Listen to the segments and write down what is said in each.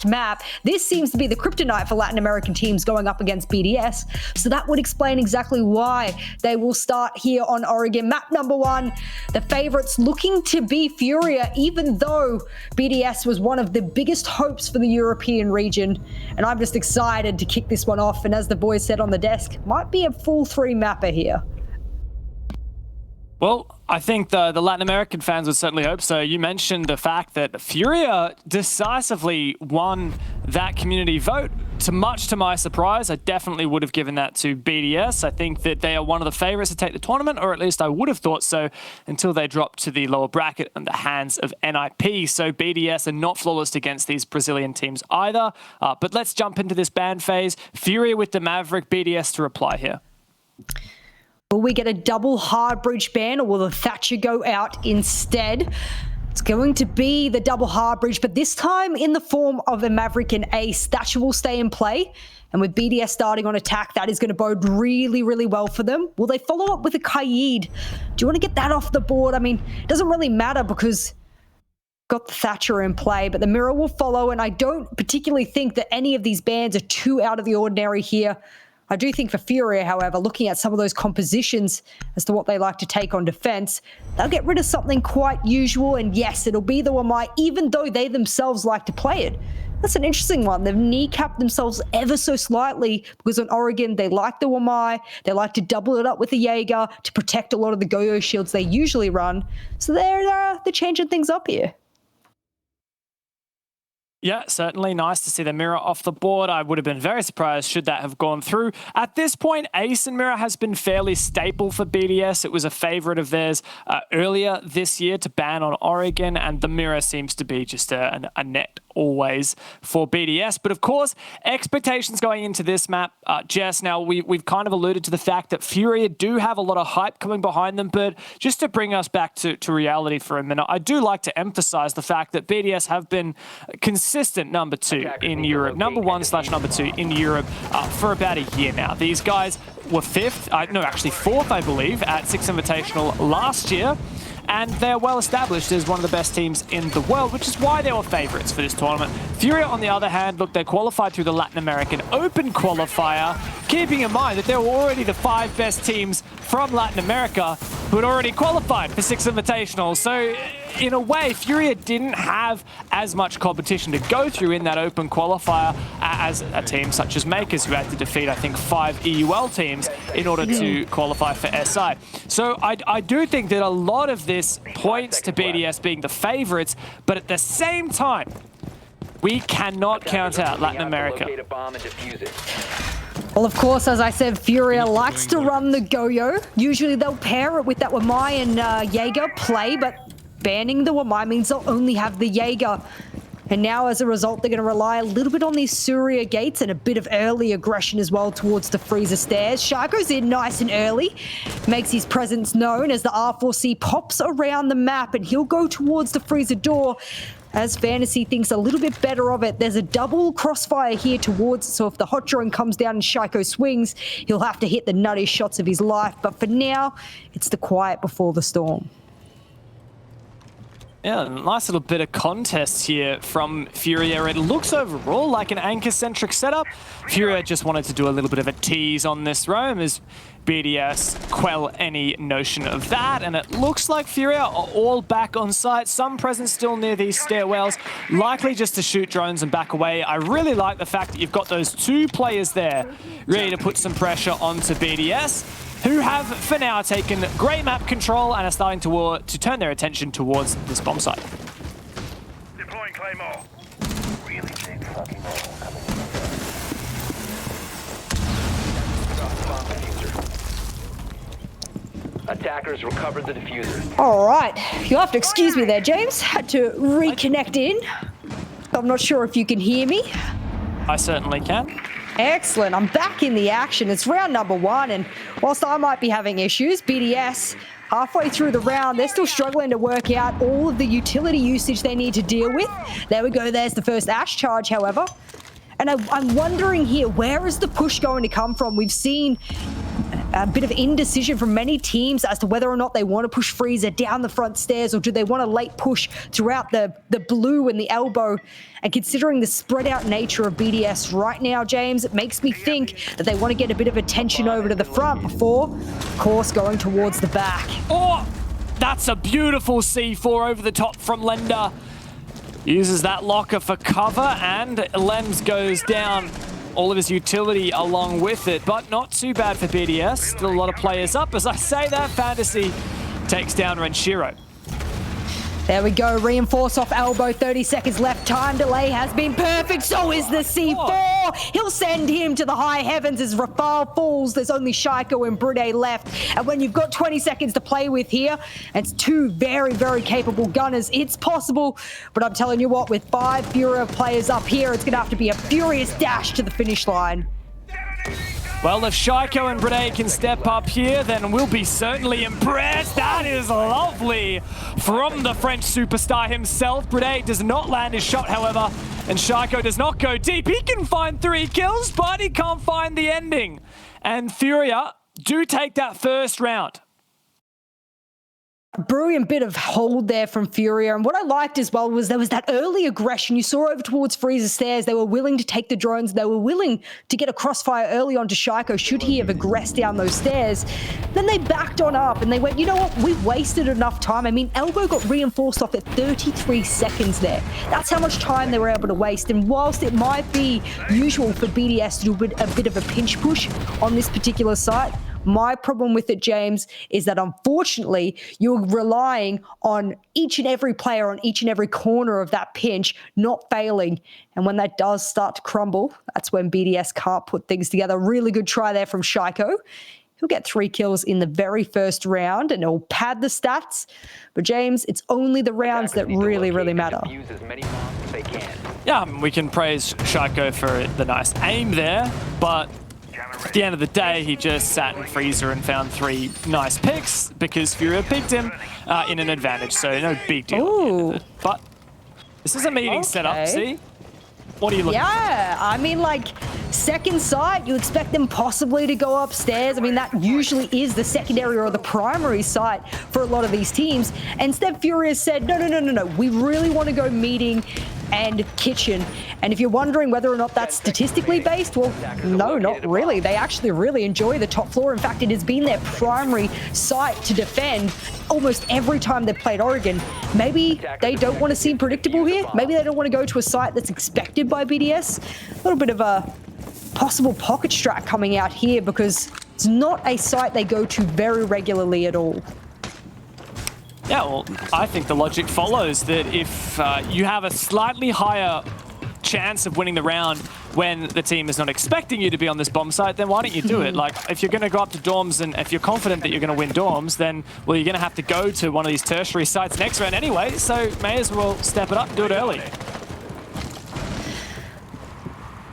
map. This seems to be the kryptonite for Latin American teams going up against BDS. So that would explain exactly why they will start here on Oregon. Map number 1, the favorites looking to be Furia, even though BDS was one of the biggest hopes for the European region. And I'm just excited to kick this one off. And as the boys said on the desk, might be a full 3 mapper here. Well, I think the Latin American fans would certainly hope so. You mentioned the fact that Furia decisively won that community vote. Much to my surprise, I definitely would have given that to BDS. I think that they are one of the favorites to take the tournament, or at least I would have thought so, until they dropped to the lower bracket in the hands of NIP. So BDS are not flawless against these Brazilian teams either. But let's jump into this ban phase. Furia with the Maverick, BDS to reply here. Will we get a double hard breach ban, or will the Thatcher go out instead? It's going to be the double hard breach, but this time in the form of a Maverick and Ace. Thatcher will stay in play, and with BDS starting on attack, that is going to bode really, really well for them. Will they follow up with a Kaid? Do you want to get that off the board? I mean, it doesn't really matter because got the Thatcher in play, but the mirror will follow, and I don't particularly think that any of these bans are too out of the ordinary here. I do think for Furia, however, looking at some of those compositions as to what they like to take on defense, they'll get rid of something quite usual. And yes, it'll be the Wamai, even though they themselves like to play it. That's an interesting one. They've kneecapped themselves ever so slightly because on Oregon, they like the Wamai. They like to double it up with the Jaeger to protect a lot of the Goyo shields they usually run. So they're changing things up here. Yeah, certainly nice to see the mirror off the board. I would have been very surprised should that have gone through. At this point, Ace and mirror has been fairly staple for BDS. It was a favorite of theirs earlier this year to ban on Oregon, and the mirror seems to be just a net always for BDS. But of course, expectations going into this map, Jess, now we've kind of alluded to the fact that Furia do have a lot of hype coming behind them, but just to bring us back to reality for a minute, I do like to emphasize the fact that BDS have been consistent number 2 in Europe, number 1/number 2 in Europe for about a year now. These guys were 4th, I believe, at Six Invitational last year. And they're well established as one of the best teams in the world, which is why they were favorites for this tournament. Furia, on the other hand, look, they qualified through the Latin American Open qualifier, keeping in mind that there were already the 5 best teams from Latin America who had already qualified for Six Invitational. So in a way, Furia didn't have as much competition to go through in that open qualifier as a team such as Makers, who had to defeat, I think, 5 EUL teams in order to qualify for SI. So I do think that a lot of this points to BDS being the favorites, but at the same time, we cannot count out Latin America. Well, of course, as I said, Furia likes to run the Goyo. Usually they'll pair it with that Wamai and Jaeger play, but banning the Wamai means they'll only have the Jaeger. And now, as a result, they're going to rely a little bit on these Surya gates and a bit of early aggression as well towards the freezer stairs. Shark goes in nice and early, makes his presence known as the R4C pops around the map, and he'll go towards the freezer door as Fantasy thinks a little bit better of it. There's a double crossfire here towards it, so if the hot drone comes down and Shaiko swings, he'll have to hit the nuttiest shots of his life. But for now, it's the quiet before the storm. Yeah, nice little bit of contest here from Furia. It looks overall like an anchor-centric setup. Furia just wanted to do a little bit of a tease on this roam as BDS quell any notion of that, and it looks like Furia are all back on site. Some presence still near these stairwells, likely just to shoot drones and back away. I really like the fact that you've got those 2 players there ready to put some pressure onto BDS, who have, for now, taken great map control and are starting to turn their attention towards this bomb site. Deploying Claymore. Really big fucking hole coming in. Attackers recovered the diffuser. All right, you'll have to excuse me there, James. Had to reconnect in. I'm not sure if you can hear me. I certainly can. Excellent. I'm back in the action. It's round number 1, and whilst I might be having issues, BDS, halfway through the round, they're still struggling to work out all of the utility usage they need to deal with. There we go. There's the first Ash charge, however. And I'm wondering here, where is the push going to come from? We've seen A bit of indecision from many teams as to whether or not they want to push Freezer down the front stairs or do they want a late push throughout the blue and the elbow. And considering the spread out nature of BDS right now, James, it makes me think that they want to get a bit of attention over to the front before, of course, going towards the back. Oh, that's a beautiful C4 over the top from Lender. Uses that locker for cover, and Lems goes down. All of his utility along with it, but not too bad for BDS. Still a lot of players up. As I say that, Fantasy takes down Renshiro. There we go, reinforce off elbow, 30 seconds left. Time delay has been perfect, so is the C4. He'll send him to the high heavens as Rafale falls. There's only Shaiko and Brude left. And when you've got 20 seconds to play with here, it's two very, very capable gunners. It's possible, but I'm telling you what, with 5 Furia players up here, it's gonna have to be a furious dash to the finish line. Well, if Shaiko and Brude can step up here, then we'll be certainly impressed. That is lovely from the French superstar himself. Brude does not land his shot, however, and Shaiko does not go deep. He can find 3 kills, but he can't find the ending. And Furia do take that first round. A brilliant bit of hold there from Furia, and what I liked as well was there was that early aggression. You saw over towards Freezer stairs, they were willing to take the drones, they were willing to get a crossfire early onto Shaiko should he have aggressed down those stairs. Then they backed on up and they went, you know what, we wasted enough time. I mean, Elbow got reinforced off at 33 seconds there. That's how much time they were able to waste, and whilst it might be usual for BDS to do a bit of a pinch push on this particular site, my problem with it, James, is that unfortunately you're relying on each and every player on each and every corner of that pinch not failing. And when that does start to crumble, that's when BDS can't put things together. Really good try there from Shaiko. He'll get 3 kills in the very first round and it'll pad the stats. But James, it's only the rounds that really, really matter. Yeah, we can praise Shaiko for the nice aim there, but at the end of the day, he just sat in Freezer and found 3 nice picks because Furia picked him in an advantage, so no big deal. Ooh. But this is a meeting set up, see? What are you looking for? Yeah, I mean, like, second site, you expect them possibly to go upstairs. I mean, that usually is the secondary or the primary site for a lot of these teams. And instead, Furia said, no. We really want to go meeting and kitchen. And if you're wondering whether or not that's statistically based, well, no, not really. They actually really enjoy the top floor. In fact, it has been their primary site to defend almost every time they've played Oregon. Maybe they don't want to seem predictable here. Maybe they don't want to go to a site that's expected by BDS. A little bit of a possible pocket strat coming out here because it's not a site they go to very regularly at all. Yeah, well, I think the logic follows that if you have a slightly higher chance of winning the round when the team is not expecting you to be on this bomb site, then why don't you do it? Like, if you're going to go up to dorms and if you're confident that you're going to win dorms, then, well, you're going to have to go to one of these tertiary sites next round anyway, so may as well step it up and do it early.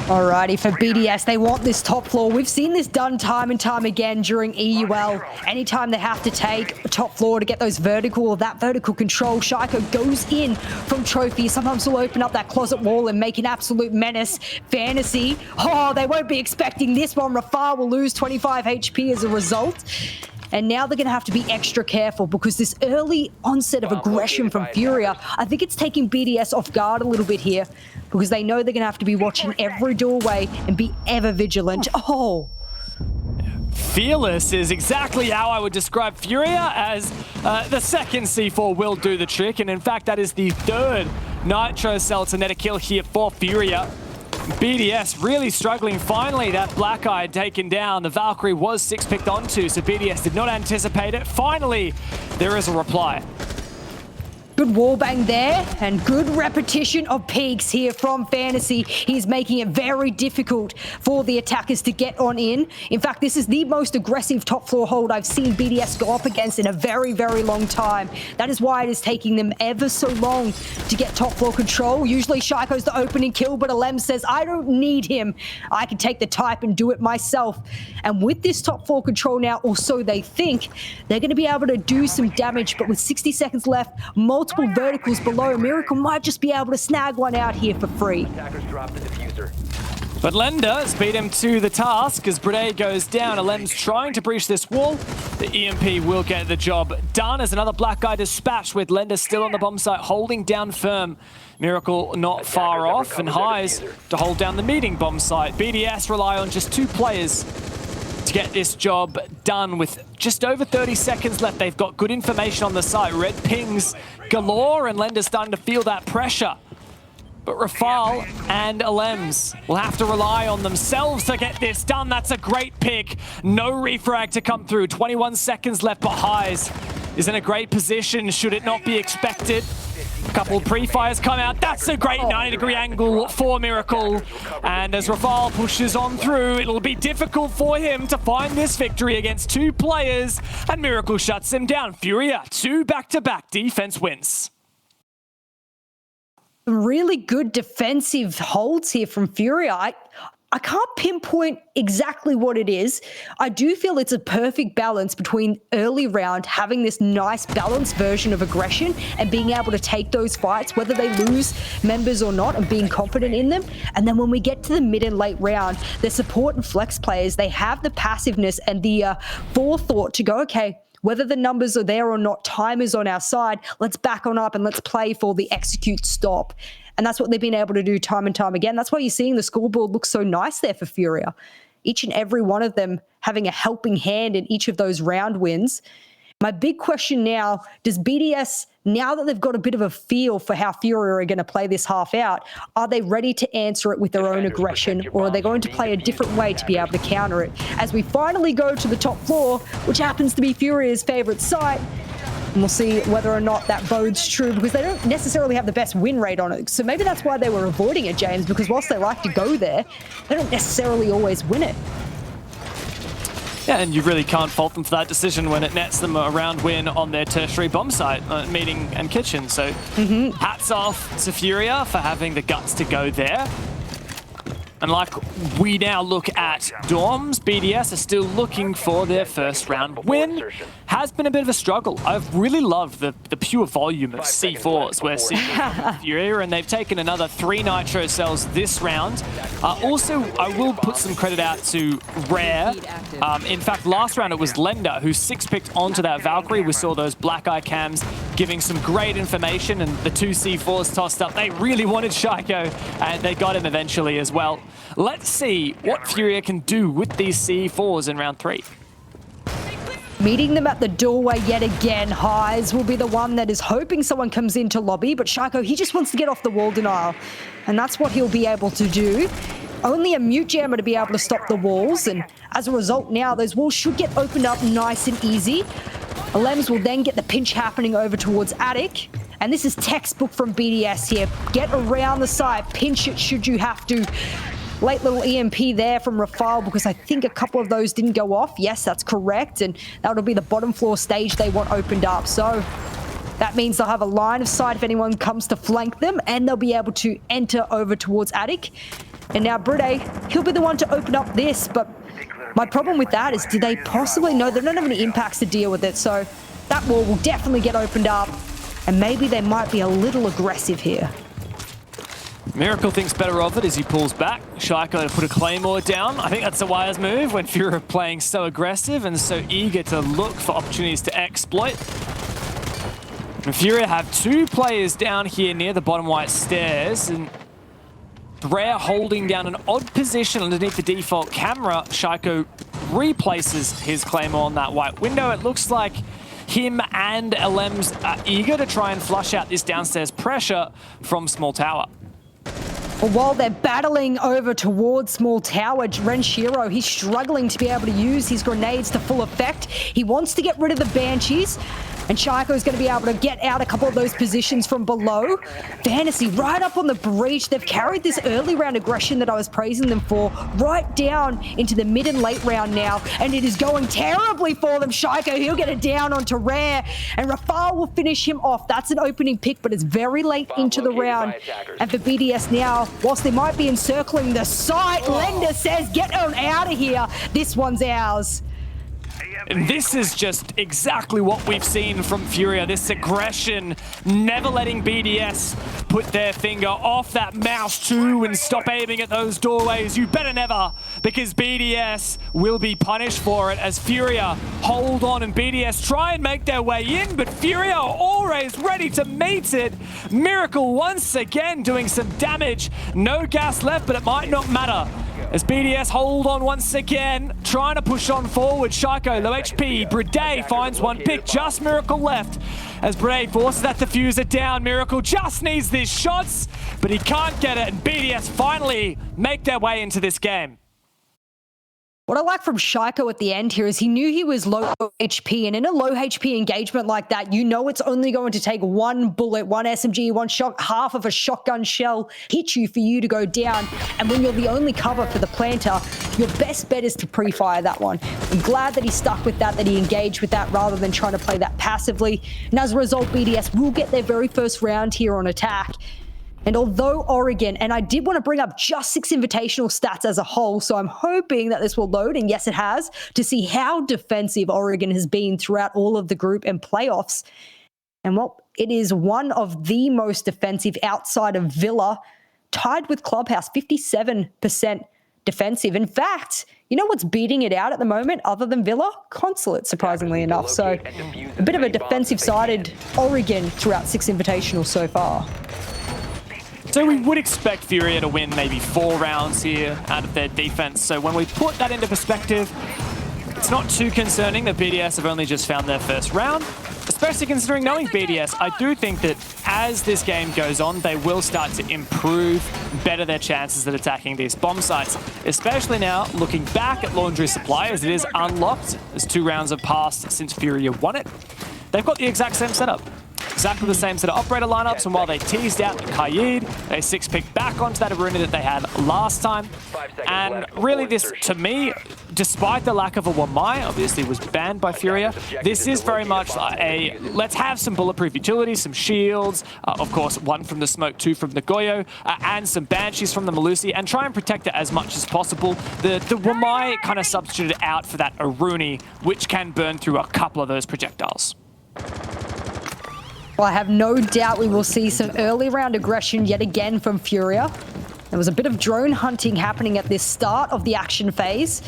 Alrighty, for BDS, they want this top floor. We've seen this done time and time again during EUL. Anytime they have to take top floor to get those vertical control, Shaiko goes in from Trophy. Sometimes he'll open up that closet wall and make an absolute menace. Fantasy, oh, they won't be expecting this one. Rafale will lose 25 HP as a result. And now they're going to have to be extra careful because this early onset of aggression from Furia, I think it's taking BDS off guard a little bit here because they know they're going to have to be watching every doorway and be ever vigilant. Oh. Fearless is exactly how I would describe Furia, as the second C4 will do the trick. And in fact, that is the 3rd Nitro Cell to net a kill here for Furia. BDS really struggling. Finally, that Black Eye taken down. The Valkyrie was 6-picked onto, so BDS did not anticipate it. Finally, there is a reply. Good wallbang there, and good repetition of peaks here from Fantasy. He's making it very difficult for the attackers to get on in. In fact, this is the most aggressive top floor hold I've seen BDS go up against in a very, very long time. That is why it is taking them ever so long to get top floor control. Usually Shaiko's the opening kill, but Alem says, I don't need him. I can take the type and do it myself. And with this top floor control now, or so they think, they're going to be able to do some damage, but with 60 seconds left, multiple multiple verticals below. Miracle might just be able to snag one out here for free. Attackers dropped the diffuser. But Lender has beat him to the task as Brede goes down. Alem's trying to breach this wall. The EMP will get the job done as another black guy dispatched with Lender still on the bomb site, holding down firm. Miracle not far off, and Highs to hold down the meeting bomb site. BDS rely on just 2 players to get this job done with just over 30 seconds left. They've got good information on the site. Red pings galore, and Lender's starting to feel that pressure. But Rafal and Alems will have to rely on themselves to get this done. That's a great pick. No refrag to come through. 21 seconds left, but Highs is in a great position should it not be expected. A couple of pre-fires come out. That's a great 90-degree angle for Miracle. And as Rafal pushes on through, it'll be difficult for him to find this victory against 2 players. And Miracle shuts him down. Furia, 2 back-to-back defense wins. Really good defensive holds here from Furia. I can't pinpoint exactly what it is. I do feel it's a perfect balance between early round having this nice balanced version of aggression and being able to take those fights, whether they lose members or not, and being confident in them. And then when we get to the mid and late round, the support and flex players, they have the passiveness and the forethought to go, okay, whether the numbers are there or not, time is on our side. Let's back on up and let's play for the execute stop. And that's what they've been able to do time and time again. That's why you're seeing the scoreboard look so nice there for Furia. Each and every one of them having a helping hand in each of those round wins. My big question now, does BDS, now that they've got a bit of a feel for how Furia are going to play this half out, are they ready to answer it with their own aggression, or are they going to play a different way to be able to counter it? As we finally go to the top floor, which happens to be Furia's favorite site, and we'll see whether or not that bodes true, because they don't necessarily have the best win rate on it. So maybe that's why they were avoiding it, James, because whilst they like to go there, they don't necessarily always win it. Yeah, and you really can't fault them for that decision when it nets them a round win on their tertiary bomb site, meeting and kitchen. So hats off to Furia for having the guts to go there. And like we now look at Dorms, BDS are still looking for their first round win. Has been a bit of a struggle. I've really loved the pure volume of C4s we're seeing from Furia, and they've taken another 3 nitro cells this round. Also, I will put some credit out to Rare. In fact, last round it was Lender who 6-picked onto that Valkyrie. We saw those black eye cams giving some great information, and the 2 C4s tossed up. They really wanted Shaiko, and they got him eventually as well. Let's see what Furia can do with these C4s in round 3. Meeting them at the doorway yet again. Highs will be the one that is hoping someone comes into lobby, but Shaiko, he just wants to get off the wall denial, and that's what he'll be able to do. Only a mute jammer to be able to stop the walls, and as a result now, those walls should get opened up nice and easy. Alems will then get the pinch happening over towards Attic, and this is textbook from BDS here. Get around the side, pinch it should you have to. Late little EMP there from Rafal, because I think a couple of those didn't go off. Yes, that's correct, and that'll be the bottom floor stage they want opened up. So that means they'll have a line of sight if anyone comes to flank them, and they'll be able to enter over towards Attic. And now Brede, he'll be the one to open up this, but my problem with that is, do they possibly know they don't have any impacts to deal with it? So that wall will definitely get opened up, and maybe they might be a little aggressive here. Miracle thinks better of it as he pulls back. Shaiko to put a claymore down. I think that's a wise move when Furia are playing so aggressive and so eager to look for opportunities to exploit. And Furia have 2 players down here near the bottom white stairs, and Rare holding down an odd position underneath the default camera. Shaiko replaces his claymore on that white window. It looks like him and Alems are eager to try and flush out this downstairs pressure from Small Tower. Well, while they're battling over towards Small Tower, Renshiro, he's struggling to be able to use his grenades to full effect. He wants to get rid of the Banshees, and Shaiko's going to be able to get out a couple of those positions from below. Fantasy right up on the breach. They've carried this early round aggression that I was praising them for right down into the mid and late round now, and it is going terribly for them. Shaiko, he'll get it down onto Rare, and Rafal will finish him off. That's an opening pick, but it's very late into the round. And for BDS now, whilst they might be encircling the site, Lender says, get on out of here. This one's ours. And this is just exactly what we've seen from Furia. This aggression, never letting BDS put their finger off that mouse too and stop aiming at those doorways. You better never, because BDS will be punished for it as Furia hold on and BDS try and make their way in, but Furia always ready to meet it. Miracle once again doing some damage. No gas left, but it might not matter. As BDS hold on once again, trying to push on forward. Shaiko, low HP. Brede finds one pick. Just Miracle left. As Brede forces that diffuser down. Miracle just needs these shots, but he can't get it. And BDS finally make their way into this game. What I like from Shaiko at the end here is he knew he was low HP, and in a low HP engagement like that, you know it's only going to take one bullet, one SMG, one shot, half of a shotgun shell hit you for you to go down. And when you're the only cover for the planter, your best bet is to pre-fire that one. I'm glad that he stuck with that he engaged with that rather than trying to play that passively. And as a result, BDS will get their very first round here on attack. And although Oregon, and I did want to bring up just 6 invitational stats as a whole, so I'm hoping that this will load, and yes, it has, to see how defensive Oregon has been throughout all of the group and playoffs. And well, it is one of the most defensive outside of Villa, tied with Clubhouse, 57% defensive. In fact, you know what's beating it out at the moment other than Villa? Consulate, surprisingly enough. So a bit of a defensive-sided Oregon throughout 6 invitationals so far. So we would expect Furia to win maybe 4 rounds here out of their defense. So when we put that into perspective, it's not too concerning that BDS have only just found their first round, especially considering knowing BDS. I do think that as this game goes on, they will start to improve, better their chances at attacking these bomb sites, especially now looking back at Laundry Supply as it is unlocked, as 2 rounds have passed since Furia won it. They've got the exact same setup. Exactly the same set of operator lineups, and while they teased out the Kaid, they 6-picked back onto that Aruna that they had last time. And really this, to me, despite the lack of a Wamai, obviously was banned by Furia, this is very much a, let's have some bulletproof utilities, some shields, of course, 1 from the Smoke, 2 from the Goyo, and some Banshees from the Malusi, and try and protect it as much as possible. The Wamai kind of substituted out for that Aruni, which can burn through a couple of those projectiles. Well, I have no doubt we will see some early round aggression yet again from Furia. There was a bit of drone hunting happening at this start of the action phase.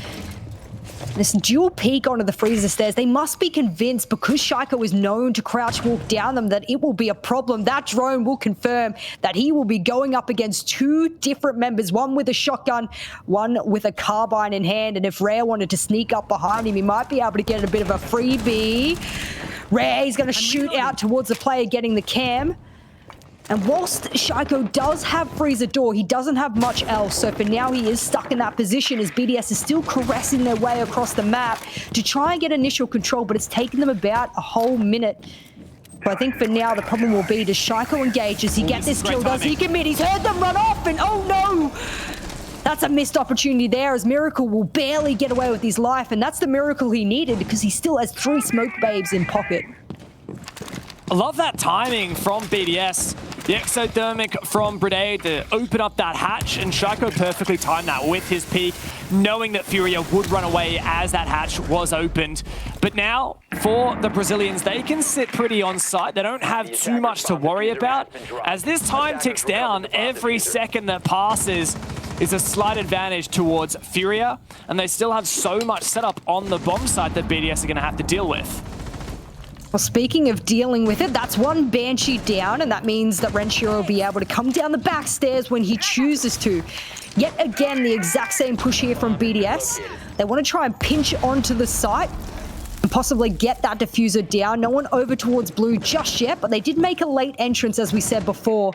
This dual peek onto the freezer stairs, they must be convinced because Shaiko is known to crouch walk down them that it will be a problem. That drone will confirm that he will be going up against 2 different members, one with a shotgun, one with a carbine in hand. And if Rare wanted to sneak up behind him, he might be able to get a bit of a freebie. Rare, he's going to shoot out towards the player getting the cam. And whilst Shaiko does have freezer door, he doesn't have much else. So for now, he is stuck in that position as BDS is still caressing their way across the map to try and get initial control, but it's taken them about a whole minute. But I think for now, the problem will be, does Shaiko engage? Does he get this kill? Does he commit? He's heard them run off, and oh no! That's a missed opportunity there, as Miracle will barely get away with his life, and that's the miracle he needed because he still has 3 smoke babes in pocket. I love that timing from BDS. The exothermic from Brede to open up that hatch, and Shaiko perfectly timed that with his peek, knowing that Furia would run away as that hatch was opened. But now, for the Brazilians, they can sit pretty on site. They don't have too much to worry about. As this time ticks down, every second that passes is a slight advantage towards Furia, and they still have so much set up on the bomb site that BDS are going to have to deal with. Well, speaking of dealing with it, that's 1 Banshee down, and that means that Renshiro will be able to come down the back stairs when he chooses to. Yet again, the exact same push here from BDS. They want to try and pinch onto the site and possibly get that diffuser down. No one over towards blue just yet, but they did make a late entrance, as we said before.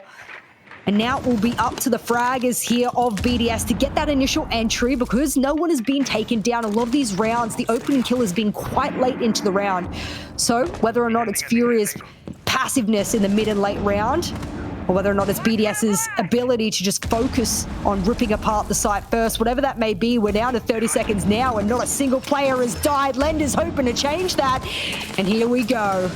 And now it will be up to the fraggers here of BDS to get that initial entry because no one has been taken down. A lot of these rounds, the opening kill has been quite late into the round. So whether or not it's Furia's passiveness in the mid and late round, or whether or not it's BDS's ability to just focus on ripping apart the site first, whatever that may be, we're down to 30 seconds now and not a single player has died. Lender's hoping to change that. And here we go.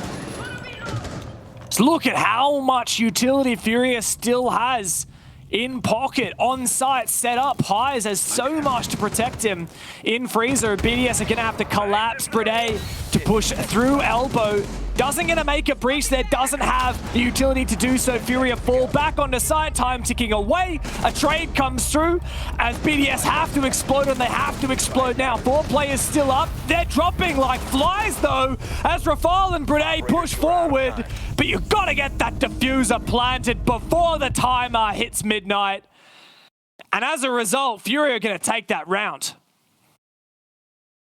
Look at how much utility Furia still has in pocket, on site, set up. Highs has so much to protect him in Freezer. BDS are going to have to collapse Brede to push through elbow. Doesn't going to make a breach there, doesn't have the utility to do so. Furia fall back onto site, time ticking away. A trade comes through as BDS have to explode, and they have to explode now. 4 players still up. They're dropping like flies though as Rafal and Brede push forward. But you've got to get that diffuser planted before the timer hits midnight. And as a result, Furia are going to take that round.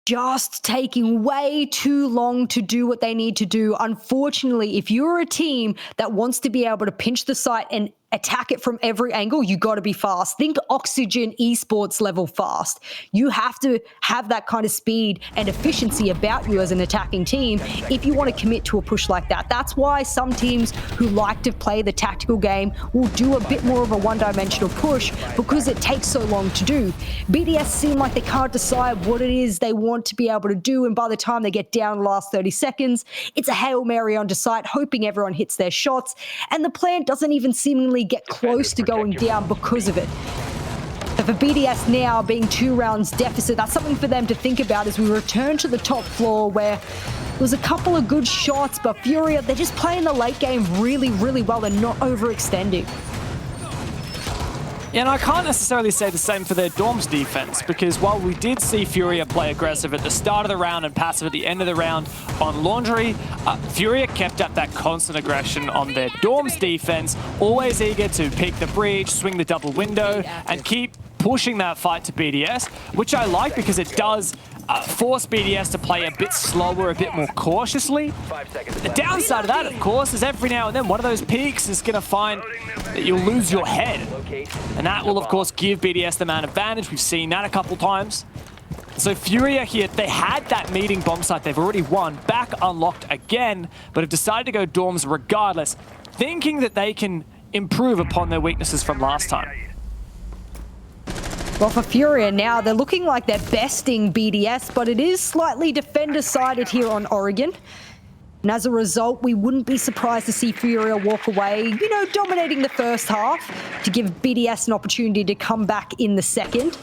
Just taking way too long to do what they need to do. Unfortunately, if you're a team that wants to be able to pinch the site and attack it from every angle, you got to be fast. Think Oxygen esports level fast. You have to have that kind of speed and efficiency about you as an attacking team if you want to commit to a push like that. That's why some teams who like to play the tactical game will do a bit more of a one-dimensional push because it takes so long to do. BDS seem like they can't decide what it is they want to be able to do, and by the time they get down the last 30 seconds, it's a Hail Mary onto site, hoping everyone hits their shots, and the plant doesn't even seemingly get close to going down because of it. So for BDS now being 2 rounds deficit, that's something for them to think about as we return to the top floor where there was a couple of good shots, but Furia, they're just playing the late game really, really well and not overextending. And I can't necessarily say the same for their Dorm's defense, because while we did see Furia play aggressive at the start of the round and passive at the end of the round on Laundry, Furia kept up that constant aggression on their Dorm's defense, always eager to pick the breach, swing the double window, and keep pushing that fight to BDS, which I like because it does force BDS to play a bit slower, a bit more cautiously. The downside of that, of course, is every now and then one of those peaks is going to find that you'll lose your head. And that will, of course, give BDS the man advantage. We've seen that a couple times. So Furia here, they had that meeting bomb site. They've already won. Back unlocked again, but have decided to go Dorms regardless, thinking that they can improve upon their weaknesses from last time. Well, for Furia now, they're looking like they're besting BDS, but it is slightly defender-sided here on Oregon. And as a result, we wouldn't be surprised to see Furia walk away, you know, dominating the first half to give BDS an opportunity to come back in the second.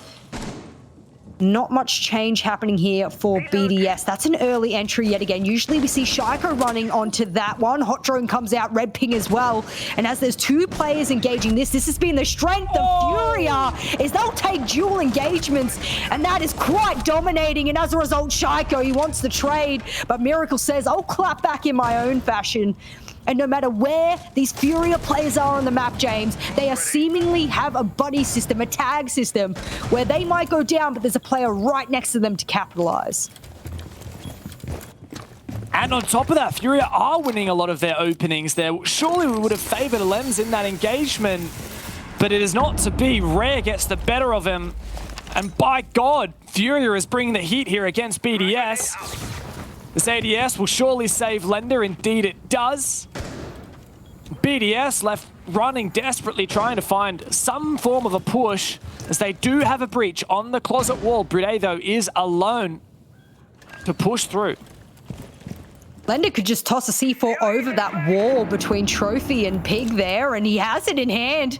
Not much change happening here for BDS. That's an early entry yet again. Usually we see Shaiko running onto that one. Hot Drone comes out, Red Ping as well. And as there's 2 players engaging this has been the strength of Furia, is they'll take dual engagements, and that is quite dominating. And as a result, Shaiko, he wants the trade, but Miracle says, I'll clap back in my own fashion. And no matter where these Furia players are on the map, James, they are seemingly have a buddy system, a tag system, where they might go down, but there's a player right next to them to capitalize. And on top of that, Furia are winning a lot of their openings there. Surely we would have favored Lems in that engagement, but it is not to be. Rare gets the better of him. And by God, Furia is bringing the heat here against BDS. This ADS will surely save Lender, indeed it does. BDS left running desperately, trying to find some form of a push, as they do have a breach on the closet wall. Brede, though, is alone to push through. Lender could just toss a C4 over that wall between Trophy and Pig there, and he has it in hand.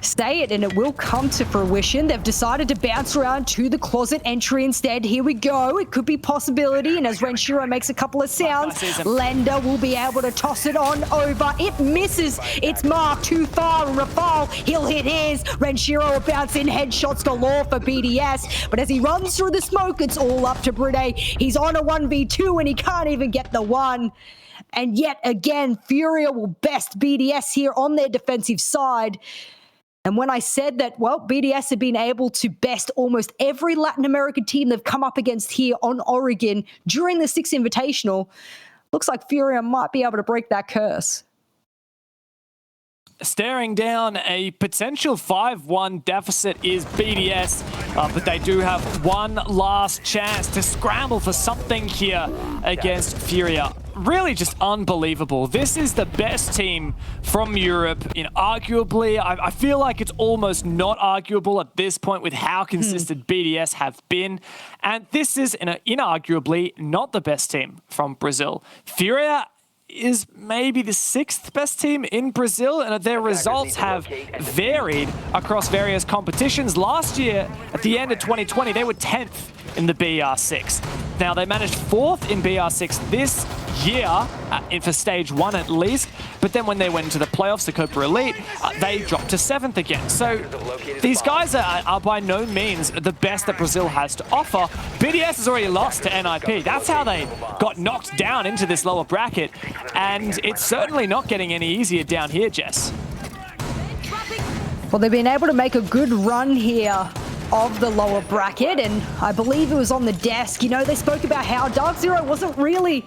Say it and it will come to fruition. They've decided to bounce around to the closet entry instead. Here we go. It could be possibility. And as Renshiro makes a couple of sounds, Lender will be able to toss it on over. It misses. It's marked too far. And Rafal, he'll hit his. Renshiro will bounce in. Headshots galore for BDS. But as he runs through the smoke, it's all up to Brede. He's on a 1v2 and he can't even get the one. And yet again, Furia will best BDS here on their defensive side. And when I said that, well, BDS have been able to best almost every Latin American team they've come up against here on Oregon during the 6th Invitational, looks like Furia might be able to break that curse. Staring down a potential 5-1 deficit is BDS, but they do have one last chance to scramble for something here against Furia. Really just unbelievable. This is the best team from Europe, arguably. I feel like it's almost not arguable at this point with how consistent BDS have been. And this is inarguably not the best team from Brazil. Furia is maybe the 6th best team in Brazil, and their results have varied across various competitions. Last year, at the end of 2020, they were 10th in the BR6. Now, they managed 4th in BR6 this year, for stage 1 at least, but then when they went into the playoffs, the Copa Elite, they dropped to 7th again. So these guys are by no means the best that Brazil has to offer. BDS has already lost to NIP. That's how they got knocked down into this lower bracket, and it's certainly not getting any easier down here, Jess. Well, they've been able to make a good run here of the lower bracket, and I believe it was on the desk. You know, they spoke about how Dark Zero wasn't really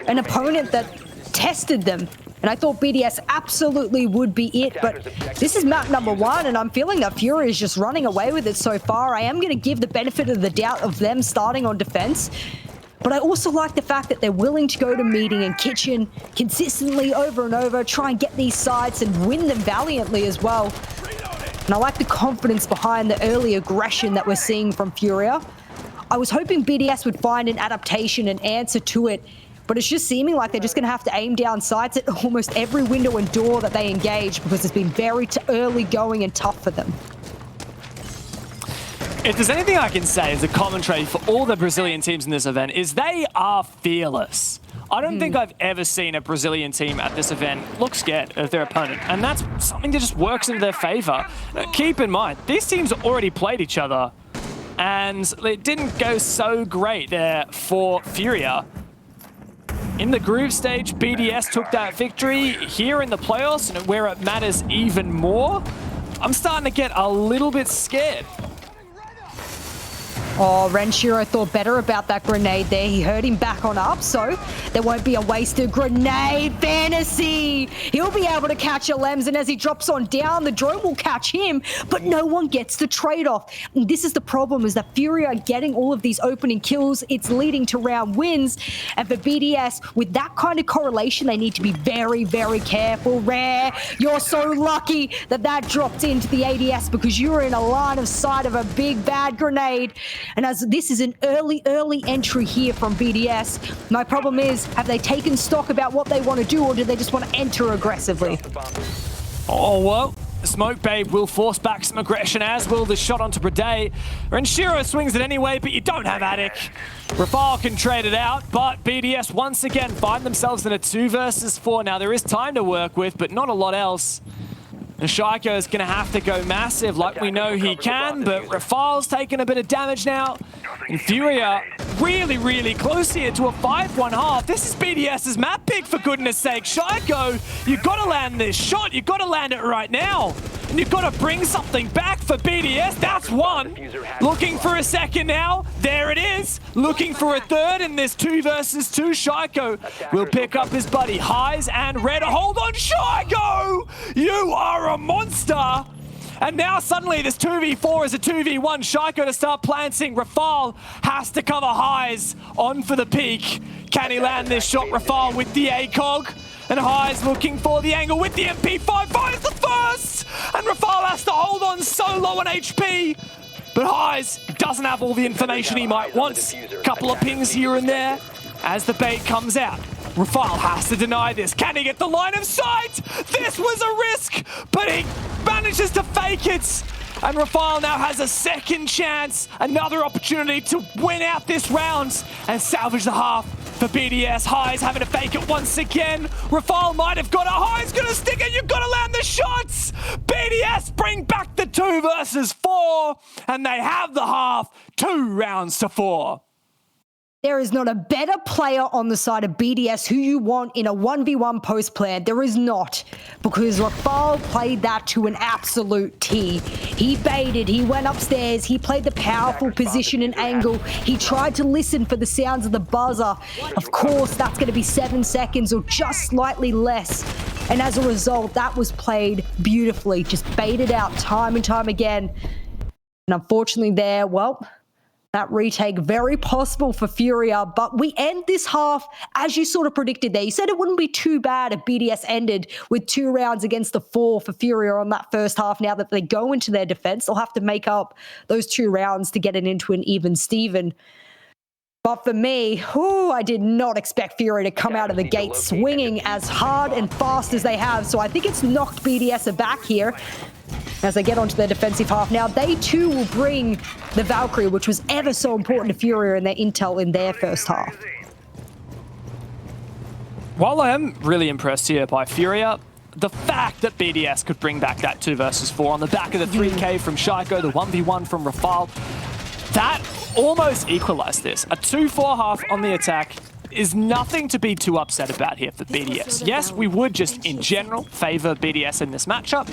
an opponent that tested them, and I thought BDS absolutely would be it, but this is map number 1, and I'm feeling that Furia is just running away with it so far. I am going to give the benefit of the doubt of them starting on defense, but I also like the fact that they're willing to go to meeting and kitchen consistently over and over, try and get these sides and win them valiantly as well. And I like the confidence behind the early aggression that we're seeing from Furia. I was hoping BDS would find an adaptation, an answer to it, but it's just seeming like they're just going to have to aim down sights at almost every window and door that they engage, because it's been very early going and tough for them. If there's anything I can say as a commentary for all the Brazilian teams in this event, is they are fearless. I don't think I've ever seen a Brazilian team at this event look scared of their opponent, and that's something that just works into their favor. Keep in mind, these teams already played each other, and it didn't go so great there for Furia. In the group stage, BDS took that victory. Here in the playoffs, and where it matters even more, I'm starting to get a little bit scared. Oh, Renshiro thought better about that grenade there. He heard him back on up, so there won't be a wasted grenade. Fantasy! He'll be able to catch a Lems, and as he drops on down, the drone will catch him, but no one gets the trade-off. And this is the problem, is that Furia are getting all of these opening kills. It's leading to round wins, and for BDS, with that kind of correlation, they need to be very, very careful. Rare, you're so lucky that that dropped into the ADS, because you were in a line of sight of a big, bad grenade. And as this is an early entry here from BDS, my problem is, have they taken stock about what they want to do, or do they just want to enter aggressively? Oh, well, the Smoke Babe will force back some aggression, as will the shot onto Brade. Renshiro swings it anyway, but you don't have Attic. Rafale can trade it out, but BDS once again find themselves in a 2 versus 4. Now, there is time to work with, but not a lot else. And Shaiko is going to have to go massive like we know he can, but Rafale's taking a bit of damage now. And Furia really close here to a 5-1 half. This is BDS's map pick, for goodness sake. Shaiko, you've got to land this shot. You've got to land it right now. And you've got to bring something back for BDS. That's one. Looking for a second now. There it is. Looking for a third in this 2 versus 2. Shaiko will pick up his buddy Highs and Red. Hold on, Shaiko! You are a monster! And now suddenly this 2v4 is a 2v1. Shaiko to start planting. Rafale has to cover Highs on for the peak. Can he land this shot? Rafale with the ACOG. And Highs looking for the angle with the MP5. Finds the first! And Rafale has to hold on so low on HP. But Highs doesn't have all the information he might want. Couple of pings here and there as the bait comes out. Rafale has to deny this. Can he get the line of sight? This was a risk, but he manages to fake it. And Rafale now has a second chance, another opportunity to win out this round and salvage the half for BDS. Highs having to fake it once again. Rafale might have got a Highs gonna stick it. You've got to land the shots. BDS bring back the 2 versus 4, and they have the half, 2 rounds to 4. There is not a better player on the side of BDS who you want in a 1v1 post plan. There is not, because Rafale played that to an absolute T. He baited, he went upstairs, he played the powerful position and angle. He tried to listen for the sounds of the buzzer. Of course, that's going to be 7 seconds or just slightly less. And as a result, that was played beautifully, just baited out time and time again. And unfortunately there, well, that retake very possible for Furia, but we end this half as you sort of predicted there. You said it wouldn't be too bad if BDS ended with 2 rounds against the 4 for Furia on that first half. Now that they go into their defense, they'll have to make up those 2 rounds to get it into an even Steven. But for me, I did not expect Furia to come out of the gate swinging as hard and fast as they have. So I think it's knocked BDS aback here as they get onto their defensive half. Now, they too will bring the Valkyrie, which was ever so important to Furia and their intel in their first half. While I am really impressed here by Furia, the fact that BDS could bring back that 2 versus 4 on the back of the 3K from Shaiko, the 1v1 from Rafal, that almost equalized this. A 2-4 half on the attack is nothing to be too upset about here for BDS. Yes, we would just in general favor BDS in this matchup.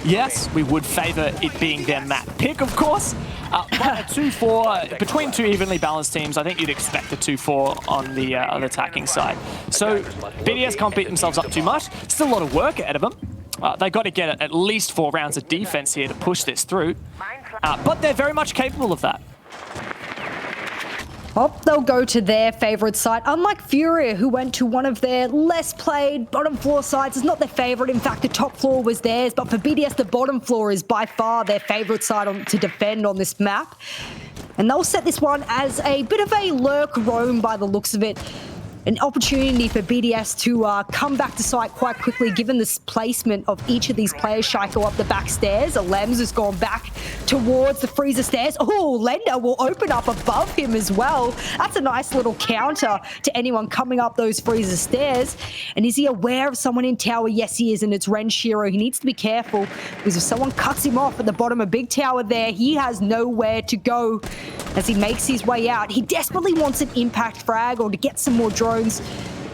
Yes, we would favor it being their map pick, of course. But a 2-4 between two evenly balanced teams, I think you'd expect a 2-4 on the attacking side. So BDS can't beat themselves up too much. Still a lot of work ahead of them. They got to get at least 4 rounds of defense here to push this through. But they're very much capable of that. They'll go to their favorite site. Unlike Furia, who went to one of their less played bottom floor sites, it's not their favorite. In fact, the top floor was theirs. But for BDS, the bottom floor is by far their favorite site to defend on this map. And they'll set this one as a bit of a lurk roam by the looks of it. An opportunity for BDS to come back to site quite quickly, given this placement of each of these players. Shaiko up the back stairs. Lems has gone back towards the freezer stairs. Lender will open up above him as well. That's a nice little counter to anyone coming up those freezer stairs. And is he aware of someone in tower? Yes, he is, and it's Renshiro. He needs to be careful, because if someone cuts him off at the bottom of big tower there, he has nowhere to go as he makes his way out. He desperately wants an impact frag or to get some more drones.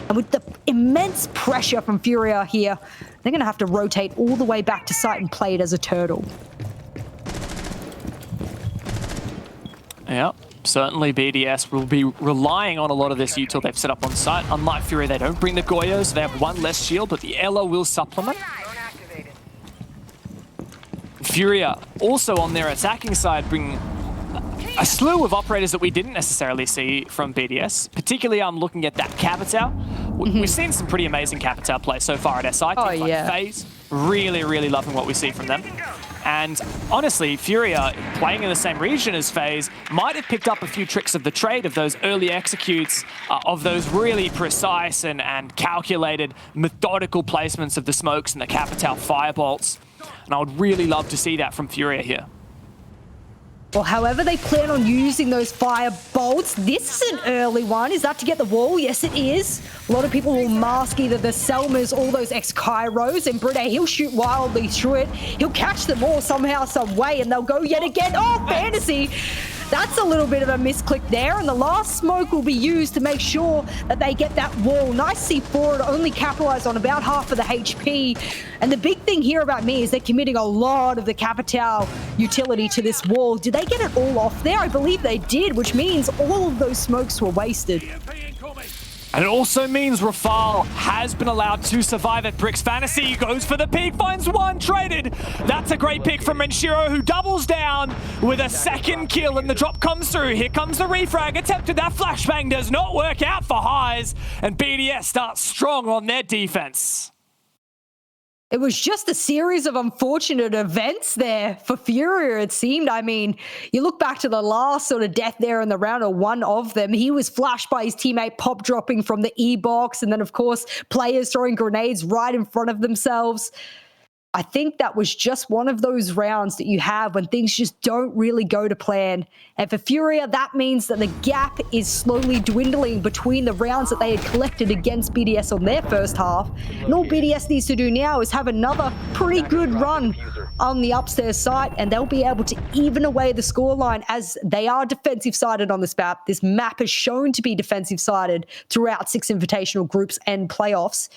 And with the immense pressure from Furia here, they're going to have to rotate all the way back to site and play it as a turtle. Yeah, certainly BDS will be relying on a lot of this util they've set up on site. Unlike Furia, they don't bring the Goyos. They have 1 less shield, but the Ela will supplement. Furia also on their attacking side bring a slew of operators that we didn't necessarily see from BDS. Particularly, I'm looking at that Capitao. We've seen some pretty amazing Capitao play so far at SI. Teams like FaZe, really, really loving what we see from them. And honestly, Furia, playing in the same region as FaZe, might have picked up a few tricks of the trade of those early executes, of those really precise and calculated, methodical placements of the smokes and the Capitao firebolts. And I would really love to see that from Furia here. Well, however they plan on using those fire bolts, this is an early one. Is that to get the wall? Yes, it is. A lot of people will mask either the Selmas or those ex-Kairos, and Brune, he'll shoot wildly through it. He'll catch them all somehow, some way, and they'll go yet again. Oh, Fantasy! That's a little bit of a misclick there, and the last smoke will be used to make sure that they get that wall. Nice C4 to only capitalize on about half of the HP. And the big thing here about me is they're committing a lot of the Capitao utility to this wall. Did they get it all off there? I believe they did, which means all of those smokes were wasted. And it also means Rafal has been allowed to survive at Bricks. Fantasy goes for the peak, finds 1, traded. That's a great pick from Renshiro, who doubles down with a 2nd kill, and the drop comes through. Here comes the refrag, attempted. That flashbang does not work out for Highs, and BDS starts strong on their defense. It was just a series of unfortunate events there for Furia, it seemed. I mean, you look back to the last sort of death there in the round, or one of them. He was flashed by his teammate pop dropping from the E-box, and then, of course, players throwing grenades right in front of themselves. I think that was just one of those rounds that you have when things just don't really go to plan. And for Furia, that means that the gap is slowly dwindling between the rounds that they had collected against BDS on their first half. And all BDS needs to do now is have another pretty good run on the upstairs side, and they'll be able to even away the scoreline, as they are defensive-sided on this map. This map is shown to be defensive-sided throughout 6 invitational groups and playoffs.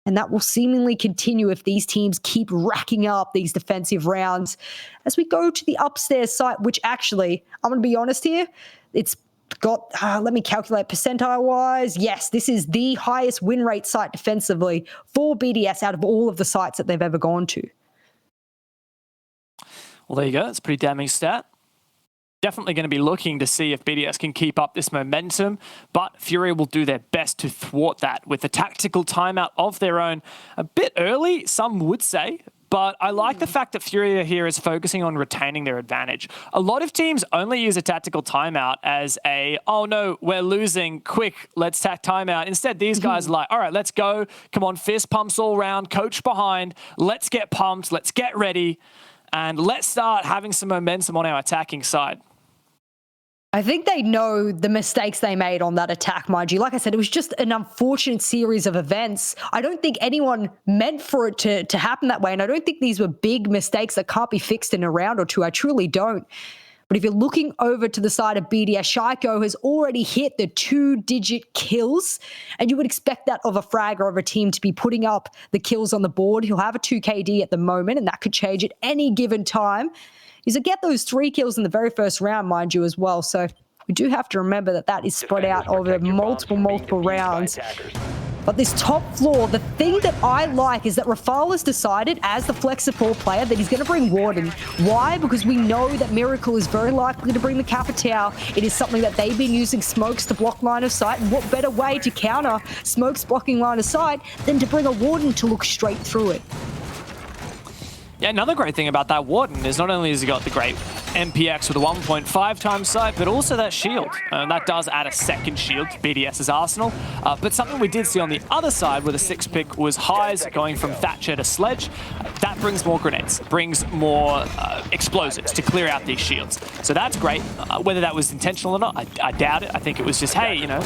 And that will seemingly continue if these teams keep racking up these defensive rounds. As we go to the upstairs site, which actually, I'm going to be honest here, it's got, let me calculate percentile-wise. Yes, this is the highest win rate site defensively for BDS out of all of the sites that they've ever gone to. Well, there you go. It's a pretty damning stat. Definitely going to be looking to see if BDS can keep up this momentum, but Furia will do their best to thwart that with a tactical timeout of their own. A bit early, some would say, but I like the fact that Furia here is focusing on retaining their advantage. A lot of teams only use a tactical timeout as a, oh no, we're losing, quick, let's tack timeout. Instead, these guys are like, all right, let's go. Come on, fist pumps all around, coach behind. Let's get pumped, let's get ready, and let's start having some momentum on our attacking side. I think they know the mistakes they made on that attack, mind you. Like I said, it was just an unfortunate series of events. I don't think anyone meant for it to happen that way, and I don't think these were big mistakes that can't be fixed in a round or two. I truly don't. But if you're looking over to the side of BDS, Shaiko has already hit the 2-digit kills, and you would expect that of a fragger of a team to be putting up the kills on the board. He'll have a 2KD at the moment, and that could change at any given time. He's to get those 3 kills in the very first round, mind you, as well. So we do have to remember that that is spread out over multiple rounds. But this top floor, the thing that I like is that Rafal has decided, as the flex support player, that he's going to bring Warden. Why? Because we know that Miracle is very likely to bring the Capitao. It is something that they've been using smokes to block line of sight. And what better way to counter smokes blocking line of sight than to bring a Warden to look straight through it? Yeah, another great thing about that Warden is not only has he got the great MPX with a 1.5 times sight, but also that shield. And that does add a second shield to BDS's arsenal. But something we did see on the other side where the 6th pick was highs going from Thatcher to Sledge, that brings more grenades, brings more explosives to clear out these shields. So that's great. Whether that was intentional or not, I doubt it. I think it was just, hey, you know,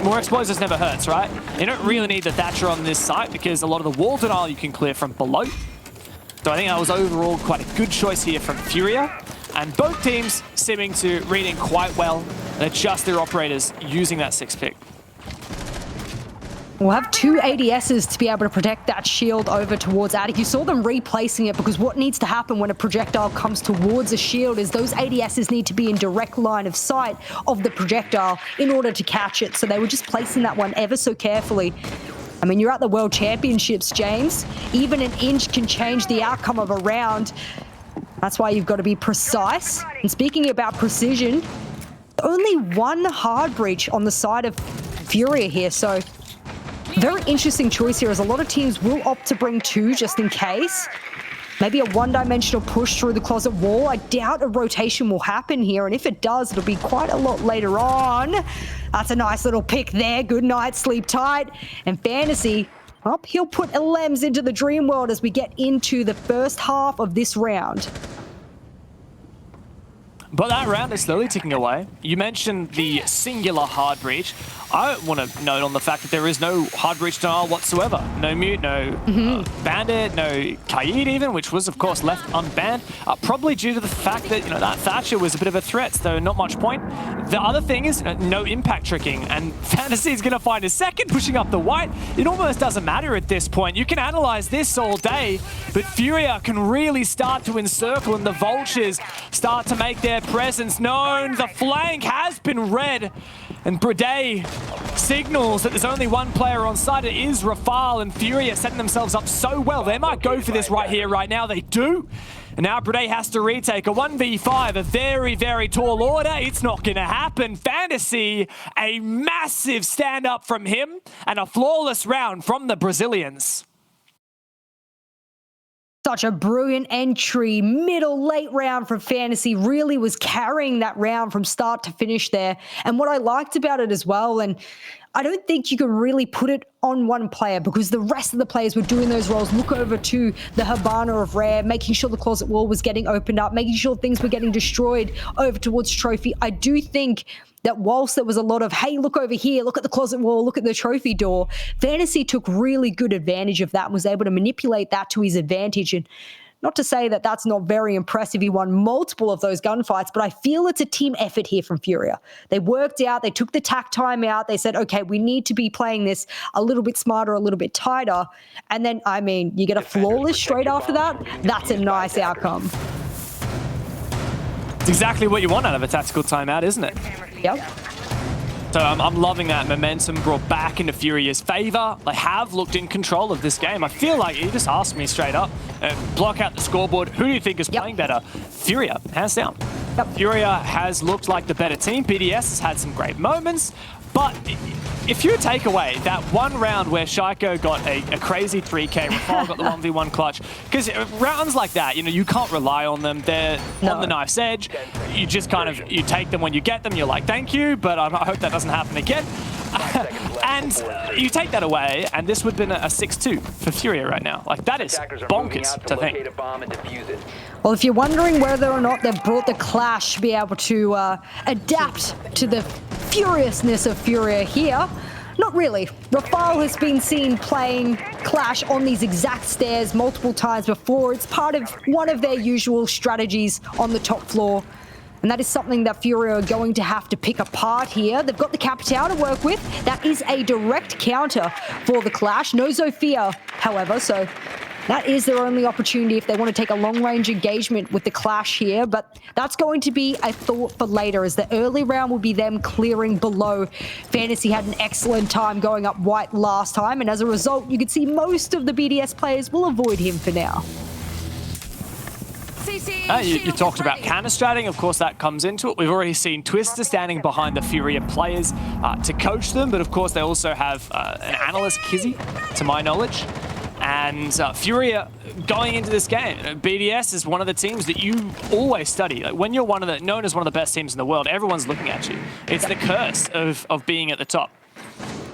more explosives never hurts, right? You don't really need the Thatcher on this site because a lot of the wall denial you can clear from below. So I think that was overall quite a good choice here from Furia. And both teams seeming to read in quite well and adjust their operators using that 6th pick. We'll have 2 ADSs to be able to protect that shield over towards Attic. You saw them replacing it because what needs to happen when a projectile comes towards a shield is those ADSs need to be in direct line of sight of the projectile in order to catch it. So they were just placing that one ever so carefully. I mean, you're at the World Championships, James. Even an inch can change the outcome of a round. That's why you've got to be precise. And speaking about precision, only 1 hard breach on the side of Furia here. So very interesting choice here, as a lot of teams will opt to bring 2 just in case. Maybe a one-dimensional push through the closet wall. I doubt a rotation will happen here, and if it does, it'll be quite a lot later on. That's a nice little pick there. Good night, sleep tight. And Fantasy, well, he'll put LMs into the dream world as we get into the first half of this round. But that round is slowly ticking away. You mentioned the singular hard breach. I want to note on the fact that there is no hard breach denial whatsoever. No mute, no bandit, no Kaid even, which was of course left unbanned. Probably due to the fact that, you know, that Thatcher was a bit of a threat, so not much point. The other thing is no impact tricking, and Fantasy is going to find a second pushing up the white. It almost doesn't matter at this point. You can analyze this all day, but Furia can really start to encircle and the Vultures start to make their presence known. The flank has been read, and Brede signals that there's only 1 player on site. It is Rafal, and Furia setting themselves up so well. They might go for this right here, right now. They do. And now Brede has to retake a 1v5, a very, very tall order. It's not going to happen. Fantasy, a massive stand-up from him, and a flawless round from the Brazilians. Such a brilliant entry, middle, late round from Fantasy, really was carrying that round from start to finish there. And what I liked about it as well, and I don't think you can really put it on one player because the rest of the players were doing those roles. Look over to the Habana of Rare, making sure the closet wall was getting opened up, making sure things were getting destroyed over towards Trophy. I do think that whilst there was a lot of, hey, look over here, look at the closet wall, look at the trophy door, Fantasy took really good advantage of that and was able to manipulate that to his advantage. And not to say that that's not very impressive. He won multiple of those gunfights, but I feel it's a team effort here from Furia. They worked out, they took the tack time out. They said, okay, we need to be playing this a little bit smarter, a little bit tighter. And then, I mean, you get a flawless straight after that. That's a nice outcome. It's exactly what you want out of a tactical timeout, isn't it? Yep. So I'm loving that momentum brought back into Furia's favor. They have looked in control of this game. I feel like you just asked me straight up, block out the scoreboard. Who do you think is playing better? Furia, hands down. Furia has looked like the better team. BDS has had some great moments, But if you take away that one round where Shaiko got a crazy 3K, Rafal got the 1v1 clutch, because rounds like that, you know, you can't rely on them. They're on the knife's edge. You just kind of, you take them when you get them. You're like, thank you, but I hope that doesn't happen again. And you take that away, and this would have been a 6-2 for Furia right now. Like, that is bonkers to think. Well, if you're wondering whether or not they've brought the Clash to be able to adapt to the furiousness of Furia here, not really. Rafal has been seen playing Clash on these exact stairs multiple times before. It's part of one of their usual strategies on the top floor. And that is something that Furia are going to have to pick apart here. They've got the Capital to work with. That is a direct counter for the Clash. No Zofia, however, so that is their only opportunity if they want to take a long-range engagement with the Clash here. But that's going to be a thought for later, as the early round will be them clearing below. Fantasy had an excellent time going up white last time, and as a result, you can see most of the BDS players will avoid him for now. You talked about counter-stratting. Of course, that comes into it. We've already seen Twister standing behind the Furia players to coach them, but of course, they also have an analyst, Kizzy, to my knowledge. And Furia going into this game, BDS is one of the teams that you always study. Like, when you're known as one of the best teams in the world, everyone's looking at you. It's the curse of being at the top.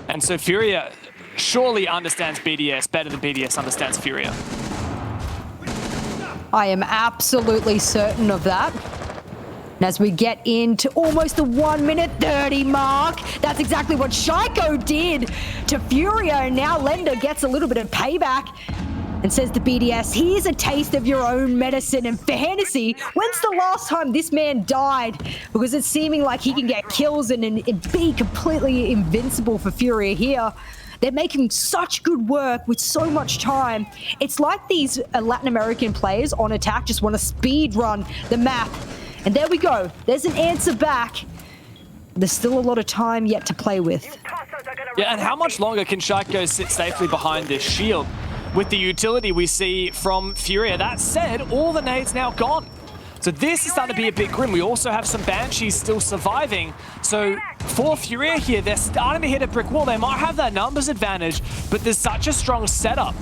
And so Furia surely understands BDS better than BDS understands Furia. I am absolutely certain of that. And as we get into almost the 1:30 mark, that's exactly what Shaiko did to Furia, and now Lender gets a little bit of payback and says to BDS, here's a taste of your own medicine. And Fantasy, when's the last time this man died? Because it's seeming like he can get kills and be completely invincible for Furia here. They're making such good work with so much time. It's like these Latin American players on attack just want to speed run the map. And there we go. There's an answer back. There's still a lot of time yet to play with. Yeah, and how much longer can Shaiko sit safely behind this shield with the utility we see from Furia? That said, all the nades now gone. So this is starting to be a bit grim. We also have some Banshees still surviving. So for Furia here, they're starting to hit a brick wall. They might have that numbers advantage, but there's such a strong setup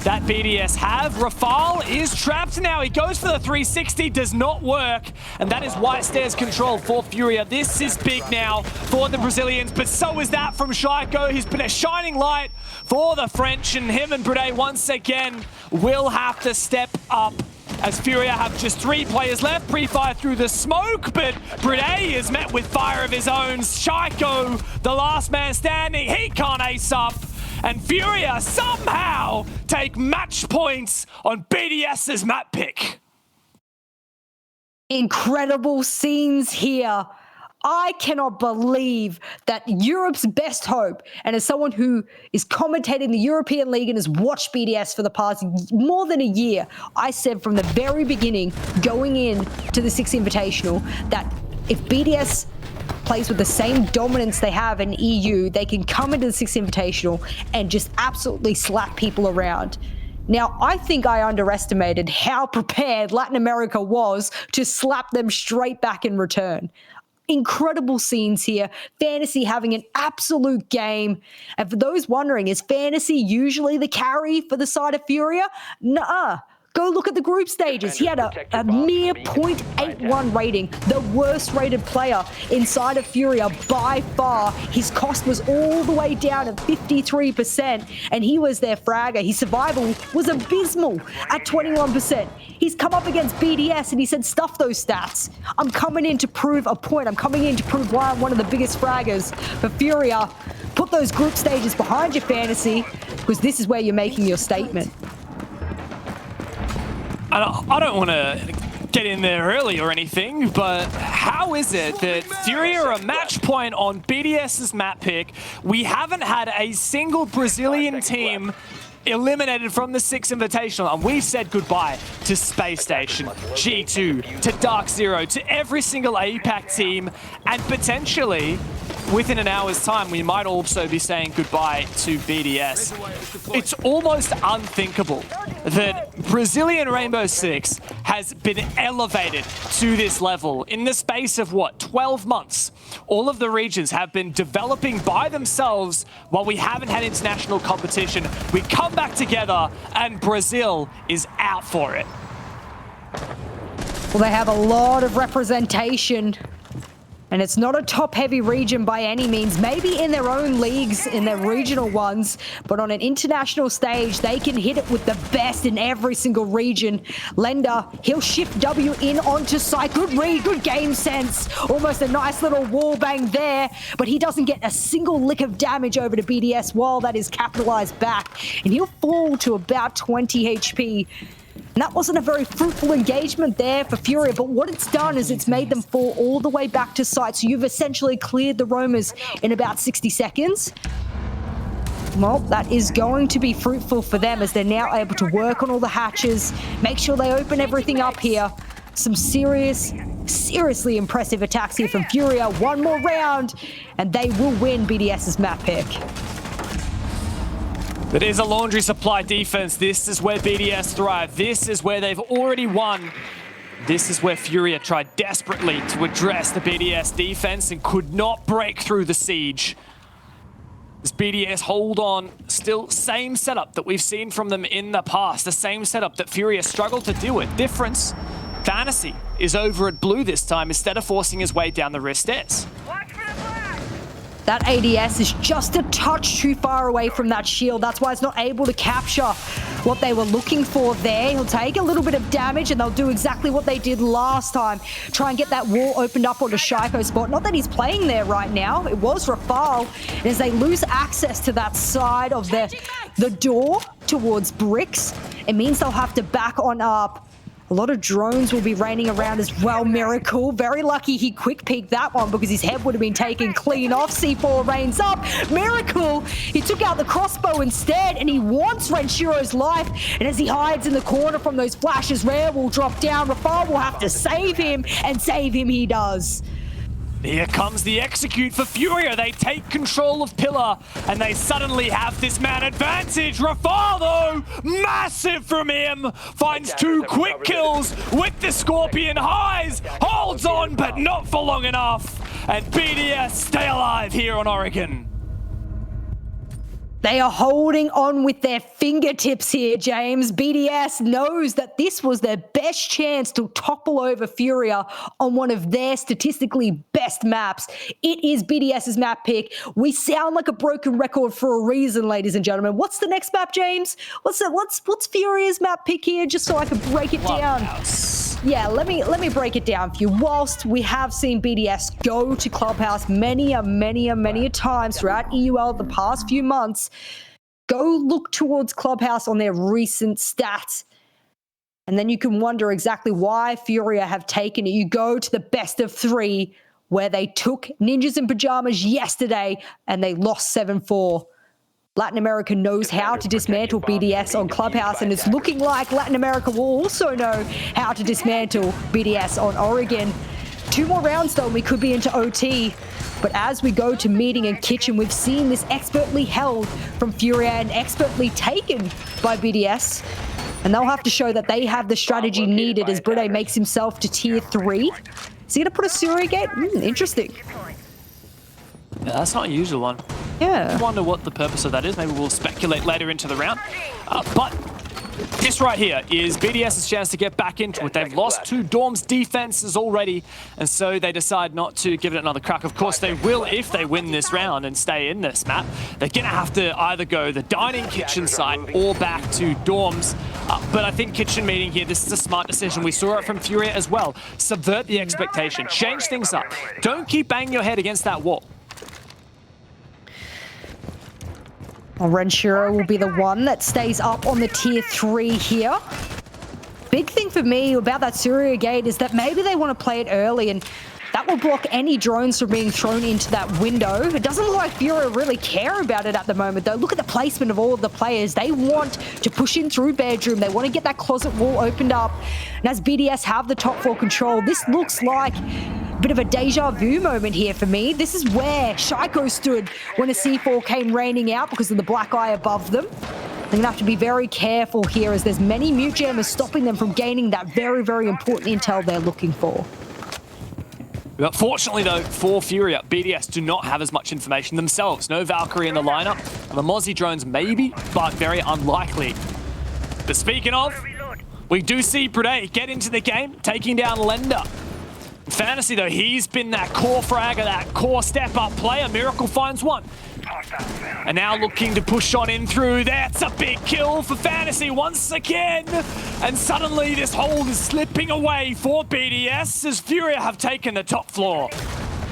that BDS have. Rafal is trapped now. He goes for the 360, does not work. And that is white stairs control for Furia. This is big now for the Brazilians, but so is that from Shaiko. He's been a shining light for the French, and him and Brede once again will have to step up, as Furia have just 3 players left. Pre-fire through the smoke, but Brede is met with fire of his own. Shaiko, the last man standing, he can't ace up. And Furia somehow take match points on BDS's map pick. Incredible scenes here. I cannot believe that Europe's best hope, and as someone who is commentating the European League and has watched BDS for the past more than a year, I said from the very beginning, going in to the 6 Invitational, that if BDS plays with the same dominance they have in EU, they can come into the 6 Invitational and just absolutely slap people around. Now, I think I underestimated how prepared Latin America was to slap them straight back in return. Incredible scenes here. Fantasy having an absolute game. And for those wondering, is Fantasy usually the carry for the side of Furia? Nuh-uh. Go look at the group stages. He had a mere 0.81 rating, the worst rated player inside of Furia by far. His cost was all the way down at 53%, and he was their fragger. His survival was abysmal at 21%. He's come up against BDS and he said, stuff those stats. I'm coming in to prove a point. I'm coming in to prove why I'm one of the biggest fraggers for Furia. Put those group stages behind your Fantasy, because this is where you're making your statement. I don't want to get in there early or anything, but how is it that Furia are a match point on BDS's map pick? We haven't had a single Brazilian team eliminated from the 6 Invitational, and we've said goodbye to Space Station, G2, to Dark Zero, to every single APAC team, and potentially within an hour's time, we might also be saying goodbye to BDS. It's almost unthinkable that Brazilian Rainbow Six has been elevated to this level in the space of, what, 12 months? All of the regions have been developing by themselves while we haven't had international competition. We come back together and Brazil is out for it. Well, they have a lot of representation. And it's not a top-heavy region by any means. Maybe in their own leagues, in their regional ones, but on an international stage, they can hit it with the best in every single region. Lender, he'll shift W in onto site. Good read, good game sense. Almost a nice little wall bang there, but he doesn't get a single lick of damage over to BDS while that is capitalized back. And he'll fall to about 20 HP. And that wasn't a very fruitful engagement there for Furia, but what it's done is it's made them fall all the way back to site. So you've essentially cleared the roamers in about 60 seconds. Well, that is going to be fruitful for them as they're now able to work on all the hatches, make sure they open everything up here. Some seriously impressive attacks here from Furia. One more round, and they will win BDS's map pick. It is a laundry supply defense. This is where BDS thrive. This is where they've already won. This is where Furia tried desperately to address the BDS defense and could not break through the siege. As BDS hold on, still same setup that we've seen from them in the past. The same setup that Furia struggled to deal with. Difference, Fantasy is over at blue this time instead of forcing his way down the rear stairs. That ADS is just a touch too far away from that shield. That's why it's not able to capture what they were looking for there. He'll take a little bit of damage and they'll do exactly what they did last time. Try and get that wall opened up onto Shaiko's spot. Not that he's playing there right now. It was Rafal. And as they lose access to that side of the door towards bricks, it means they'll have to back on up. A lot of drones will be raining around as well. Miracle, very lucky he quick peeked that one because his head would have been taken clean off. C4 rains up. Miracle, he took out the crossbow instead and he wants Renshiro's life. And as he hides in the corner from those flashes, Rare will drop down. Rafal will have to save him, and save him he does. Here comes the execute for Furia. They take control of Pillar and they suddenly have this man advantage. Rafal, though, massive from him. Finds 2 quick kills with the Scorpion highs. Holds on, but not for long enough. And BDS stay alive here on Oregon. They are holding on with their fingertips here, James. BDS knows that this was their best chance to topple over Furia on one of their statistically best maps. It is BDS's map pick. We sound like a broken record for a reason, ladies and gentlemen. What's the next map, James? What's Furia's map pick here, just so I can break it down? Yeah, let me break it down for you. Whilst we have seen BDS go to Clubhouse many a times throughout EUL the past few months, go look towards Clubhouse on their recent stats. And then you can wonder exactly why Furia have taken it. You go to the best of 3, where they took Ninjas in Pajamas yesterday and they lost 7-4. Latin America knows how to dismantle BDS on Clubhouse, and it's looking like Latin America will also know how to dismantle BDS on Oregon. 2 more rounds though, and we could be into OT. But as we go to meeting and kitchen, we've seen this expertly held from Furia and expertly taken by BDS. And they'll have to show that they have the strategy needed as Bride makes himself to tier 3. Is he going to put a Surya gate? Interesting. Yeah, that's not a usual one. Yeah. I wonder what the purpose of that is. Maybe we'll speculate later into the round. But this right here is BDS's chance to get back into it. They've lost 2 Dorms defenses already, and so they decide not to give it another crack. Of course, they will if they win this round and stay in this map. They're going to have to either go the dining kitchen side or back to Dorms. But I think kitchen meeting here, this is a smart decision. We saw it from Furia as well. Subvert the expectation. Change things up. Don't keep banging your head against that wall. Well, Renshiro will be the one that stays up on the tier 3 here. Big thing for me about that Surya gate is that maybe they want to play it early, and that will block any drones from being thrown into that window. It doesn't look like Furia really care about it at the moment, though. Look at the placement of all of the players. They want to push in through bedroom. They want to get that closet wall opened up. And as BDS have the top 4 control, this looks like bit of a deja vu moment here for me. This is where Shaiko stood when a C4 came raining out because of the black eye above them. They're going to have to be very careful here as there's many mute jammers stopping them from gaining that very, very important intel they're looking for. But fortunately, though, for Furia, BDS do not have as much information themselves. No Valkyrie in the lineup. And the Mozzie drones maybe, but very unlikely. But speaking of, we do see Brede get into the game, taking down Lender. Fantasy, though, he's been that core fragger, that core step-up player. Miracle finds one. And now looking to push on in through. That's a big kill for Fantasy once again. And suddenly this hold is slipping away for BDS as Furia have taken the top floor.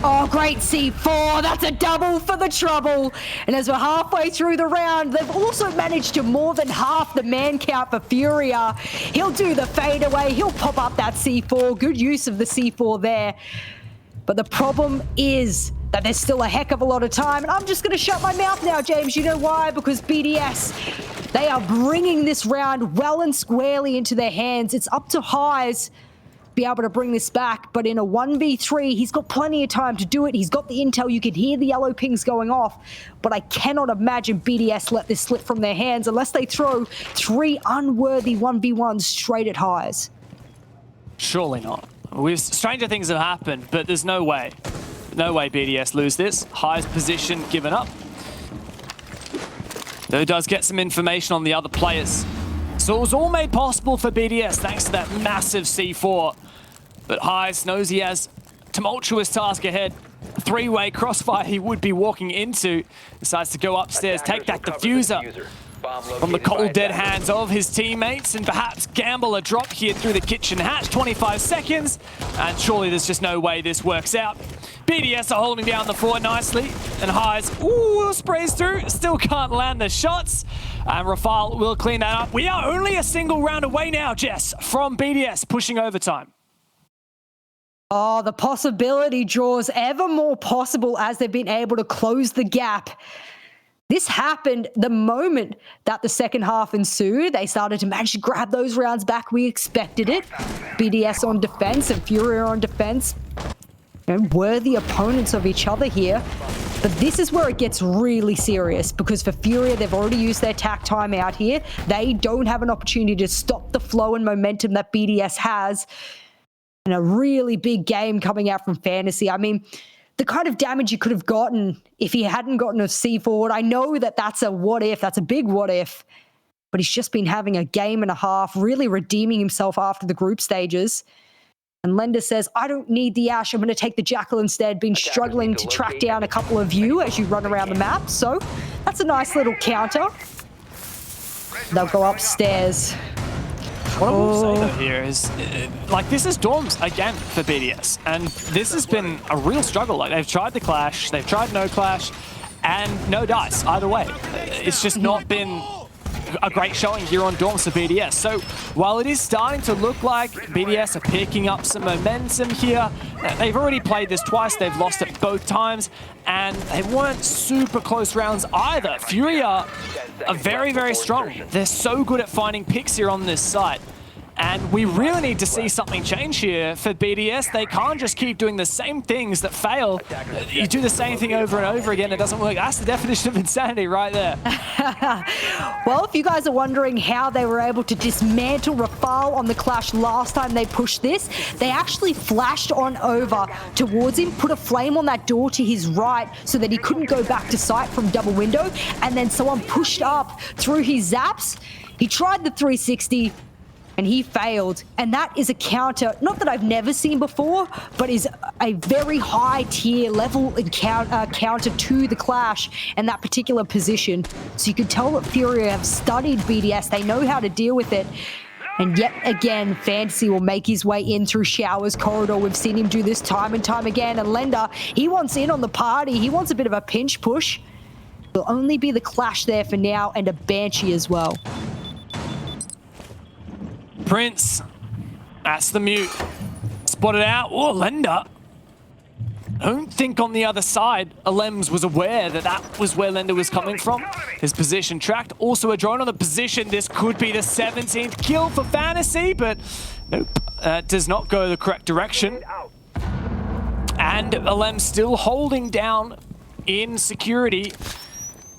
Oh, great C4. That's a double for the trouble. And as we're halfway through the round, they've also managed to more than half the man count for Furia. He'll do the fadeaway. He'll pop up that C4. Good use of the C4 there. But the problem is that there's still a heck of a lot of time. And I'm just going to shut my mouth now, James. You know why? Because BDS, they are bringing this round well and squarely into their hands. It's up to Highs be able to bring this back, but in a 1v3, he's got plenty of time to do it. He's got the intel. You can hear the yellow pings going off, but I cannot imagine BDS let this slip from their hands unless they throw 3 unworthy 1v1s straight at Highs. Surely not. Stranger things have happened, but there's no way. No way BDS lose this. Highs position given up. Though it does get some information on the other players. So it was all made possible for BDS thanks to that massive C4. But Highs knows he has a tumultuous task ahead. A 3-way crossfire he would be walking into. Decides to go upstairs, take that diffuser from the cold dead hands of his teammates and perhaps gamble a drop here through the kitchen hatch. 25 seconds, and surely there's just no way this works out. BDS are holding down the fort nicely, and Highs, sprays through, still can't land the shots. And Rafal will clean that up. We are only a single round away now, Jess, from BDS pushing overtime. Oh, the possibility draws ever more possible as they've been able to close the gap. This happened the moment that the second half ensued. They started to manage to grab those rounds back. We expected it. BDS on defense and Furia on defense. Worthy opponents of each other here. But this is where it gets really serious because for Furia, they've already used their tack time out here. They don't have an opportunity to stop the flow and momentum that BDS has. And a really big game coming out from Fantasy. I mean, the kind of damage you could have gotten if he hadn't gotten a C4. I know that that's a what if, that's a big what if, but he's just been having a game and a half, really redeeming himself after the group stages. And Lender says, I don't need the Ash, I'm going to take the Jackal instead. Been struggling to track down a couple of you as you run around the map. So that's a nice little counter. They'll go upstairs. What I will say though here is, like, this is dorms again for BDS, and this has been a real struggle. Like, they've tried the clash, they've tried no clash, and no dice either way. It's just not been a great showing here on dorms for BDS. So while it is starting to look like BDS are picking up some momentum here, they've already played this twice, they've lost it both times, and they weren't super close rounds either. Furia are very, very strong. They're so good at finding picks here on this site. And we really need to see something change here for BDS. They can't just keep doing the same things that fail. You do the same thing over and over again, it doesn't work. That's the definition of insanity right there. Well, if you guys are wondering how they were able to dismantle Rafal on the clash last time they pushed this, they actually flashed on over towards him, put a flame on that door to his right so that he couldn't go back to sight from double window, and then someone pushed up through his zaps. He tried the 360, and he failed. And that is a counter, not that I've never seen before, but is a very high tier level counter to the clash and that particular position. So you could tell that Furia have studied BDS. They know how to deal with it. And yet again, Fantasy will make his way in through Shower's corridor. We've seen him do this time and time again. And Lender, he wants in on the party. He wants a bit of a pinch push. There'll only be the clash there for now and a Banshee as well. Prince, that's the mute. Spotted out. Oh, Lender. I don't think on the other side, Alems was aware that that was where Lender was coming from. His position tracked. Also a drone on the position. This could be the 17th kill for Fantasy, but nope. Does not go the correct direction. And Alem still holding down in security.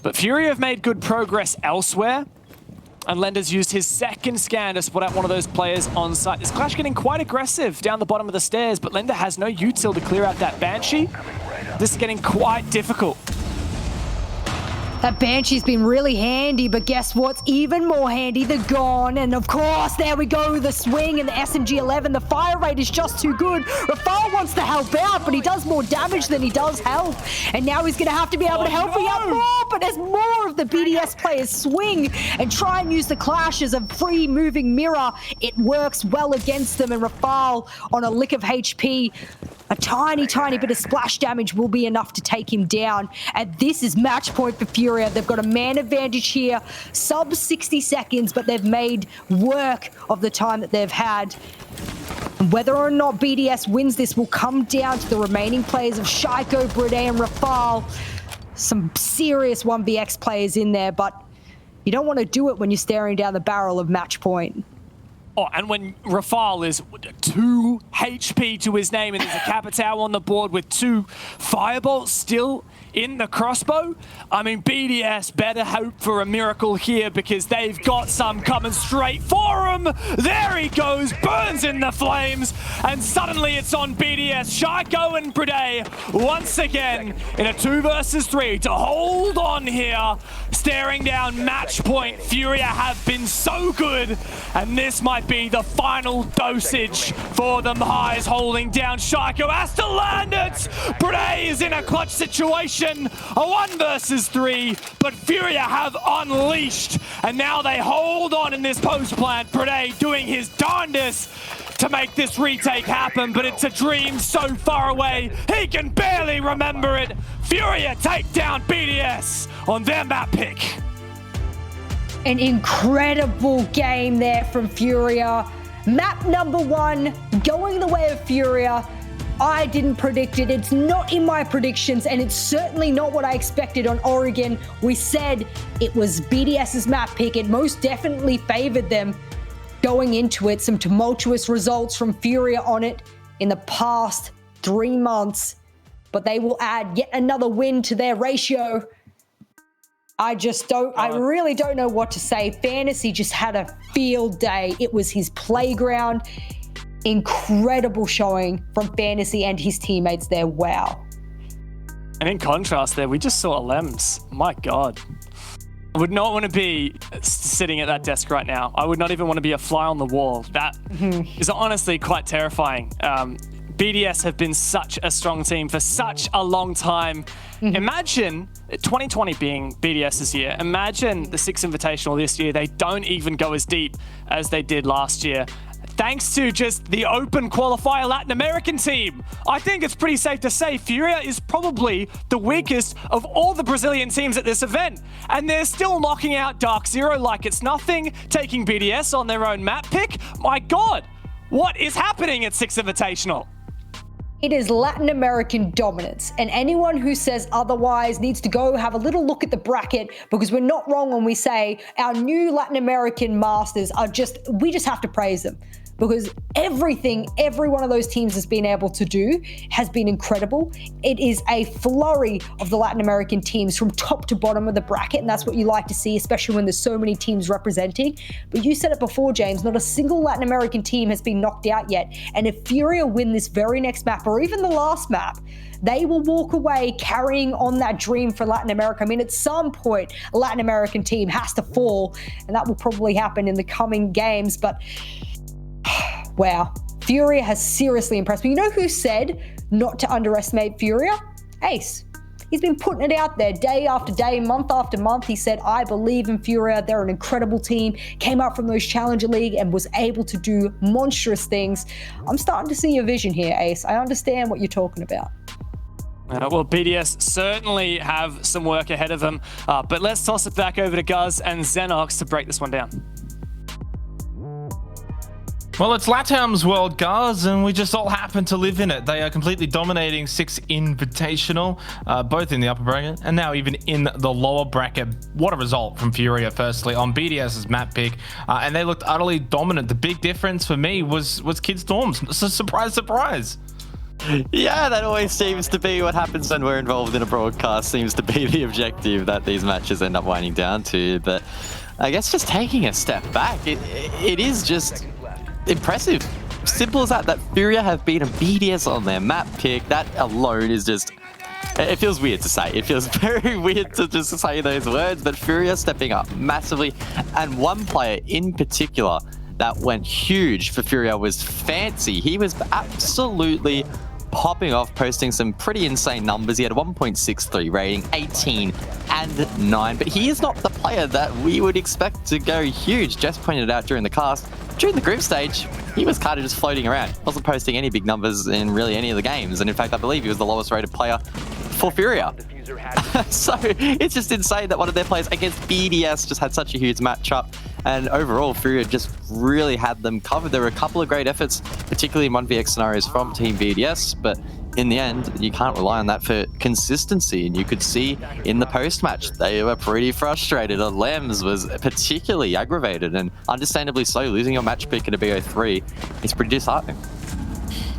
But Furia have made good progress elsewhere. And Lender's used his second scan to spot out one of those players on site. This Clash getting quite aggressive down the bottom of the stairs, but Lender has no util to clear out that Banshee. This is getting quite difficult. That Banshee's been really handy, but guess what's even more handy? The Gon. And of course, there we go, the swing and the SMG-11. The fire rate is just too good. Rafal wants to help out, but he does more damage than he does help. And now he's going to have to be able to help me out more, but as more of the BDS players swing and try and use the Clash as a free moving mirror, it works well against them. And Rafal on a lick of HP, a tiny bit of splash damage will be enough to take him down. And this is match point for Furia. They've got a man advantage here, sub 60 seconds, but they've made work of the time that they've had. And whether or not BDS wins this will come down to the remaining players of Shaiko, Brede, and Rafal. Some serious 1vx players in there, but you don't want to do it when you're staring down the barrel of match point. Oh, and when Rafal is 2 HP to his name and there's a Capitao on the board with 2 Firebolts still in the crossbow, I mean, BDS better hope for a miracle here because they've got some coming straight for him. There he goes, burns in the flames, and suddenly it's on BDS. Shaiko and Brede once again in a 2 versus 3 to hold on here, staring down match point. Furia have been so good, and this might be the final dosage for them. Highs holding down. Shaiko has to land it. Brede is in a clutch situation. A 1 versus 3, but Furia have unleashed, and now they hold on in this post plant. Brede doing his darndest to make this retake happen, but it's a dream so far away, he can barely remember it. Furia take down BDS on their map pick. An incredible game there from Furia. Map number 1 going the way of Furia. I didn't predict it. It's not in my predictions, and it's certainly not what I expected on Oregon. We said it was BDS's map pick. It most definitely favored them going into it. Some tumultuous results from Furia on it in the past 3 months, but they will add yet another win to their ratio. I really don't know what to say. Fantasy just had a field day. It was his playground. Incredible showing from Fantasy and his teammates there. Wow. And in contrast there, we just saw Alems. My God. I would not want to be sitting at that desk right now. I would not even want to be a fly on the wall. That is honestly quite terrifying. BDS have been such a strong team for such a long time. Imagine 2020 being BDS's year. Imagine the 6 Invitational this year. They don't even go as deep as they did last year. Thanks to just the open qualifier Latin American team. I think it's pretty safe to say Furia is probably the weakest of all the Brazilian teams at this event. And they're still knocking out Dark Zero like it's nothing, taking BDS on their own map pick. My God, what is happening at 6 Invitational? It is Latin American dominance, and anyone who says otherwise needs to go have a little look at the bracket, because we're not wrong when we say our new Latin American masters are we just have to praise them. Because everything every one of those teams has been able to do has been incredible. It is a flurry of the Latin American teams from top to bottom of the bracket, and that's what you like to see, especially when there's so many teams representing. But you said it before, James, not a single Latin American team has been knocked out yet. And if Furia win this very next map, or even the last map, they will walk away carrying on that dream for Latin America. I mean, at some point, a Latin American team has to fall, and that will probably happen in the coming games. But wow, Furia has seriously impressed me. You know who said not to underestimate Furia? Ace. He's been putting it out there day after day, month after month. He said, I believe in Furia. They're an incredible team. Came up from those Challenger League and was able to do monstrous things. I'm starting to see your vision here, Ace. I understand what you're talking about. Well, BDS certainly have some work ahead of them. But let's toss it back over to Guz and Xenox to break this one down. Well, it's LATAM's world, Guz, and we just all happen to live in it. They are completely dominating 6 Invitational, both in the upper bracket and now even in the lower bracket. What a result from Furia, firstly, on BDS's map pick. And they looked utterly dominant. The big difference for me was Kid Storms. So surprise, surprise. Yeah, that always seems to be what happens when we're involved in a broadcast, seems to be the objective that these matches end up winding down to. But I guess just taking a step back, it is just impressive. Simple as that Furia have beaten BDS on their map pick. That alone is just... It feels weird to say. It feels very weird to just say those words, but Furia stepping up massively. And one player in particular that went huge for Furia was Fancy. He was absolutely popping off, posting some pretty insane numbers. He had 1.63 rating, 18 and 9, but he is not the player that we would expect to go huge. Jess pointed out during the cast, during the group stage, he was kind of just floating around. Wasn't posting any big numbers in really any of the games. And in fact, I believe he was the lowest rated player for Furia. So it's just insane that one of their players against BDS just had such a huge matchup. And overall, Furia just really had them covered. There were a couple of great efforts, particularly in 1vx scenarios from Team BDS, but in the end, you can't rely on that for consistency. And you could see in the post-match, they were pretty frustrated. Lems was particularly aggravated, and understandably so. Losing your match pick in a BO3 is pretty disheartening.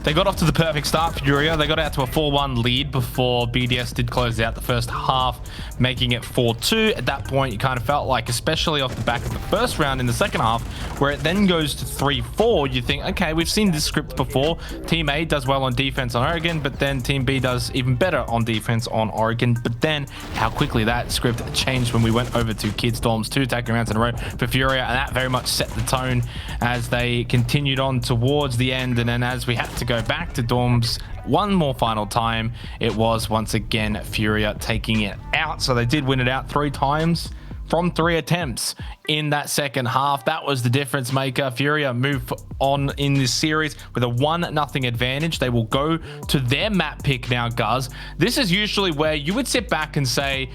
They got off to the perfect start, Furia. They got out to a 4-1 lead before BDS did close out the first half, making it 4-2. At that point, you kind of felt like, especially off the back of the first round in the second half, where it then goes to 3-4, you think, okay, we've seen this script before. Team A does well on defense on Oregon, but then Team B does even better on defense on Oregon. But then how quickly that script changed when we went over to Kids Dorms, 2 attacking rounds in a row for Furia, and that very much set the tone as they continued on towards the end. And then as we had to go back to Dorms one more final time, it was once again Furia taking it out. So they did win it out 3 times from 3 attempts in that second half. That was the difference maker. Furia move on in this series with a 1-0 advantage. They will go to their map pick now, Guz. This is usually where you would sit back and say,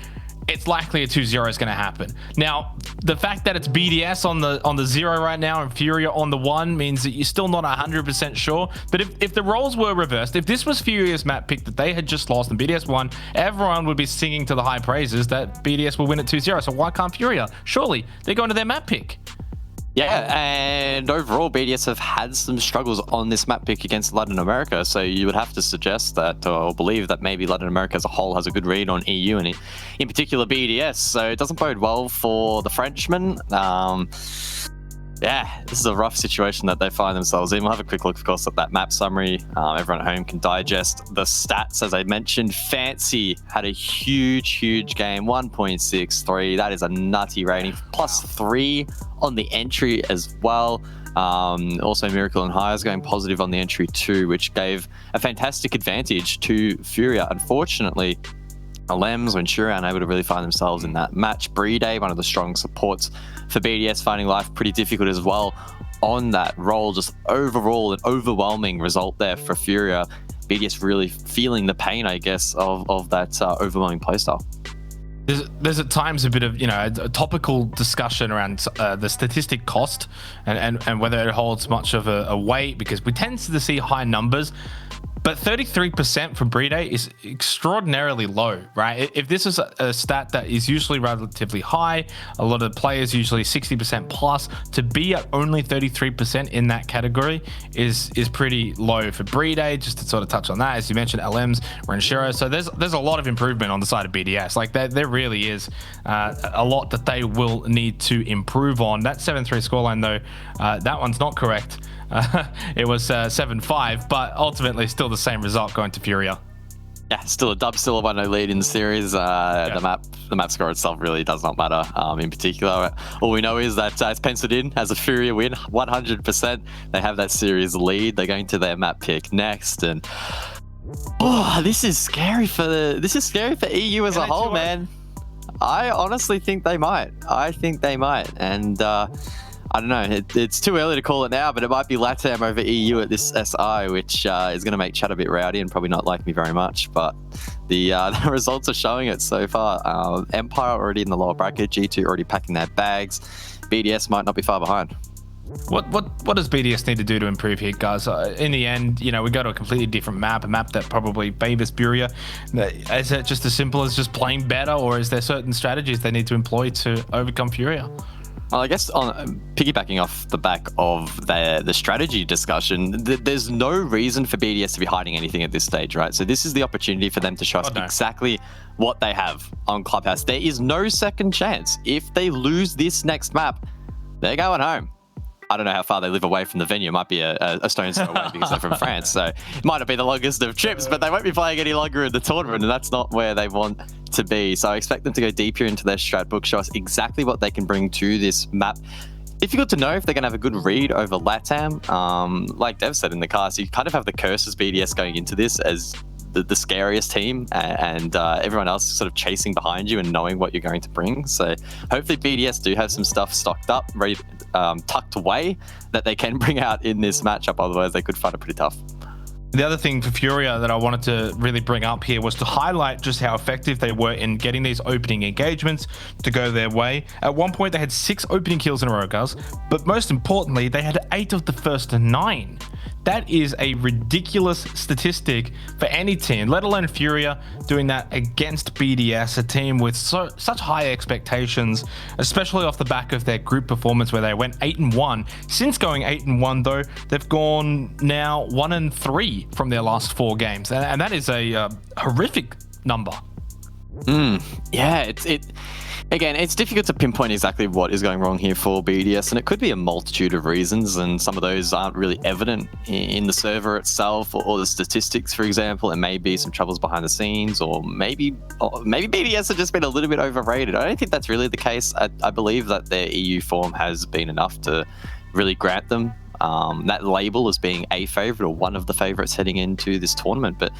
it's likely a 2-0 is going to happen. Now, the fact that it's BDS on the 0 right now and Furia on the 1 means that you're still not 100% sure. But if the roles were reversed, if this was Furia's map pick that they had just lost and BDS won, everyone would be singing to the high praises that BDS will win at 2-0. So why can't Furia? Surely they're going to their map pick. Yeah, and overall, BDS have had some struggles on this map pick against Latin America, so you would have to suggest that, or believe that maybe Latin America as a whole has a good read on EU, and in particular BDS, so it doesn't bode well for the Frenchmen. Yeah, this is a rough situation that they find themselves in. We'll have a quick look, of course, at that map summary. Everyone at home can digest the stats. As I mentioned, Fancy had a huge game, 1.63. That is a nutty rating, +3 on the entry as well. Also, Miracle and Hires going positive on the entry too, which gave a fantastic advantage to Furia. Unfortunately, Lems, Ventura unable to really find themselves in that match. Brede, one of the strong supports for BDS, finding life pretty difficult as well on that role. Just overall an overwhelming result there for Furia. BDS really feeling the pain, I guess, of that overwhelming playstyle. There's at times a bit of, a topical discussion around the statistic cost and whether it holds much of a weight, because we tend to see high numbers. But 33% for Brede is extraordinarily low, right? If this is a stat that is usually relatively high, a lot of the players usually 60% plus, to be at only 33% in that category is pretty low for Brede. Just to sort of touch on that, as you mentioned, LMs, Renshiro. So there's a lot of improvement on the side of BDS. Like there really is a lot that they will need to improve on. That 7-3 scoreline though, that one's not correct. It was 7-5, but ultimately still the same result going to Furia. Yeah, still a dub, still a 1-0 lead in the series. The map score itself really does not matter. In particular, all we know is that it's penciled in as a Furia win, 100%. They have that series lead. They're going to their map pick next, and this is scary for EU as a whole, man. I honestly think they might. And I don't know, it's too early to call it now, but it might be LATAM over EU at this SI, which is going to make chat a bit rowdy and probably not like me very much, but the results are showing it so far. Empire already in the lower bracket, G2 already packing their bags. BDS might not be far behind. What does BDS need to do to improve here, guys? In the end, we go to a completely different map, a map that probably favors Furia. Is it just as simple as just playing better, or is there certain strategies they need to employ to overcome Furia? Well, I guess on piggybacking off the back of the strategy discussion, there's no reason for BDS to be hiding anything at this stage, right? So this is the opportunity for them to show us exactly what they have on Clubhouse. There is no second chance. If they lose this next map, they're going home. I don't know how far they live away from the venue. It might be a stone's throw away because they're from France. So it might not be the longest of trips, but they won't be playing any longer in the tournament, and that's not where they want to be. So I expect them to go deeper into their strat book, show us exactly what they can bring to this map. Difficult to know if they're going to have a good read over LATAM. Like Dev said in the cast, you kind of have the curse as BDS going into this as the scariest team, and everyone else sort of chasing behind you and knowing what you're going to bring. So hopefully BDS do have some stuff stocked up, ready, tucked away, that they can bring out in this matchup. Otherwise, they could find it pretty tough. The other thing for Furia that I wanted to really bring up here was to highlight just how effective they were in getting these opening engagements to go their way. At one point, they had 6 opening kills in a row, guys, but most importantly, they had 8 of the first 9. That is a ridiculous statistic for any team, let alone Furia doing that against BDS, a team with such high expectations, especially off the back of their group performance where they went 8-1. Since going 8-1 though, they've gone now 1-3 from their last 4 games, and that is a horrific number. Yeah, again, it's difficult to pinpoint exactly what is going wrong here for BDS, and it could be a multitude of reasons, and some of those aren't really evident in the server itself or the statistics, for example. It may be some troubles behind the scenes, or maybe BDS have just been a little bit overrated. I don't think that's really the case. I believe that their EU form has been enough to really grant them that label as being a favorite or one of the favorites heading into this tournament, but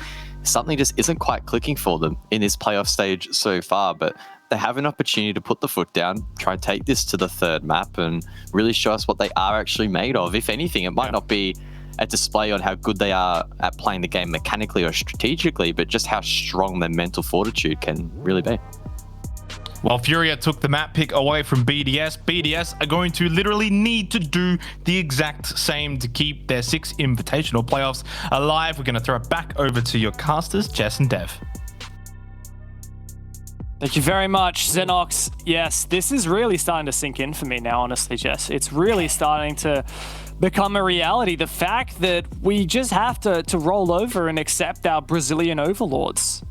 something just isn't quite clicking for them in this playoff stage so far. But they have an opportunity to put the foot down, try and take this to the third map and really show us what they are actually made of. If anything, it might not be a display on how good they are at playing the game mechanically or strategically, but just how strong their mental fortitude can really be. While Furia took the map pick away from BDS, BDS are going to literally need to do the exact same to keep their 6 invitational playoffs alive. We're going to throw it back over to your casters, Jess and Dev. Thank you very much, Xenox. Yes, this is really starting to sink in for me now, honestly, Jess. It's really starting to become a reality. The fact that we just have to roll over and accept our Brazilian overlords.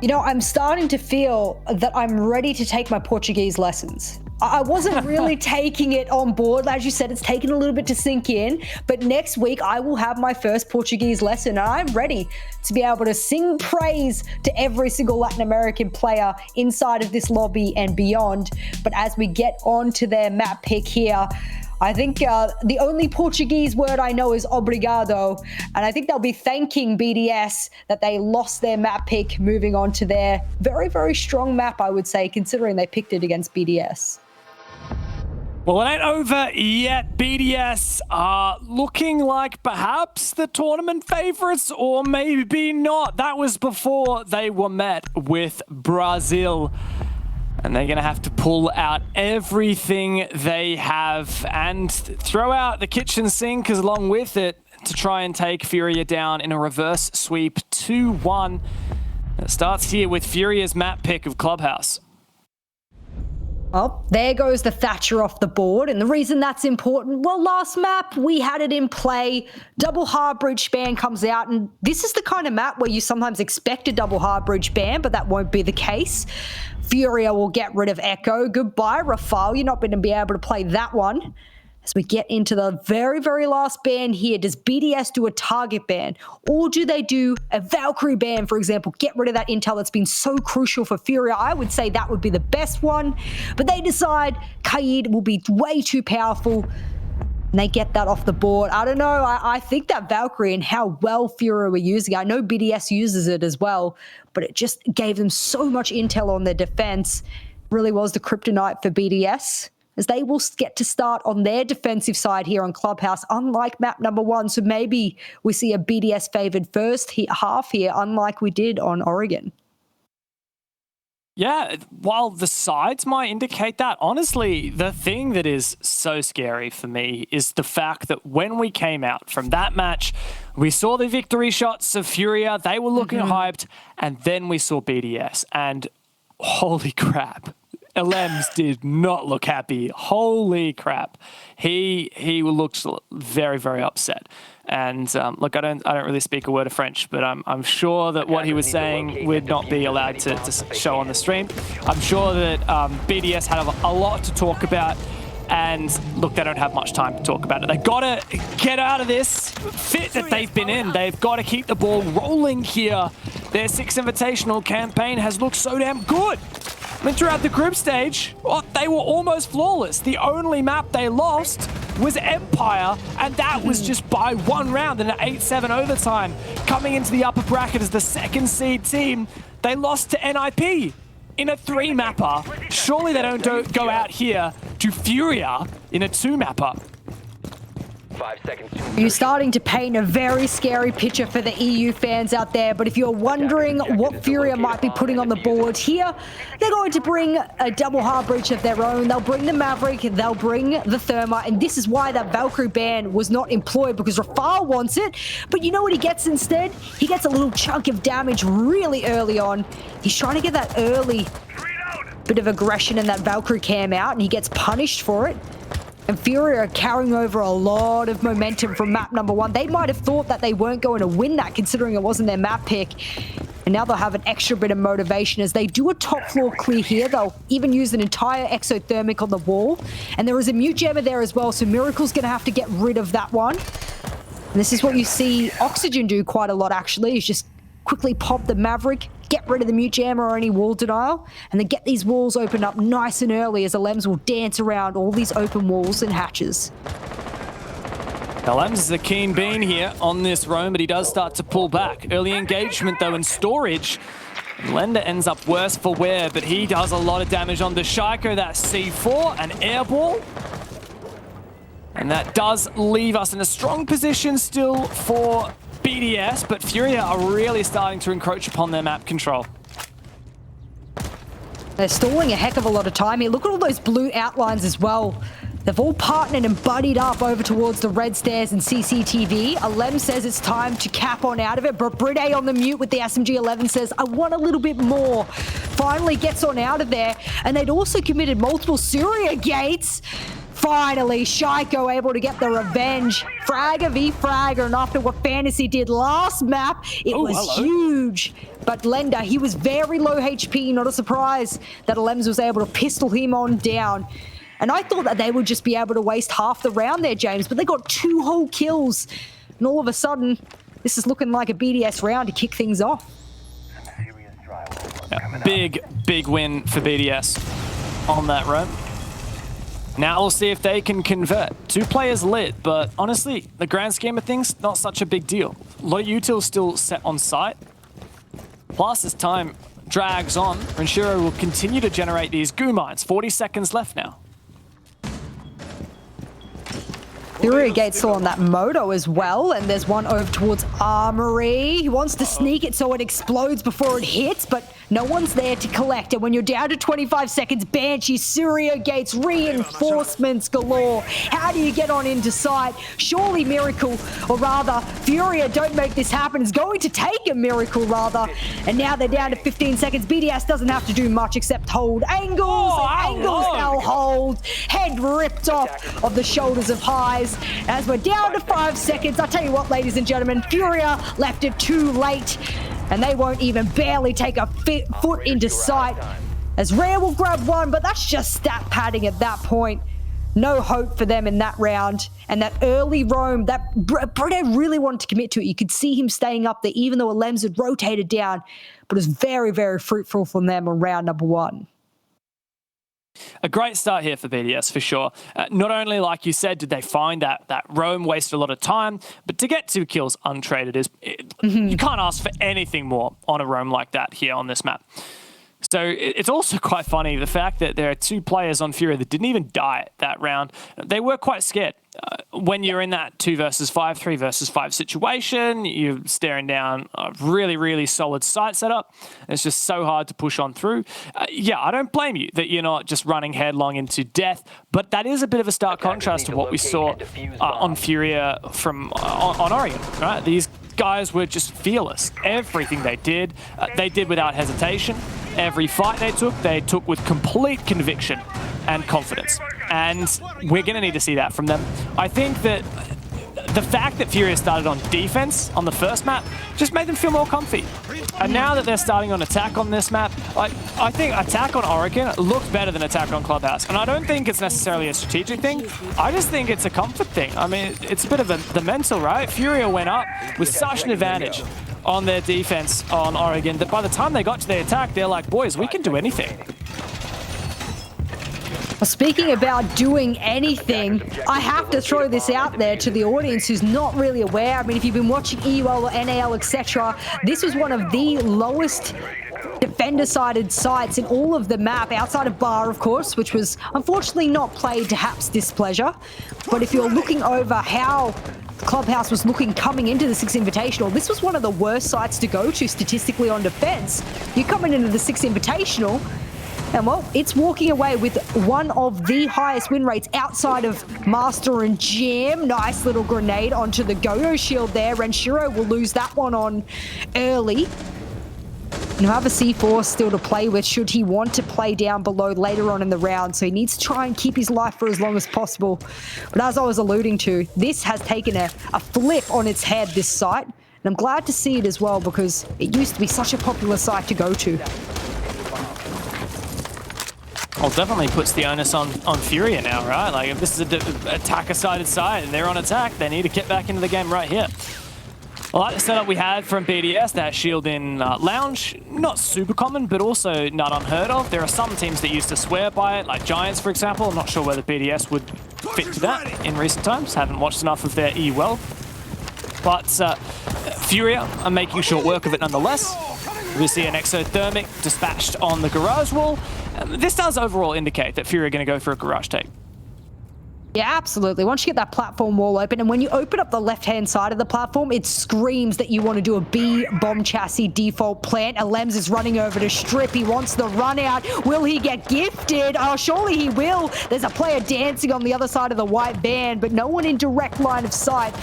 You know, I'm starting to feel that I'm ready to take my Portuguese lessons. I wasn't really taking it on board. As you said, it's taken a little bit to sink in, but next week I will have my first Portuguese lesson, and I'm ready to be able to sing praise to every single Latin American player inside of this lobby and beyond. But as we get on to their map pick here, I think the only Portuguese word I know is obrigado, and I think they'll be thanking BDS that they lost their map pick, moving on to their very, very strong map, I would say, considering they picked it against BDS. Well, it ain't over yet. BDS are looking like perhaps the tournament favorites, or maybe not. That was before they were met with Brazil. And they're going to have to pull out everything they have and throw out the kitchen sink along with it to try and take Furia down in a reverse sweep 2-1. It starts here with Furia's map pick of Clubhouse. Well, there goes the Thatcher off the board. And the reason that's important, well, last map, we had it in play. Double hard breach ban comes out. And this is the kind of map where you sometimes expect a double hard breach ban, but that won't be the case. Furia will get rid of Echo. Goodbye, Rafale. You're not going to be able to play that one. As we get into the very, very last ban here, does BDS do a target ban? Or do they do a Valkyrie ban, for example? Get rid of that intel that's been so crucial for Furia. I would say that would be the best one. But they decide Kaid will be way too powerful. And they get that off the board. I don't know. I think that Valkyrie and how well Furia were using it. I know BDS uses it as well, but it just gave them so much intel on their defense. Really was the kryptonite for BDS, as they will get to start on their defensive side here on Clubhouse, unlike map number 1. So maybe we see a BDS favored first half here, unlike we did on Oregon. Yeah, while the sides might indicate that, honestly, the thing that is so scary for me is the fact that when we came out from that match, we saw the victory shots of Furia. They were looking hyped, and then we saw BDS, and holy crap. Elems did not look happy. Holy crap. He looked very, very upset. And look, I don't really speak a word of French, but I'm sure that what he was saying would not be allowed to show on the stream. I'm sure that BDS had a lot to talk about. And look, they don't have much time to talk about it. They've got to get out of this fit that they've been in. They've got to keep the ball rolling here. Their 6 Invitational campaign has looked so damn good. I mean, throughout the group stage, they were almost flawless. The only map they lost was Empire, and that was just by 1 round in an 8-7 overtime. Coming into the upper bracket as the 2nd seed team, they lost to NIP in a 3-mapper. Surely they don't go out here to Furia in a 2-mapper. 5 seconds. You're starting to paint a very scary picture for the EU fans out there, but if you're wondering what Furia might be putting on the board here, they're going to bring a double hard breach of their own. They'll bring the Maverick, they'll bring the Therma, and this is why that Valkyrie ban was not employed, because Rafale wants it. But you know what he gets instead? He gets a little chunk of damage really early on. He's trying to get that early bit of aggression in that Valkyrie cam out, and he gets punished for it. And Furia are carrying over a lot of momentum from map number 1. They might have thought that they weren't going to win that, considering it wasn't their map pick. And now they'll have an extra bit of motivation as they do a top floor clear here. They'll even use an entire exothermic on the wall. And there is a mute jammer there as well, so Miracle's going to have to get rid of that one. And this is what you see Oxygen do quite a lot, actually, is just quickly pop the Maverick, get rid of the mute jammer or any wall denial, and then get these walls opened up nice and early as Elems will dance around all these open walls and hatches. Elems is a keen bean here on this roam, but he does start to pull back. Early engagement, though, in storage. Lender ends up worse for wear, but he does a lot of damage on the Shaiko. That C4, an air ball. And that does leave us in a strong position still for BDS, but Furia are really starting to encroach upon their map control. They're stalling a heck of a lot of time here. Look at all those blue outlines as well. They've all partnered and buddied up over towards the red stairs and CCTV. Alem says it's time to cap on out of it, but Bride on the mute with the SMG-11 says, I want a little bit more. Finally gets on out of there, and they'd also committed multiple Surya gates. Finally, Shaiko able to get the revenge. Fragger v Fragger, and after what Fantasy did last map, it was huge. But Lender, he was very low HP, not a surprise that Alems was able to pistol him on down. And I thought that they would just be able to waste half the round there, James, but they got 2 whole kills. And all of a sudden, this is looking like a BDS round to kick things off. Yeah, big win for BDS on that round. Now we'll see if they can convert. 2 players lit, but honestly, the grand scheme of things, not such a big deal. A lot of utils still set on site. Plus, as time drags on, Renshiro will continue to generate these goo mines. 40 seconds left now. Furia Gate's still on that moto as well, and there's one over towards Armory. He wants to sneak it so it explodes before it hits, but no one's there to collect. And when you're down to 25 seconds, Banshee, Furia Gates, reinforcements galore. How do you get on into sight? Surely Miracle, or rather, Furia don't make this happen, is going to take a Miracle rather. And now they're down to 15 seconds. BDS doesn't have to do much except hold angles. Angles now hold. Head ripped off of the shoulders of Highs. As we're down to 5 seconds, I'll tell you what, ladies and gentlemen, Furia left it too late, and they won't even barely take a foot into sight. As Rare will grab one, but that's just stat padding at that point. No hope for them in that round. And that early roam, that Brede really wanted to commit to it. You could see him staying up there, even though Alems had rotated down, but it was very, very fruitful from them on round number 1. A great start here for BDS, for sure. Not only, like you said, did they find that roam wasted a lot of time, but to get 2 kills untraded you can't ask for anything more on a roam like that here on this map. So it's also quite funny, the fact that there are 2 players on Furia that didn't even die that round. They were quite scared. When you're in that 2 versus 5, 3 versus 5 situation, you're staring down a really, really solid site setup. It's just so hard to push on through. Yeah, I don't blame you that you're not just running headlong into death, but that is a bit of a stark contrast to what we saw on Furia from on Oregon, right? These guys were just fearless. Everything they did without hesitation. every fight they took with complete conviction and confidence. And we're going to need to see that from them. I think that the fact that Furia started on defense on the first map just made them feel more comfy. And now that they're starting on attack on this map, I think attack on Oregon looked better than attack on Clubhouse. And I don't think it's necessarily a strategic thing. I just think it's a comfort thing. I mean, it's a bit of the mental, right? Furia went up with such an advantage on their defense on Oregon that by the time they got to the attack, they're like, boys, we can do anything. Well, speaking about doing anything, I have to throw this out there to the audience who's not really aware. I mean, if you've been watching EUL or NAL, etc., this was one of the lowest defender-sided sites in all of the map, outside of Bar, of course, which was unfortunately not played to Hap's displeasure. But if you're looking over how Clubhouse was looking coming into the 6 Invitational, this was one of the worst sites to go to statistically on defense. You're coming into the 6 Invitational, and well, it's walking away with one of the highest win rates outside of Master and Jam. Nice little grenade onto the Go-Go shield there. Renshiro will lose that one on early. And he'll have a C4 still to play with should he want to play down below later on in the round. So he needs to try and keep his life for as long as possible. But as I was alluding to, this has taken a flip on its head, this site. And I'm glad to see it as well because it used to be such a popular site to go to. Well, definitely puts the onus on Furia now, right? Like, if this is an attacker-sided side and they're on attack, they need to get back into the game right here. I like the setup we had from BDS, that shield in Lounge. Not super common, but also not unheard of. There are some teams that used to swear by it, like Giants, for example. I'm not sure whether BDS would fit to that in recent times. Haven't watched enough of their EUL. But Furia are making short work of it nonetheless. We see an exothermic dispatched on the garage wall. This does overall indicate that Furia are going to go for a garage take. Yeah, absolutely. Once you get that platform wall open, and when you open up the left-hand side of the platform, it screams that you want to do a B bomb chassis default plant. Alems is running over to strip. He wants the run out. Will he get gifted? Oh, surely he will. There's a player dancing on the other side of the white band, but no one in direct line of sight.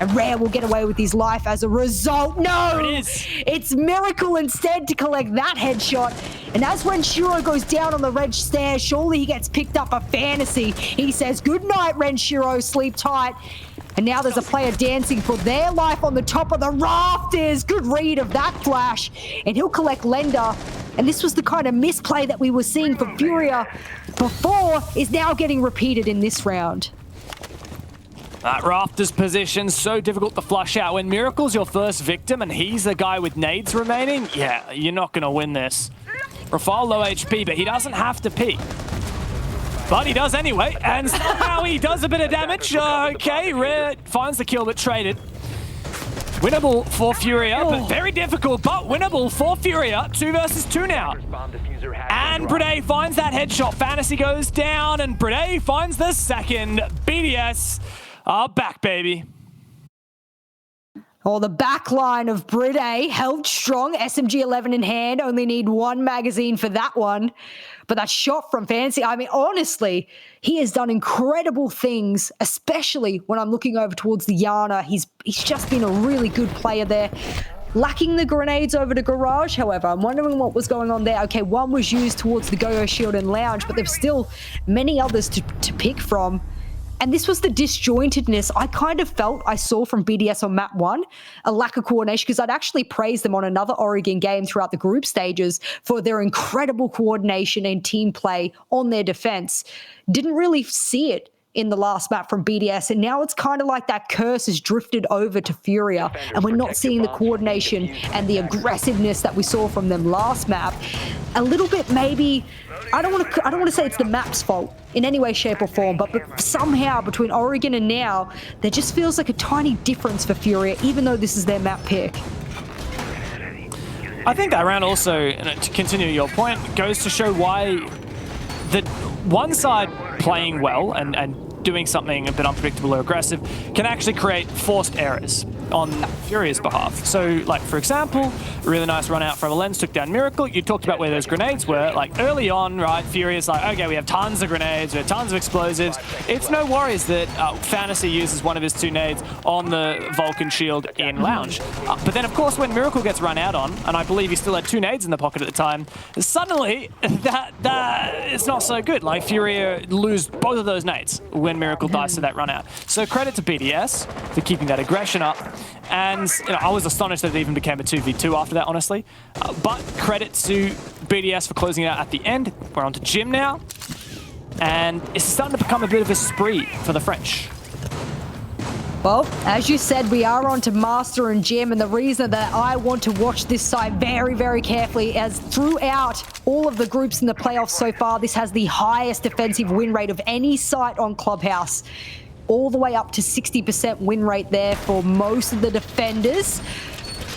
And Rare will get away with his life as a result. No! There it is. It's Miracle instead to collect that headshot. And as when Renshiro goes down on the red stairs, surely he gets picked up a fantasy. He says, good night, Renshiro, sleep tight. And now there's a player dancing for their life on the top of the rafters. Good read of that flash. And he'll collect Lender. And this was the kind of misplay that we were seeing from Furia before is now getting repeated in this round. That Rafters position, so difficult to flush out. When Miracle's your first victim and he's the guy with nades remaining, yeah, you're not going to win this. Rafal low HP, but he doesn't have to peek. But he does anyway, and somehow he does a bit of damage. Okay, Rare finds the kill, but traded. Winnable for Furia, but very difficult, but winnable for Furia. 2 versus 2 now. And Brede finds that headshot. Fantasy goes down, and Brede finds the second. BDS are back, baby. Oh, the back line of Brede held strong. SMG-11 in hand. Only need 1 magazine for that one. But that shot from Fantasy, I mean, honestly, he has done incredible things, especially when I'm looking over towards the Yana. He's just been a really good player there. Lacking the grenades over to Garage, however. I'm wondering what was going on there. Okay, one was used towards the Go-Go Shield and Lounge, but there's still many others to pick from. And this was the disjointedness I kind of felt I saw from BDS on map 1, a lack of coordination, because I'd actually praised them on another Oregon game throughout the group stages for their incredible coordination and team play on their defense. Didn't really see it in the last map from BDS, and now it's kind of like that curse has drifted over to Furia, and we're not seeing the coordination and the aggressiveness that we saw from them last map. A little bit maybe, I don't want to say it's the map's fault in any way, shape or form, but somehow between Oregon and now, there just feels like a tiny difference for Furia, even though this is their map pick. I think that round also, to continue your point, goes to show why the one side playing well and doing something a bit unpredictable or aggressive can actually create forced errors. on Furia's behalf. So, like, for example, a really nice run out from a lens, took down Miracle. You talked about where those grenades were. Like, early on, right, Furia's like, okay, we have tons of grenades, we have tons of explosives. It's no worries that Fantasy uses one of his 2 nades on the Vulcan shield in Lounge. But then, of course, when Miracle gets run out on, and I believe he still had 2 nades in the pocket at the time, suddenly, that it's not so good. Like, Furia lose both of those nades when Miracle dies to that run out. So credit to BDS for keeping that aggression up. And I was astonished that it even became a 2v2 after that, honestly. But credit to BDS for closing it out at the end. We're on to Jim now. And it's starting to become a bit of a spree for the French. Well, as you said, we are on to Master and Jim, and the reason that I want to watch this side very, very carefully as throughout all of the groups in the playoffs so far, this has the highest defensive win rate of any site on Clubhouse. All the way up to 60% win rate there for most of the defenders.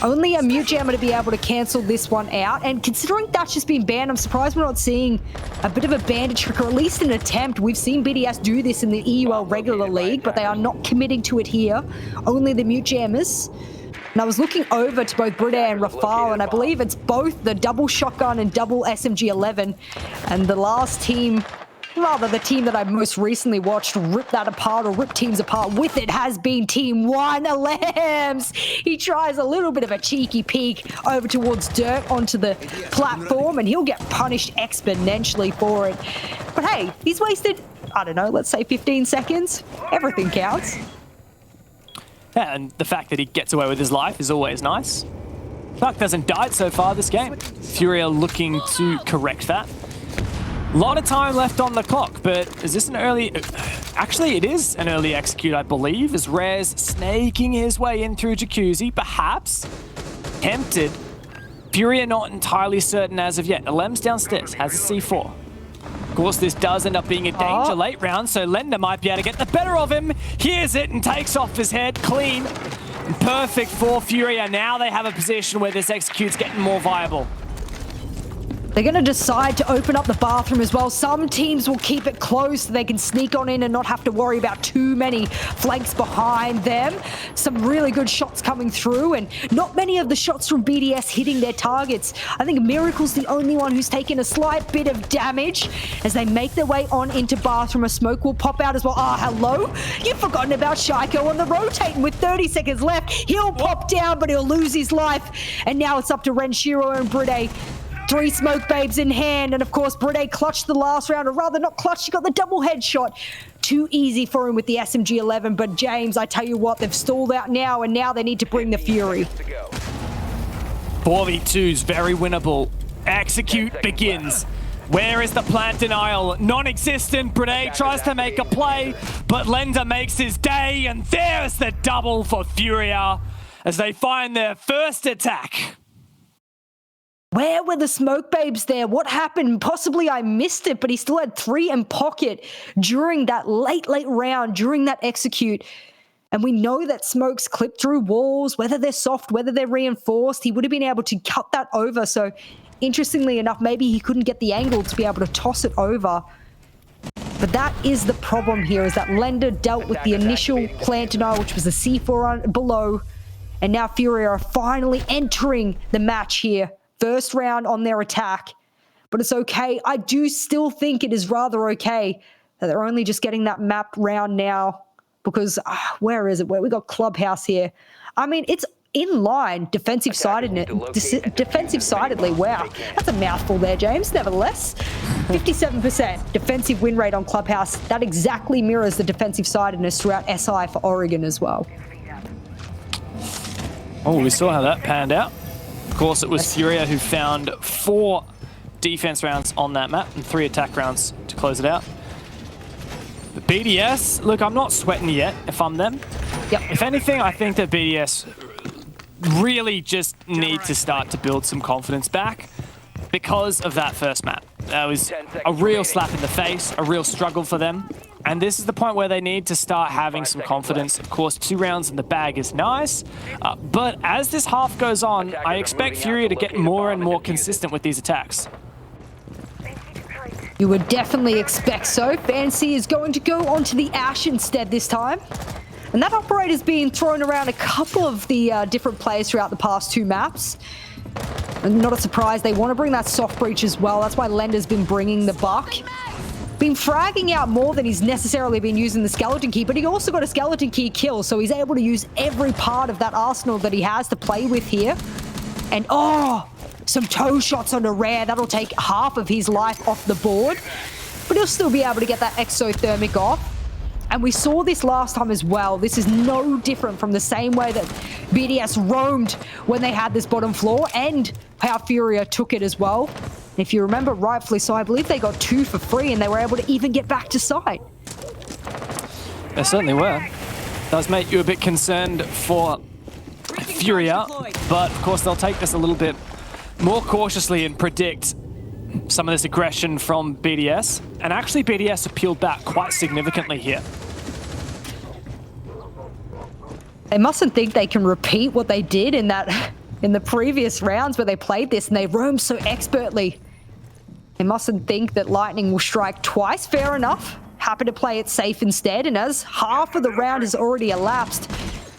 Only a mute jammer to be able to cancel this one out. And considering that's just been banned, I'm surprised we're not seeing a bit of a bandit trick, or at least an attempt. We've seen BDS do this in the EUL regular league, but they are not committing to it here. Only the mute jammers. And I was looking over to both Bride and Rafale, and I believe it's both the double shotgun and double SMG-11. And the last team, rather the team that I most recently watched rip that apart, or rip teams apart with it, has been Team 1 Lambs. He tries a little bit of a cheeky peek over towards Dirt onto the platform, and he'll get punished exponentially for it. But hey, he's wasted, I don't know, let's say 15 seconds. Everything counts. Yeah, and the fact that he gets away with his life is always nice. Buck hasn't died so far this game. Furia looking to correct that. A lot of time left on the clock, but is this an early... Actually, it is an early execute, I believe, as Rez snaking his way in through Jacuzzi, perhaps tempted. Furia not entirely certain as of yet. Alem's downstairs, has a C4. Of course, this does end up being a danger late round, so Lender might be able to get the better of him. Hears it and takes off his head clean. Perfect for Furia. Now they have a position where this execute's getting more viable. They're going to decide to open up the bathroom as well. Some teams will keep it closed so they can sneak on in and not have to worry about too many flanks behind them. Some really good shots coming through, and not many of the shots from BDS hitting their targets. I think Miracle's the only one who's taken a slight bit of damage as they make their way on into bathroom. A smoke will pop out as well. Hello? You've forgotten about Shaiko on the rotating with 30 seconds left. He'll pop down, but he'll lose his life. And now it's up to Renshiro and Bride. 3 smoke babes in hand, and of course Bride clutched the last round, or rather not clutched, he got the double headshot. Too easy for him with the SMG-11, but James, I tell you what, they've stalled out now, and now they need to bring the Fury. 4v2's very winnable. Execute begins. Where is the plant denial? Non-existent. Bride tries to make a play, but Lender makes his day, and there's the double for Furia as they find their first attack. Where were the smoke babes there? What happened? Possibly I missed it, but he still had 3 in pocket during that late round, during that execute. And we know that smokes clip through walls, whether they're soft, whether they're reinforced. He would have been able to cut that over. So interestingly enough, maybe he couldn't get the angle to be able to toss it over. But that is the problem here, is that Lender dealt with the initial plant denial, which was the C4 below. And now Furia are finally entering the match here. First round on their attack, but it's okay. I do still think it is rather okay that they're only just getting that map round now, because where is it? Where we got Clubhouse here. I mean, it's in line defensive-sidedly. Wow, that's a mouthful there, James. Nevertheless, 57% defensive win rate on Clubhouse. That exactly mirrors the defensive-sidedness throughout SI for Oregon as well. Oh, we saw how that panned out. Of course, it was Furia who found 4 defense rounds on that map and 3 attack rounds to close it out. But BDS, look, I'm not sweating yet if I'm them. Yep. If anything, I think that BDS really just need to start to build some confidence back because of that first map. That was a real slap in the face, a real struggle for them. And this is the point where they need to start having some confidence. Of course, 2 rounds in the bag is nice. But as this half goes on, I expect Furia to get more and more consistent with these attacks. You would definitely expect so. Fancy is going to go onto the Ash instead this time. And that operator's been thrown around a couple of the different players throughout the past 2 maps. And not a surprise, they want to bring that soft breach as well. That's why Lender's been bringing the buck. Been fragging out more than he's necessarily been using the skeleton key, but he also got a skeleton key kill, so he's able to use every part of that arsenal that he has to play with here. And oh, some toe shots on a rare. That'll take half of his life off the board, but he'll still be able to get that exothermic off. And we saw this last time as well. This is no different from the same way that BDS roamed when they had this bottom floor, and how Furia took it as well. And if you remember rightfully so, I believe they got 2 for free and they were able to even get back to site. They certainly were. Does make you a bit concerned for Furia, but of course they'll take this a little bit more cautiously and predict some of this aggression from BDS. And actually BDS have peeled back quite significantly here. They mustn't think they can repeat what they did in the previous rounds where they played this and they roamed so expertly. They mustn't think that lightning will strike twice. Fair enough. Happy to play it safe instead. And as half of the round has already elapsed,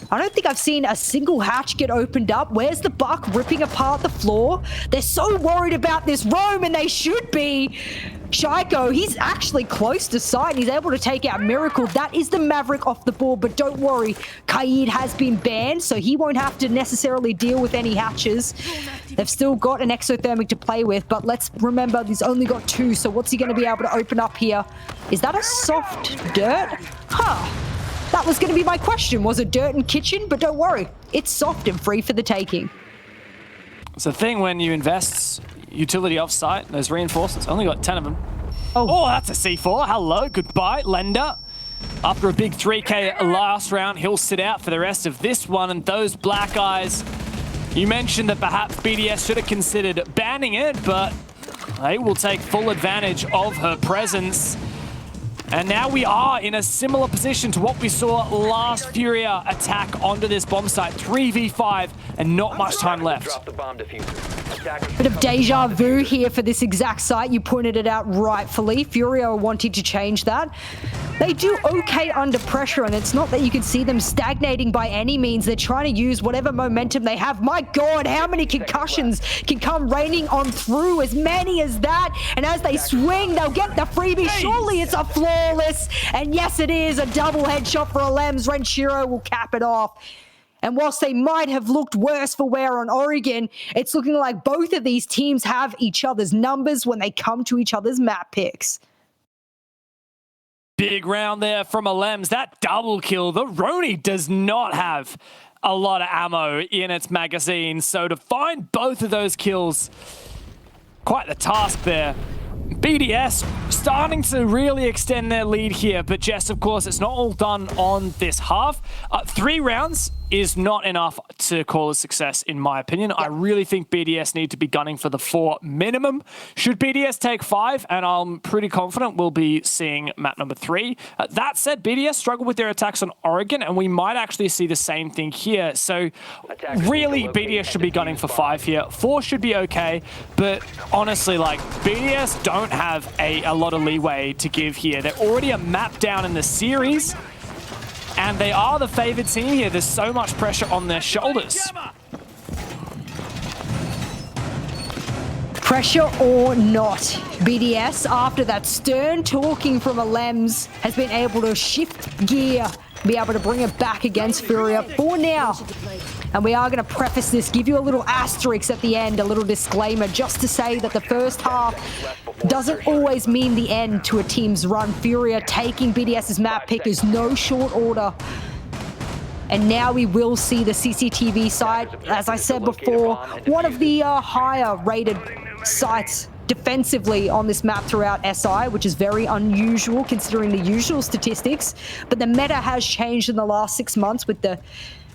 I don't think I've seen a single hatch get opened up. Where's the buck ripping apart the floor? They're so worried about this roam, and they should be. Shaiko, he's actually close to sight, and he's able to take out Miracle. That is the Maverick off the board, but don't worry. Kaid has been banned, so he won't have to necessarily deal with any hatches. They've still got an exothermic to play with, but let's remember he's only got 2, so what's he going to be able to open up here? Is that a soft dirt? Huh. That was going to be my question. Was it dirt and kitchen? But don't worry, it's soft and free for the taking. It's the thing when you invest utility off-site, those reinforcements, only got 10 of them. Oh, that's a C4. Hello, goodbye, Lender. After a big 3K last round, he'll sit out for the rest of this one. And those black eyes, you mentioned that perhaps BDS should have considered banning it, but they will take full advantage of her presence. And now we are in a similar position to what we saw last Furia attack onto this bomb site. 3v5 and not much time left. Bit of deja vu here for this exact site. You pointed it out rightfully. Furia are wanting to change that. They do okay under pressure, and it's not that you can see them stagnating by any means. They're trying to use whatever momentum they have. My God, how many concussions can come raining on through? As many as that. And as they swing, they'll get the freebie. Surely it's a flawless. And yes, it is a double headshot for Alems. Renshiro will cap it off. And whilst they might have looked worse for wear on Oregon, it's looking like both of these teams have each other's numbers when they come to each other's map picks. Big round there from Alems. That double kill. The Roni does not have a lot of ammo in its magazine. So to find both of those kills, quite the task there. BDS starting to really extend their lead here. But Jess, of course, it's not all done on this half. 3 rounds is not enough to call a success, in my opinion. I really think BDS need to be gunning for the 4 minimum. Should BDS take 5, and I'm pretty confident we'll be seeing map number 3. That said, BDS struggled with their attacks on Oregon, and we might actually see the same thing here. So really, BDS should be gunning for 5 here. 4 should be okay, but honestly, like, BDS don't have a lot of leeway to give here. They're already a map down in the series, and they are the favored team here. There's so much pressure on their shoulders. Pressure or not, BDS, after that stern talking from Alems, has been able to shift gear, be able to bring it back against Furia for now. And we are going to preface this, give you a little asterisk at the end, a little disclaimer, just to say that the first half doesn't always mean the end to a team's run. Furia taking BDS's map pick is no short order. And now we will see the CCTV site, as I said before, one of the higher rated sites defensively on this map throughout SI, which is very unusual considering the usual statistics. But the meta has changed in the last 6 months with the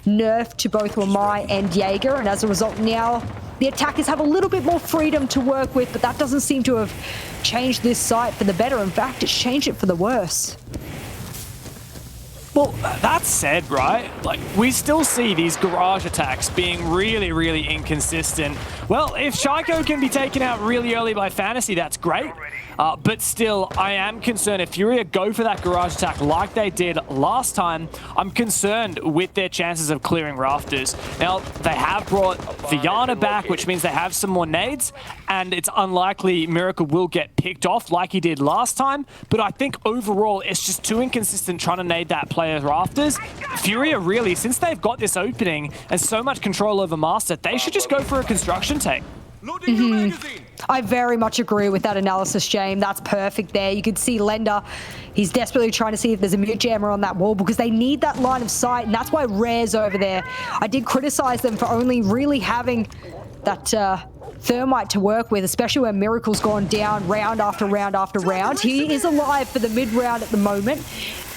nerf to both Wamai and Jaeger, and as a result now the attackers have a little bit more freedom to work with, but that doesn't seem to have changed this site for the better. In fact, it's changed it for the worse. Well, that said, right, like, we still see these garage attacks being really, really inconsistent. Well, if Shaiko can be taken out really early by Fantasy, that's great. But still, I am concerned if Furia go for that garage attack like they did last time, I'm concerned with their chances of clearing rafters. Now, they have brought Viana back, which means they have some more nades, and it's unlikely Miracle will get picked off like he did last time. But I think overall, it's just too inconsistent trying to nade that player's rafters. Furia really, since they've got this opening and so much control over Master, they should just go for a construction take. I very much agree with that analysis, James. That's perfect there. You could see Lender, he's desperately trying to see if there's a mute jammer on that wall because they need that line of sight, and that's why Rare's over there. I did criticize them for only really having that Thermite to work with, especially when Miracle's gone down round after round after round. He is alive for the mid-round at the moment,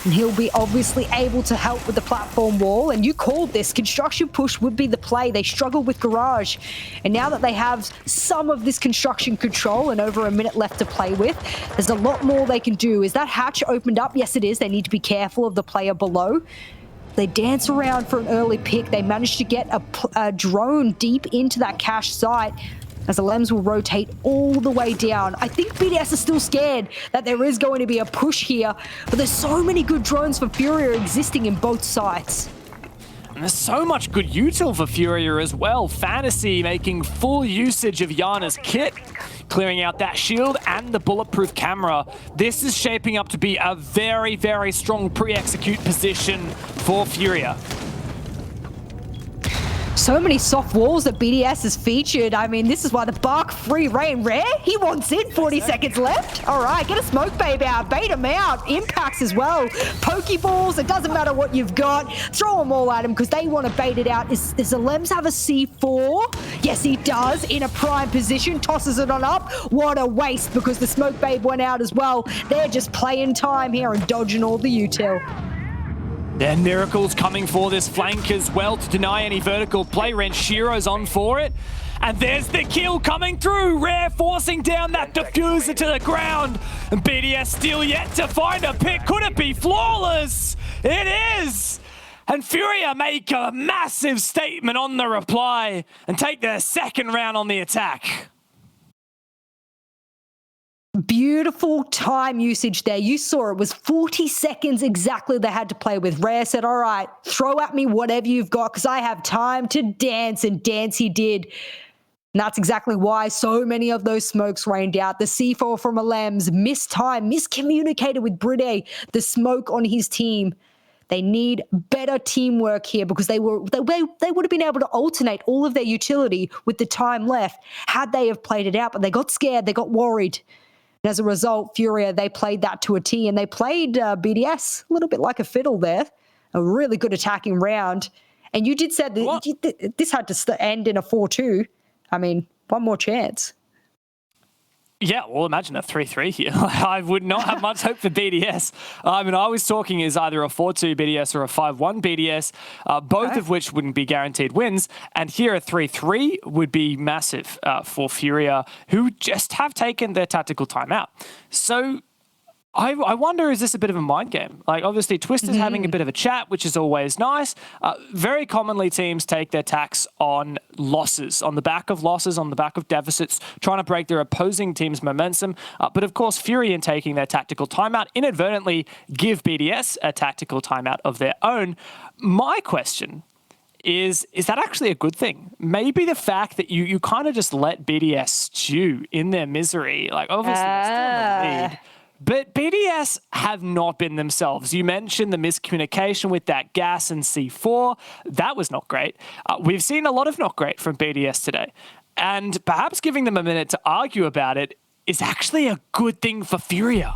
and he'll be obviously able to help with the platform wall. And you called this. Construction push would be the play. They struggled with Garage. And now that they have some of this construction control and over a minute left to play with, there's a lot more they can do. Is that hatch opened up? Yes, it is. They need to be careful of the player below. They dance around for an early pick. They managed to get a drone deep into that cache site, as the Lems will rotate all the way down. I think BDS is still scared that there is going to be a push here, but there's so many good drones for Furia existing in both sites. And there's so much good util for Furia as well. Fantasy making full usage of Yana's kit, clearing out that shield and the bulletproof camera. This is shaping up to be a very, very strong pre-execute position for Furia. So many soft walls that BDS has featured. I mean, this is why the Bark free reign. Rare, he wants it. 40 seconds left. All right, get a smoke babe out. Bait him out. Impacts as well. Pokeballs, it doesn't matter what you've got. Throw them all at him because they want to bait it out. Does the Lems have a C4? Yes, he does. In a prime position. Tosses it on up. What a waste because the smoke babe went out as well. They're just playing time here and dodging all the util. Then Miracle's coming for this flank as well to deny any vertical play. Renshiro's on for it. And there's the kill coming through. Rare forcing down that diffuser to the ground. And BDS still yet to find a pick. Could it be flawless? It is! And Furia make a massive statement on the reply and take their second round on the attack. Beautiful time usage there. You saw it was 40 seconds exactly they had to play with. Rare said, all right, throw at me whatever you've got because I have time to dance, and dance he did. And that's exactly why so many of those smokes rained out. The C4 from Alems, missed time, miscommunicated with Bride, the smoke on his team. They need better teamwork here because they would have been able to alternate all of their utility with the time left had they have played it out, but they got scared, they got worried. And as a result, Furia, they played that to a T, and they played BDS a little bit like a fiddle there. A really good attacking round. And you did say that this had to end in a 4-2. I mean, one more chance. Yeah, well, imagine a 3-3 here. I would not have much hope for BDS. I mean, I was talking is either a 4-2 BDS or a 5-1 BDS, both of which wouldn't be guaranteed wins. And here a 3-3 would be massive for Furia, who just have taken their tactical timeout. So I wonder, is this a bit of a mind game? Like, obviously, Twister's having a bit of a chat, which is always nice. Very commonly, teams take their tacks on losses, on the back of losses, on the back of deficits, trying to break their opposing team's momentum. But of course, Fury, in taking their tactical timeout, inadvertently give BDS a tactical timeout of their own. My question is that actually a good thing? Maybe the fact that you kind of just let BDS stew in their misery, like, obviously, they're still in the lead. But BDS have not been themselves. You mentioned the miscommunication with that gas and C4. That was not great. We've seen a lot of not great from BDS today. And perhaps giving them a minute to argue about it is actually a good thing for Furia.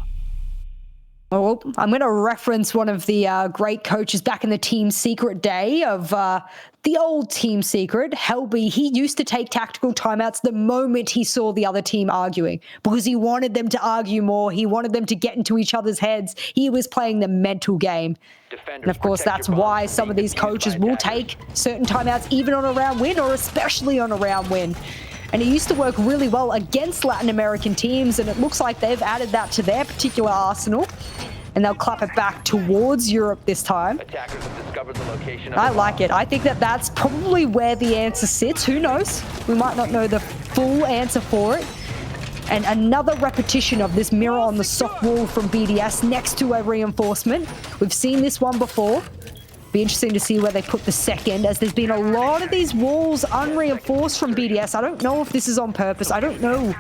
Well, I'm going to reference one of the great coaches back in the Team Secret day of the old Team Secret, Helby. He used to take tactical timeouts the moment he saw the other team arguing because he wanted them to argue more. He wanted them to get into each other's heads. He was playing the mental game. And of course, that's why some of these coaches will take certain timeouts even on a round win or especially on a round win. And it used to work really well against Latin American teams, and it looks like they've added that to their particular arsenal. and they'll clap it back towards Europe this time. Attackers have discovered the location of I the like it. I think that that's probably where the answer sits. Who knows? We might not know the full answer for it. And another repetition of this mirror on the soft wall from BDS next to a reinforcement. We've seen this one before. Be interesting to see where they put the second, as there's been a lot of these walls unreinforced from BDS. I don't know if this is on purpose. I don't know.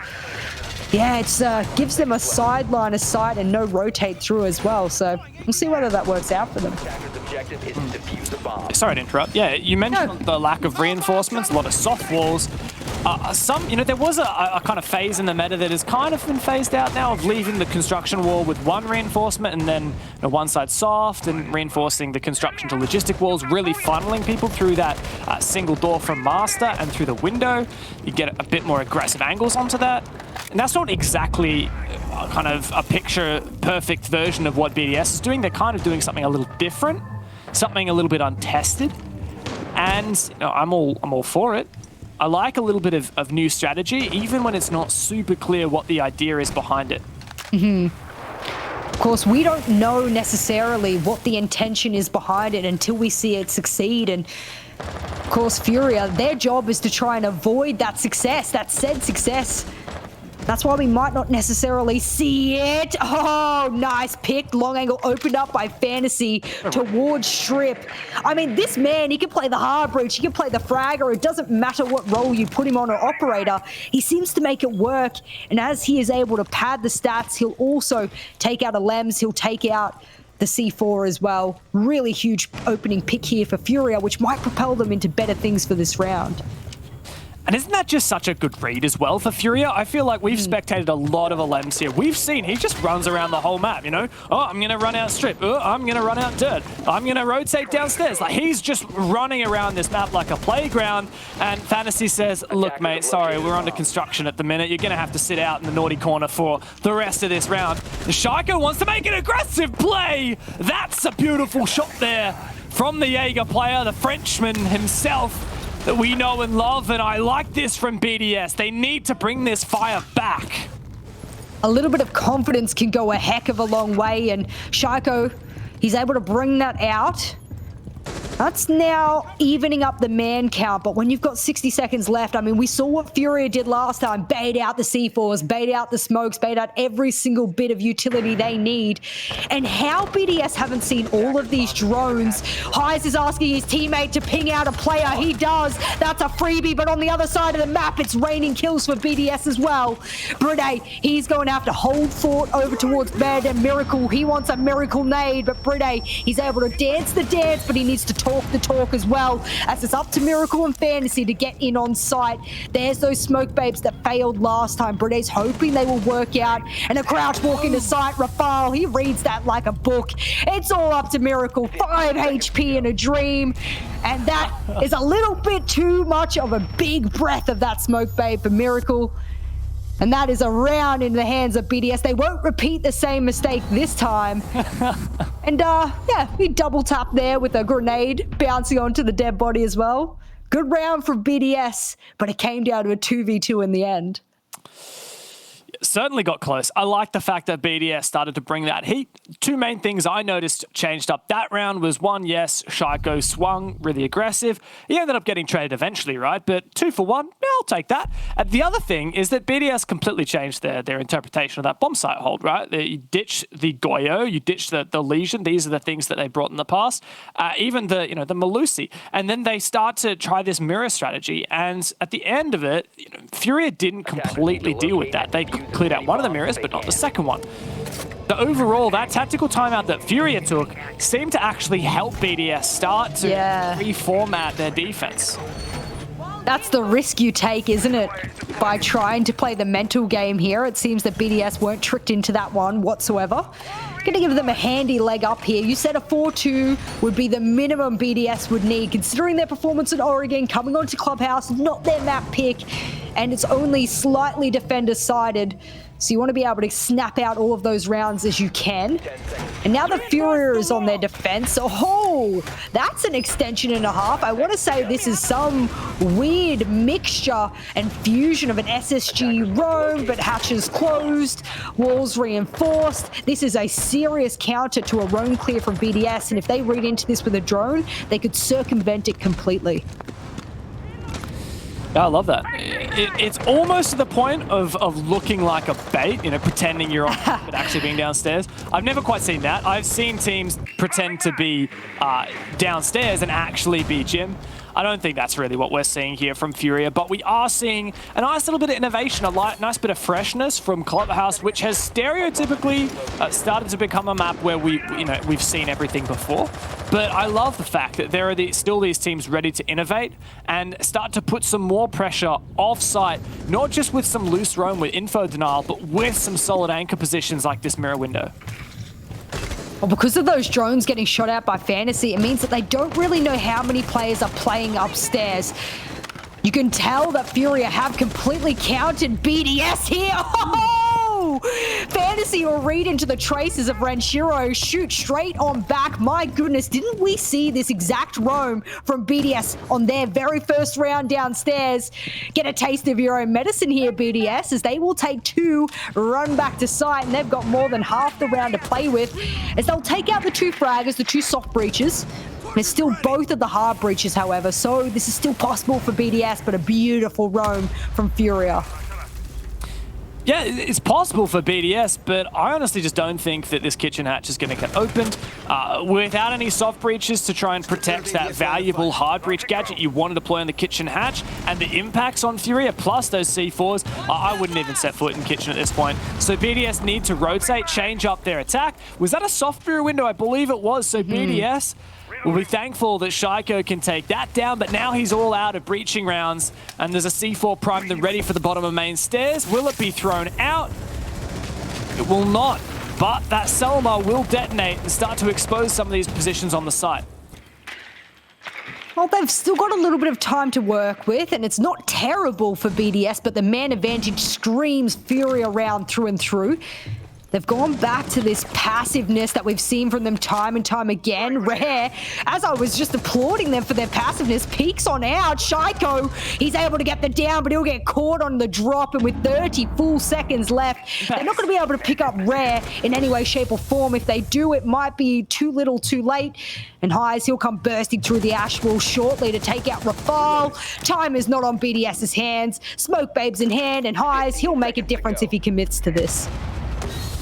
Yeah, it gives them a sideline of sight and no rotate through as well. So we'll see whether that works out for them. attacker's objective is to defuse the bomb. Sorry to interrupt. Yeah, you mentioned the lack of reinforcements, a lot of soft walls. There was a kind of phase in the meta that has kind of been phased out now of leaving the construction wall with one reinforcement and then one side soft and reinforcing the construction to logistic walls, really funneling people through that single door from master and through the window. You get a bit more aggressive angles onto that. And that's not exactly kind of a picture-perfect version of what BDS is doing. They're kind of doing something a little different, something a little bit untested. And I'm all for it. I like a little bit of new strategy, even when it's not super clear what the idea is behind it. Of course, we don't know necessarily what the intention is behind it until we see it succeed. And of course, Furia, their job is to try and avoid that success, that said success. That's why we might not necessarily see it. Oh, nice pick. Long angle opened up by Fantasy towards Strip. I mean, this man, he can play the hard breach, he can play the fragger. It doesn't matter what role you put him on, or operator. He seems to make it work. And as he is able to pad the stats, he'll also take out a Lems. He'll take out the C4 as well. Really huge opening pick here for Furia, which might propel them into better things for this round. And isn't that just such a good read as well for Furia? I feel like we've spectated a lot of Alems here. We've seen he just runs around the whole map, you know? Oh, I'm going to run out strip. Oh, I'm going to run out dirt. I'm going to rotate downstairs. Like, he's just running around this map like a playground. And Fantasy says, look, mate, sorry, we're under construction at the minute. You're going to have to sit out in the naughty corner for the rest of this round. Shaiko wants to make an aggressive play. That's a beautiful shot there from the Jaeger player, the Frenchman himself that we know and love, and I like this from BDS. They need to bring this fire back. A little bit of confidence can go a heck of a long way, and Shaiko, he's able to bring that out. That's now evening up the man count, but when you've got 60 seconds left, I mean, we saw what Furia did last time. Bait out the C4s, bait out the smokes, bait out every single bit of utility they need. And how BDS haven't seen all of these drones. Heis is asking his teammate to ping out a player. He does. That's a freebie, but on the other side of the map, it's raining kills for BDS as well. Bride, he's going to have to hold fort over towards Bed, and Miracle, he wants a miracle nade, but Bride, he's able to dance the dance, but he needs to talk the talk as well, as it's up to Miracle and Fantasy to get in on site. There's those smoke babes that failed last time. Bride's hoping they will work out, and a crouch walk into sight. Rafale, he reads that like a book. It's all up to Miracle. 5 HP in a dream, and that is a little bit too much of a big breath of that smoke babe for Miracle. And that is a round in the hands of BDS. They won't repeat the same mistake this time. And yeah, we double tap there with a grenade bouncing onto the dead body as well. Good round from BDS, but it came down to a 2v2 in the end. Certainly got close. I like the fact that BDS started to bring that heat. Two main things I noticed changed up that round was one, yes, Shaiko swung really aggressive. He ended up getting traded eventually, right? But 2 for 1, yeah, I'll take that. And the other thing is that BDS completely changed their interpretation of that bomb site hold, right? You ditch the Goyo, you ditch the Legion. These are the things that they brought in the past. Even the Malusi. And then they start to try this mirror strategy. And at the end of it, Furia didn't completely deal with that. They cleared out one of the mirrors, but not the second one. The overall, that tactical timeout that Furia took seemed to actually help BDS start to reformat their defense. That's the risk you take, isn't it? By trying to play the mental game here. It seems that BDS weren't tricked into that one whatsoever. Going to give them a handy leg up here. You said a 4-2 would be the minimum BDS would need, considering their performance in Oregon, coming onto Clubhouse, not their map pick. and it's only slightly defender-sided. So you want to be able to snap out all of those rounds as you can. And now the Furia is on their defense. Oh, that's an extension and a half. I want to say this is some weird mixture and fusion of an SSG roam, but hatches closed, walls reinforced. This is a serious counter to a roam clear from BDS, and if they read into this with a drone, they could circumvent it completely. Yeah, I love that. It's almost to the point of looking like a bait, you know, pretending you're on but actually being downstairs. I've never quite seen that. I've seen teams pretend to be downstairs and actually be Jim. I don't think that's really what we're seeing here from Furia, but we are seeing a nice little bit of innovation, a nice bit of freshness from Clubhouse, which has stereotypically started to become a map where we've seen everything before. But I love the fact that there are still these teams ready to innovate and start to put some more pressure off-site, not just with some loose roam with info denial, but with some solid anchor positions like this mirror window. Well, because of those drones getting shot out by Fantasy, it means that they don't really know how many players are playing upstairs. You can tell that Furia have completely counted BDS here. Oh! Fantasy will read into the traces of Renshiro, shoot straight on back. My goodness, didn't we see this exact roam from BDS on their very first round downstairs? Get a taste of your own medicine here, BDS, as they will take 2, run back to site, and they've got more than half the round to play with, as they'll take out the 2 fraggers, the 2 soft breaches. There's still both of the hard breaches, however, so this is still possible for BDS, but a beautiful roam from Furia. Yeah, it's possible for BDS, but I honestly just don't think that this kitchen hatch is going to get opened without any soft breaches to try and protect that valuable hard breach gadget you want to deploy on the kitchen hatch, and the impacts on Furia plus those C4s. I wouldn't even set foot in kitchen at this point. So BDS need to rotate, change up their attack. Was that a soft mirror window? I believe it was. So BDS will be thankful that Shaiko can take that down, but now he's all out of breaching rounds, and there's a C4 primed and ready for the bottom of main stairs. Will it be thrown out? It will not, but that Selma will detonate and start to expose some of these positions on the site. Well, they've still got a little bit of time to work with, and it's not terrible for BDS, but the man advantage screams Furia round through and through. They've gone back to this passiveness that we've seen from them time and time again. Rare, as I was just applauding them for their passiveness, peeks on out. Shaiko, he's able to get the down, but he'll get caught on the drop, and with 30 full seconds left, they're not going to be able to pick up Rare in any way, shape, or form. If they do, it might be too little, too late. And Highs, he'll come bursting through the ash wall shortly to take out Rafal. Time is not on BDS's hands. Smoke Babes in hand, and Highs, he'll make a difference if he commits to this.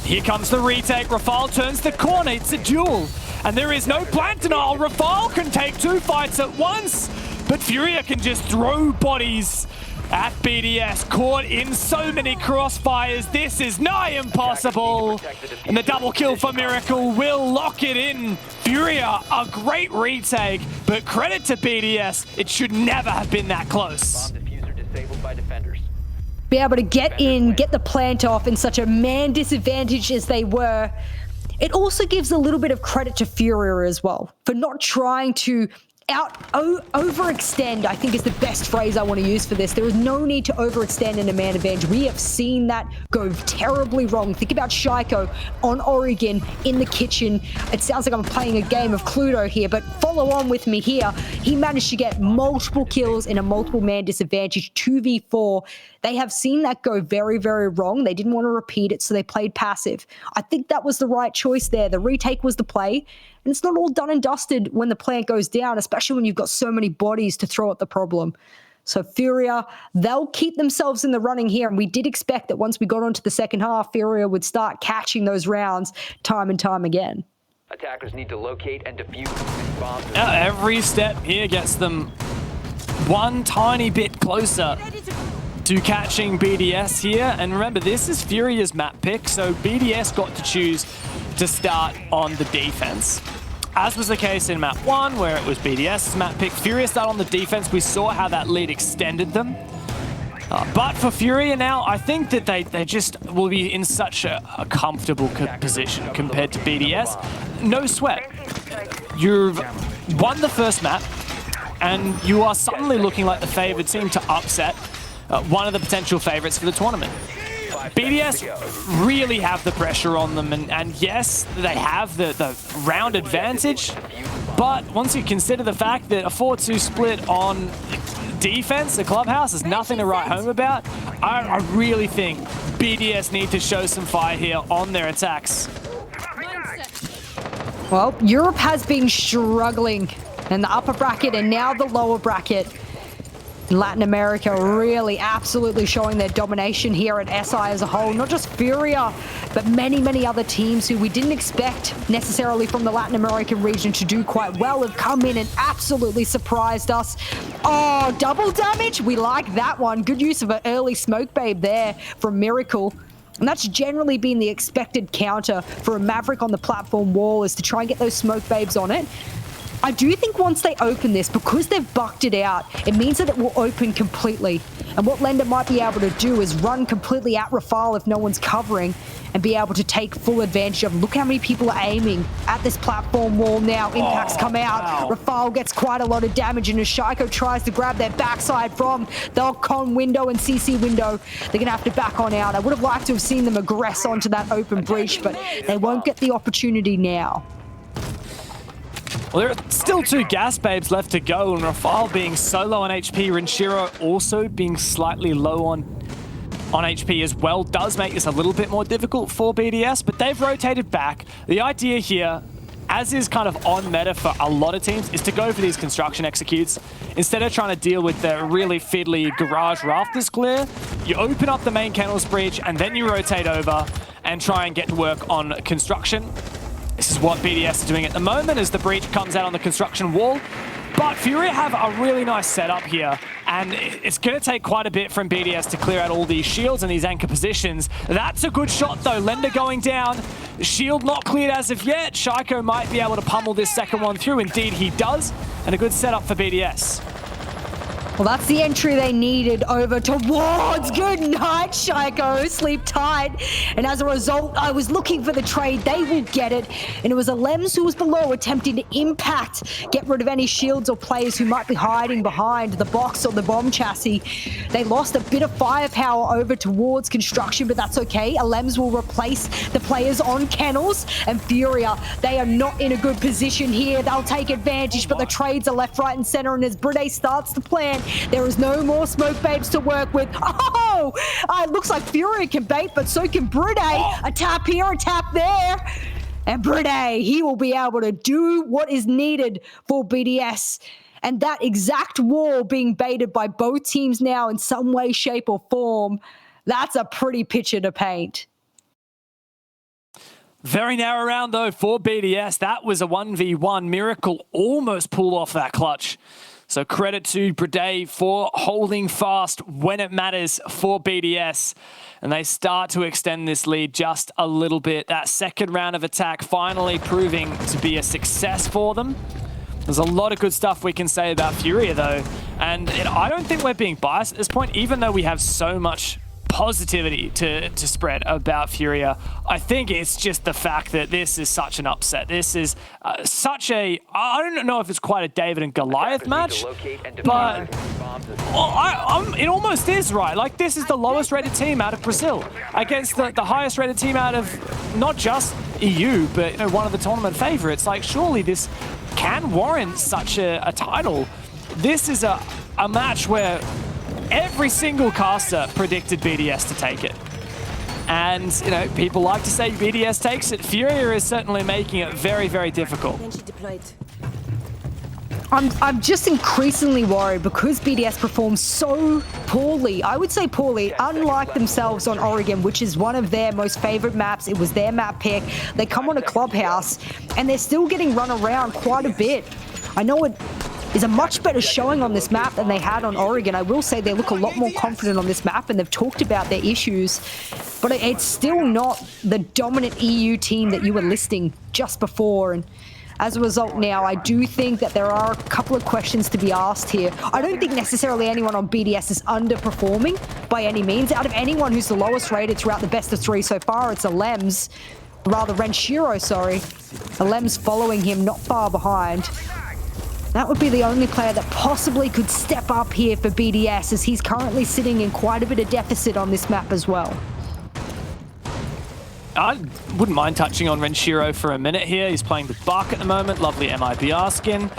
Here comes the retake. Rafal turns the corner. It's a duel. And there is no plant denial. Rafal can take 2 fights at once. But Furia can just throw bodies at BDS. Caught in so many crossfires. This is nigh impossible. And the double kill for Miracle will lock it in. Furia, a great retake. But credit to BDS. It should never have been that close. Bomb diffuser disabled by defenders. Be able to get in, get the plant off in such a man disadvantage as they were. It also gives a little bit of credit to Furia as well for not trying to overextend, I think is the best phrase I want to use for this. There is no need to overextend in a man advantage. We have seen that go terribly wrong. Think about Shaiko on Oregon in the kitchen. It sounds like I'm playing a game of Cluedo here, but follow on with me here. He managed to get multiple kills in a multiple man disadvantage, 2v4. They have seen that go very, very wrong. They didn't want to repeat it, so they played passive. I think that was the right choice there. The retake was the play. And it's not all done and dusted when the plant goes down, especially when you've got so many bodies to throw at the problem. So Furia, they'll keep themselves in the running here. And we did expect that once we got onto the second half, Furia would start catching those rounds time and time again. Attackers need to locate and defuse bombs. Every step here gets them one tiny bit closer to catching BDS here. And remember, this is Furia's map pick, so BDS got to choose to start on the defense. As was the case in map 1, where it was BDS's map pick, Furia started on the defense. We saw how that lead extended them. But for Furia now, I think that they just will be in such a comfortable position compared to BDS. No sweat. You've won the first map, and you are suddenly looking like the favored team to upset one of the potential favorites for the tournament. BDS really have the pressure on them, and yes, they have the round advantage, but once you consider the fact that a 4-2 split on defense, the Clubhouse, is nothing to write home about, I really think BDS need to show some fire here on their attacks. Well, Europe has been struggling in the upper bracket and now the lower bracket. Latin America really absolutely showing their domination here at SI as a whole. Not just Furia, but many, many other teams who we didn't expect necessarily from the Latin American region to do quite well have come in and absolutely surprised us. Oh, double damage? We like that one. Good use of an early smoke babe there from Miracle. And that's generally been the expected counter for a Maverick on the platform wall, is to try and get those smoke babes on it. I do think once they open this, because they've bucked it out, it means that it will open completely. And what Lender might be able to do is run completely at Rafale if no one's covering and be able to take full advantage of. Look how many people are aiming at this platform wall now. Impacts come out. Wow. Rafale gets quite a lot of damage, and as Shaiko tries to grab their backside from the con window and CC window, they're going to have to back on out. I would have liked to have seen them aggress onto that open breach, but they won't get the opportunity now. Well, there are still 2 gas babes left to go, and Rafale being so low on HP, Renshiro also being slightly low on HP as well, does make this a little bit more difficult for BDS, but they've rotated back. The idea here, as is kind of on meta for a lot of teams, is to go for these construction executes. Instead of trying to deal with the really fiddly garage rafters clear, you open up the main kennels breach, and then you rotate over and try and get to work on construction. This is what BDS is doing at the moment as the breach comes out on the construction wall. But Furia have a really nice setup here, and it's going to take quite a bit from BDS to clear out all these shields and these anchor positions. That's a good shot though. Lender going down. Shield not cleared as of yet. Shaiko might be able to pummel this second one through. Indeed he does, and a good setup for BDS. Well, that's the entry they needed over towards. Good night, Shaiko. Sleep tight. And as a result, I was looking for the trade. They will get it. And it was a Lems who was below attempting to impact, get rid of any shields or players who might be hiding behind the box or the bomb chassis. They lost a bit of firepower over towards construction, but that's okay. A Lems will replace the players on kennels. And Furia, they are not in a good position here. They'll take advantage, but the trades are left, right, and center. And as Bride starts to plan, there is no more smoke babes to work with. Oh, it looks like Furia can bait, but so can Bride. A tap here, a tap there. And Bride, he will be able to do what is needed for BDS. And that exact wall being baited by both teams now in some way, shape, or form, that's a pretty picture to paint. Very narrow round, though, for BDS. That was a 1v1. Miracle almost pulled off that clutch. So credit to Bride for holding fast when it matters for BDS. And they start to extend this lead just a little bit. That second round of attack finally proving to be a success for them. There's a lot of good stuff we can say about Furia, though. And I don't think we're being biased at this point, even though we have so much positivity to spread about Furia. I think it's just the fact that this is such an upset. This is such a, I don't know if it's quite a David and Goliath match, but it almost is, right? Like, this is the lowest rated team out of Brazil against the highest rated team out of not just EU, but one of the tournament favorites. Like, surely this can warrant such a title. This is a match where every single caster predicted BDS to take it. And, people like to say BDS takes it. Furia is certainly making it very, very difficult. I'm just increasingly worried because BDS performs so poorly. I would say poorly, unlike themselves on Oregon, which is one of their most favorite maps. It was their map pick. They come on a Clubhouse and they're still getting run around quite a bit. I know it is a much better showing on this map than they had on Oregon. I will say they look a lot more confident on this map, and they've talked about their issues, but it's still not the dominant EU team that you were listing just before. And as a result now, I do think that there are a couple of questions to be asked here. I don't think necessarily anyone on BDS is underperforming by any means. Out of anyone who's the lowest rated throughout the best of 3 so far, it's a Lems. Rather, Renshiro, sorry. A Lems following him not far behind. That would be the only player that possibly could step up here for BDS, as he's currently sitting in quite a bit of deficit on this map as well. I wouldn't mind touching on Renshiro for a minute here. He's playing the Buck at the moment, lovely MIBR skin.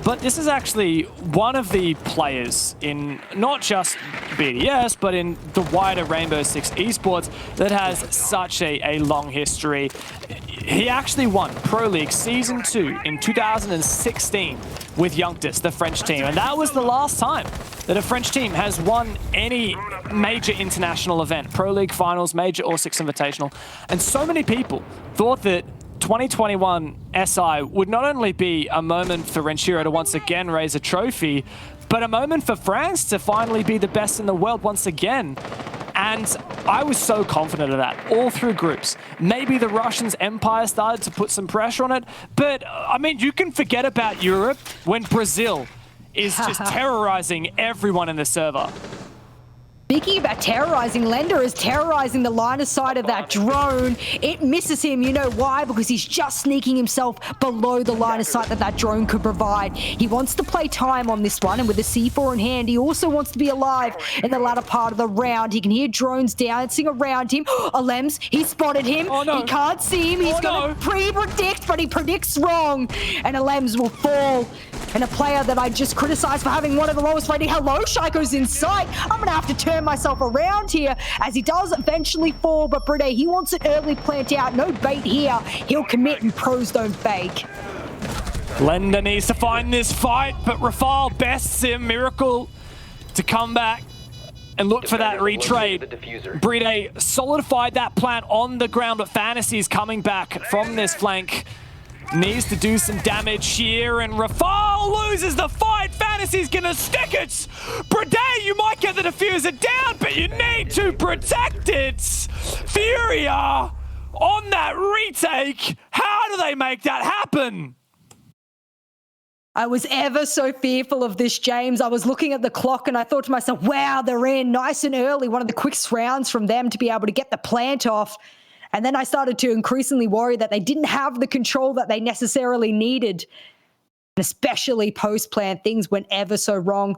But this is actually one of the players in not just BDS, but in the wider Rainbow Six esports that has such a long history. He actually won Pro League Season 2 in 2016 with Youngtis, the French team. And that was the last time that a French team has won any major international event, Pro League finals, major or Six Invitational. And so many people thought that 2021 SI would not only be a moment for Renshiro to once again raise a trophy, but a moment for France to finally be the best in the world once again. And I was so confident of that all through groups. Maybe the Russians' empire started to put some pressure on it, but I mean, you can forget about Europe when Brazil is just terrorizing everyone in the server. Speaking about terrorizing, Lender is terrorizing the line of sight of that drone. It misses him. You know why? Because he's just sneaking himself below the line of sight that drone could provide. He wants to play time on this one, and with the C4 in hand, he also wants to be alive in the latter part of the round. He can hear drones dancing around him. Alems, he spotted him. Oh, no. He can't see him. He's going to pre-predict, but he predicts wrong. And Alems will fall. And a player that I just criticized for having one of the lowest rating. Hello, Shaiko's in sight. I'm going to have to turn myself around here as he does eventually fall. But Bride, he wants it early plant out. No bait here. He'll commit and pros don't fake. Lender needs to find this fight, but Rafal bests him. Miracle to come back and look for that retrade. Bride solidified that plant on the ground, but Fantasy's coming back from this flank. Needs to do some damage here, and Rafal loses the fight. Fantasy's gonna stick it. Bride, you might get the diffuser down, but you need to protect it. Furia on that retake. How do they make that happen? I was ever so fearful of this, James. I was looking at the clock and I thought to myself, wow, they're in nice and early. One of the quickest rounds from them to be able to get the plant off. And then I started to increasingly worry that they didn't have the control that they necessarily needed. And especially post-plant, things went ever so wrong.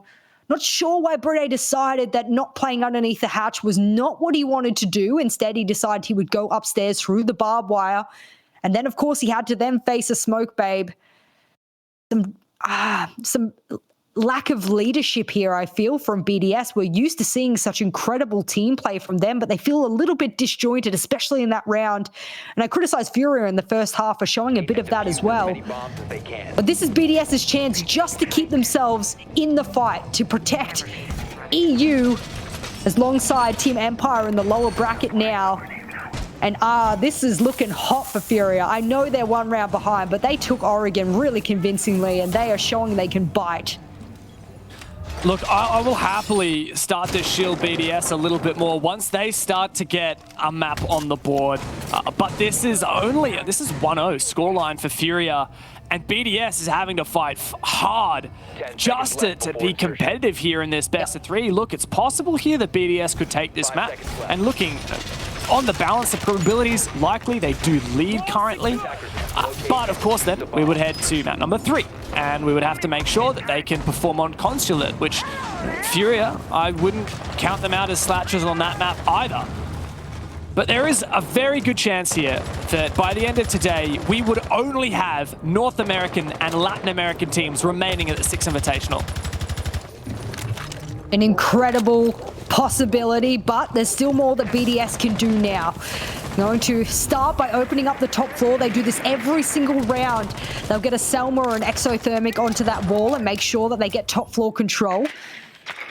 Not sure why Bride decided that not playing underneath the hatch was not what he wanted to do. Instead, he decided he would go upstairs through the barbed wire. And then, of course, he had to then face a smoke babe. Some lack of leadership here, I feel, from BDS. We're used to seeing such incredible team play from them, but they feel a little bit disjointed, especially in that round. And I criticized Furia in the first half for showing a bit of that as well. But this is BDS's chance just to keep themselves in the fight, to protect EU alongside Team Empire in the lower bracket now. And this is looking hot for Furia. I know they're one round behind, but they took Oregon really convincingly, and they are showing they can bite. Look, I will happily start to shield BDS a little bit more once they start to get a map on the board. But this is 1-0 scoreline for Furia, and BDS is having to fight hard just to be competitive here in this best of 3. Look, it's possible here that BDS could take this map, and looking on the balance of probabilities, likely they do lead currently. But of course then we would head to map number 3, and we would have to make sure that they can perform on Consulate, which Furia, I wouldn't count them out as slatchers on that map either. But there is a very good chance here that by the end of today, we would only have North American and Latin American teams remaining at the Six Invitational. An incredible possibility, but there's still more that BDS can do now. Going to start by opening up the top floor. They do this every single round. They'll get a Selma or an exothermic onto that wall and make sure that they get top floor control.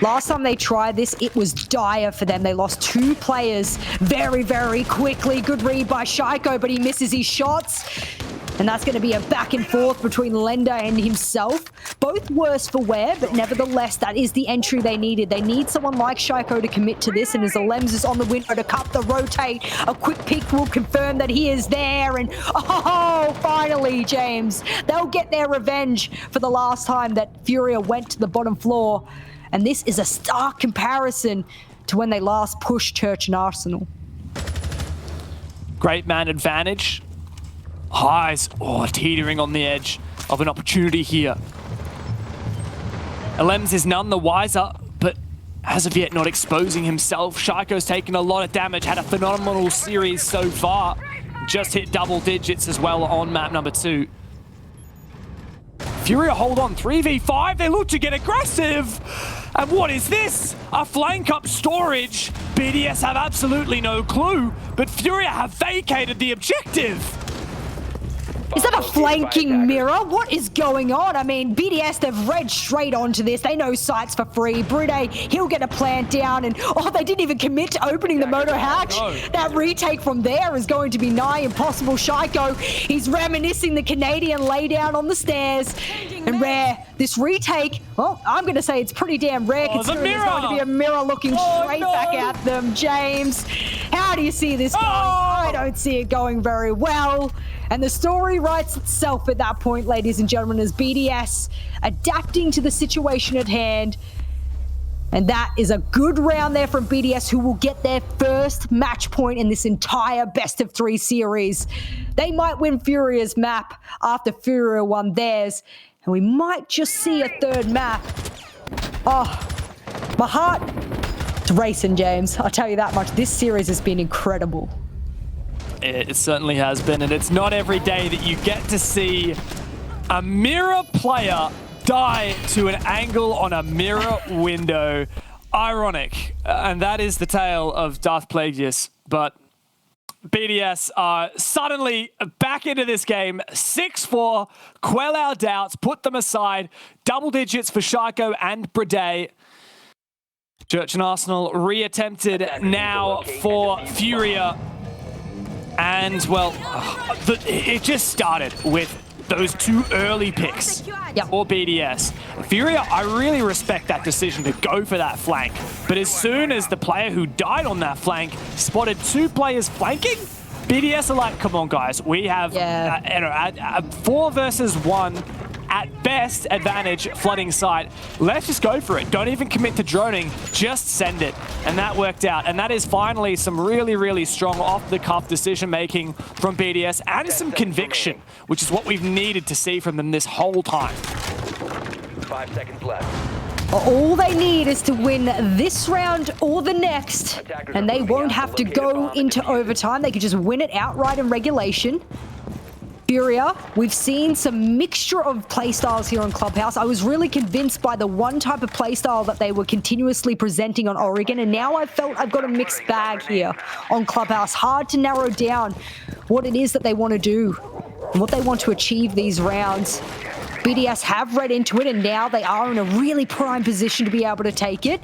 Last time they tried this, it was dire for them. They lost 2 players very, very quickly. Good read by Shaiko, but he misses his shots. And that's going to be a back and forth between Lender and himself. Both worse for wear, but nevertheless, that is the entry they needed. They need someone like Shaiko to commit to this, and as Alems is on the window to cut the rotate, a quick peek will confirm that he is there, and oh, finally, James. They'll get their revenge for the last time that Furia went to the bottom floor. And this is a stark comparison to when they last pushed Church and Arsenal. Great man advantage. Highs, teetering on the edge of an opportunity here. Alems is none the wiser, but as of yet not exposing himself. Shaiko's taken a lot of damage, had a phenomenal series so far. Just hit double digits as well on map number 2. Furia hold on, 3v5, they look to get aggressive. And what is this? A flank up storage. BDS have absolutely no clue, but Furia have vacated the objective. Is that a flanking mirror? What is going on? I mean, BDS, they've read straight onto this. They know sights for free. Brude, he'll get a plant down. And, oh, they didn't even commit to opening the moto hatch. No. That retake from there is going to be nigh impossible. Shaiko, he's reminiscing the Canadian laydown on the stairs. And Rare, this retake, well, I'm going to say it's pretty damn rare considering there's going to be a mirror looking straight back at them. James, how do you see this going? I don't see it going very well. And the story writes itself at that point, ladies and gentlemen, as BDS adapting to the situation at hand. And that is a good round there from BDS, who will get their first match point in this entire best-of-3 series. They might win Furia's map after Furia won theirs, and we might just see a third map. Oh, my heart is racing, James. I'll tell you that much. This series has been incredible. It certainly has been, and it's not every day that you get to see a mirror player die to an angle on a mirror window. Ironic, and that is the tale of Darth Plagueis, but BDS are suddenly back into this game, 6-4, quell our doubts, put them aside, double digits for Shaiko and Brade. Church and Arsenal re-attempted now for Furia. And, well, it just started with those 2 early picks for BDS. Furia, I really respect that decision to go for that flank. But as soon as the player who died on that flank spotted 2 players flanking, BDS are like, come on, guys. We have 4 versus 1 at best advantage flooding site. Let's just go for it. Don't even commit to droning, just send it. And that worked out. And that is finally some really, really strong off-the-cuff decision-making from BDS and some conviction, which is what we've needed to see from them this whole time. 5 seconds left. All they need is to win this round or the next, and they won't have to go into overtime. They could just win it outright in regulation. Furia, we've seen some mixture of playstyles here on Clubhouse. I was really convinced by the one type of playstyle that they were continuously presenting on Oregon, and now I felt I've got a mixed bag here on Clubhouse. Hard to narrow down what it is that they want to do and what they want to achieve these rounds. BDS have read into it, and now they are in a really prime position to be able to take it.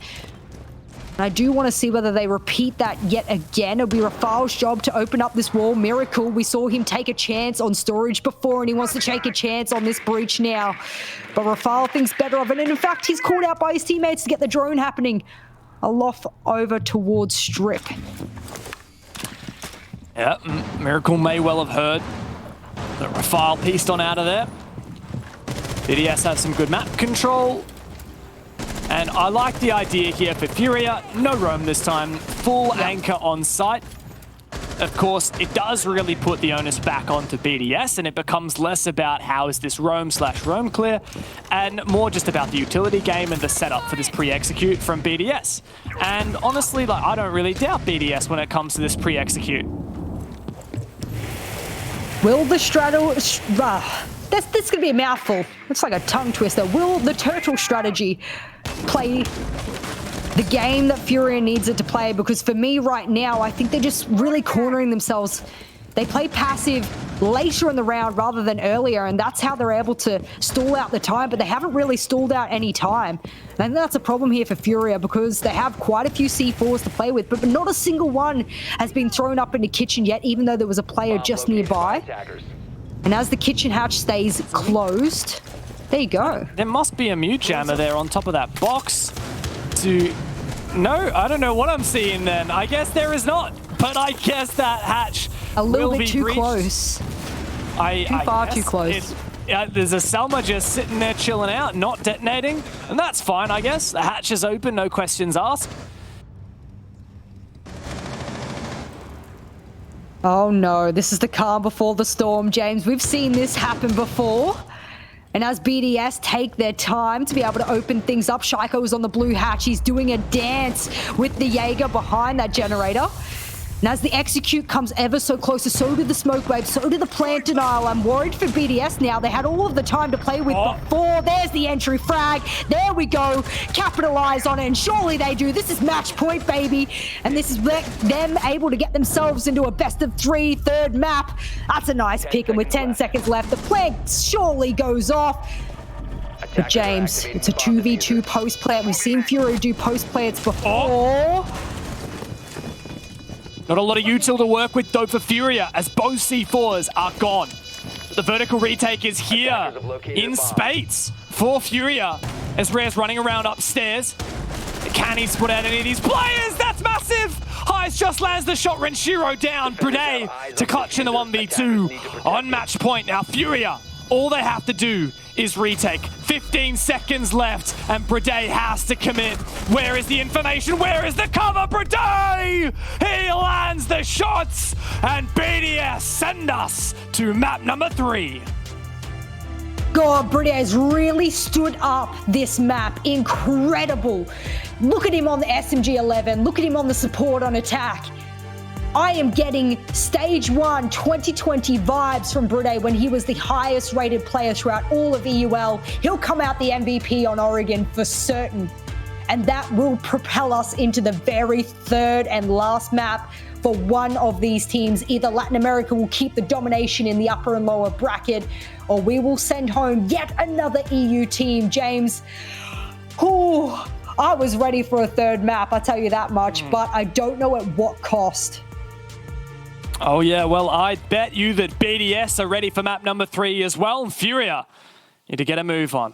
And I do want to see whether they repeat that yet again. It'll be Rafal's job to open up this wall. Miracle, we saw him take a chance on storage before, and he wants to take a chance on this breach now. But Rafal thinks better of it, and in fact, he's called out by his teammates to get the drone happening. Aloft over towards Strip. Yeah, Miracle may well have heard that Rafal pieced on out of there. BDS have some good map control. And I like the idea here for Furia. No roam this time. Full anchor on site. Of course, it does really put the onus back onto BDS, and it becomes less about how is this roam/roam clear, and more just about the utility game and the setup for this pre-execute from BDS. And honestly, like, I don't really doubt BDS when it comes to this pre-execute. Will the straddle... That's going to be a mouthful. It's like a tongue twister. Will the turtle strategy play the game that Furia needs it to play? Because for me right now, I think they're just really cornering themselves. They play passive later in the round rather than earlier, and that's how they're able to stall out the time, but they haven't really stalled out any time. And I think that's a problem here for Furia, because they have quite a few C4s to play with, but not a single one has been thrown up in the kitchen yet, even though there was a player just nearby. And as the kitchen hatch stays closed, there you go. There must be a mute jammer there on top of that box to... No, I don't know what I'm seeing then. I guess there is not, but I guess that hatch a little will bit be too breached. Close. Too close. There's a Selma just sitting there chilling out, not detonating, and that's fine, I guess. The hatch is open, no questions asked. Oh no, this is the calm before the storm, James. We've seen this happen before. And as BDS take their time to be able to open things up, Shaiko is on the blue hatch. He's doing a dance with the Jaeger behind that generator. And as the execute comes ever so closer, so did the smoke wave, so did the plant denial. I'm worried for BDS now. They had all of the time to play with before. There's the entry frag. There we go. Capitalize on it, and surely they do. This is match point, baby. And this is them able to get themselves into a best of 3 third map. That's a nice pick, and with 10 seconds left, the plant surely goes off. But James, it's a 2v2 post plant. We've seen Furia do post plants before. Not a lot of util to work with though for Furia, as both C4s are gone. The vertical retake is here in spades for Furia, as Rare's running around upstairs. Can he split out any of these players? That's massive! Heist just lands the shot, Renshiro down. Brunei to clutch in the 1v2 on match point. Now Furia, all they have to do is retake. 15 seconds left, and Brunei has to commit. Where is the information? Where is the cover? Brunei! He lands the shots, and BDS send us to map number 3. God, Brunei has really stood up this map. Incredible. Look at him on the SMG-11. Look at him on the support on attack. I am getting stage 1 2020 vibes from Brunei when he was the highest rated player throughout all of EUL. He'll come out the MVP on Oregon for certain. And that will propel us into the very third and last map for one of these teams. Either Latin America will keep the domination in the upper and lower bracket, or we will send home yet another EU team. James, I was ready for a third map, I'll tell you that much, but I don't know at what cost. Oh yeah, well, I bet you that BDS are ready for map number 3 as well, and Furia need to get a move on.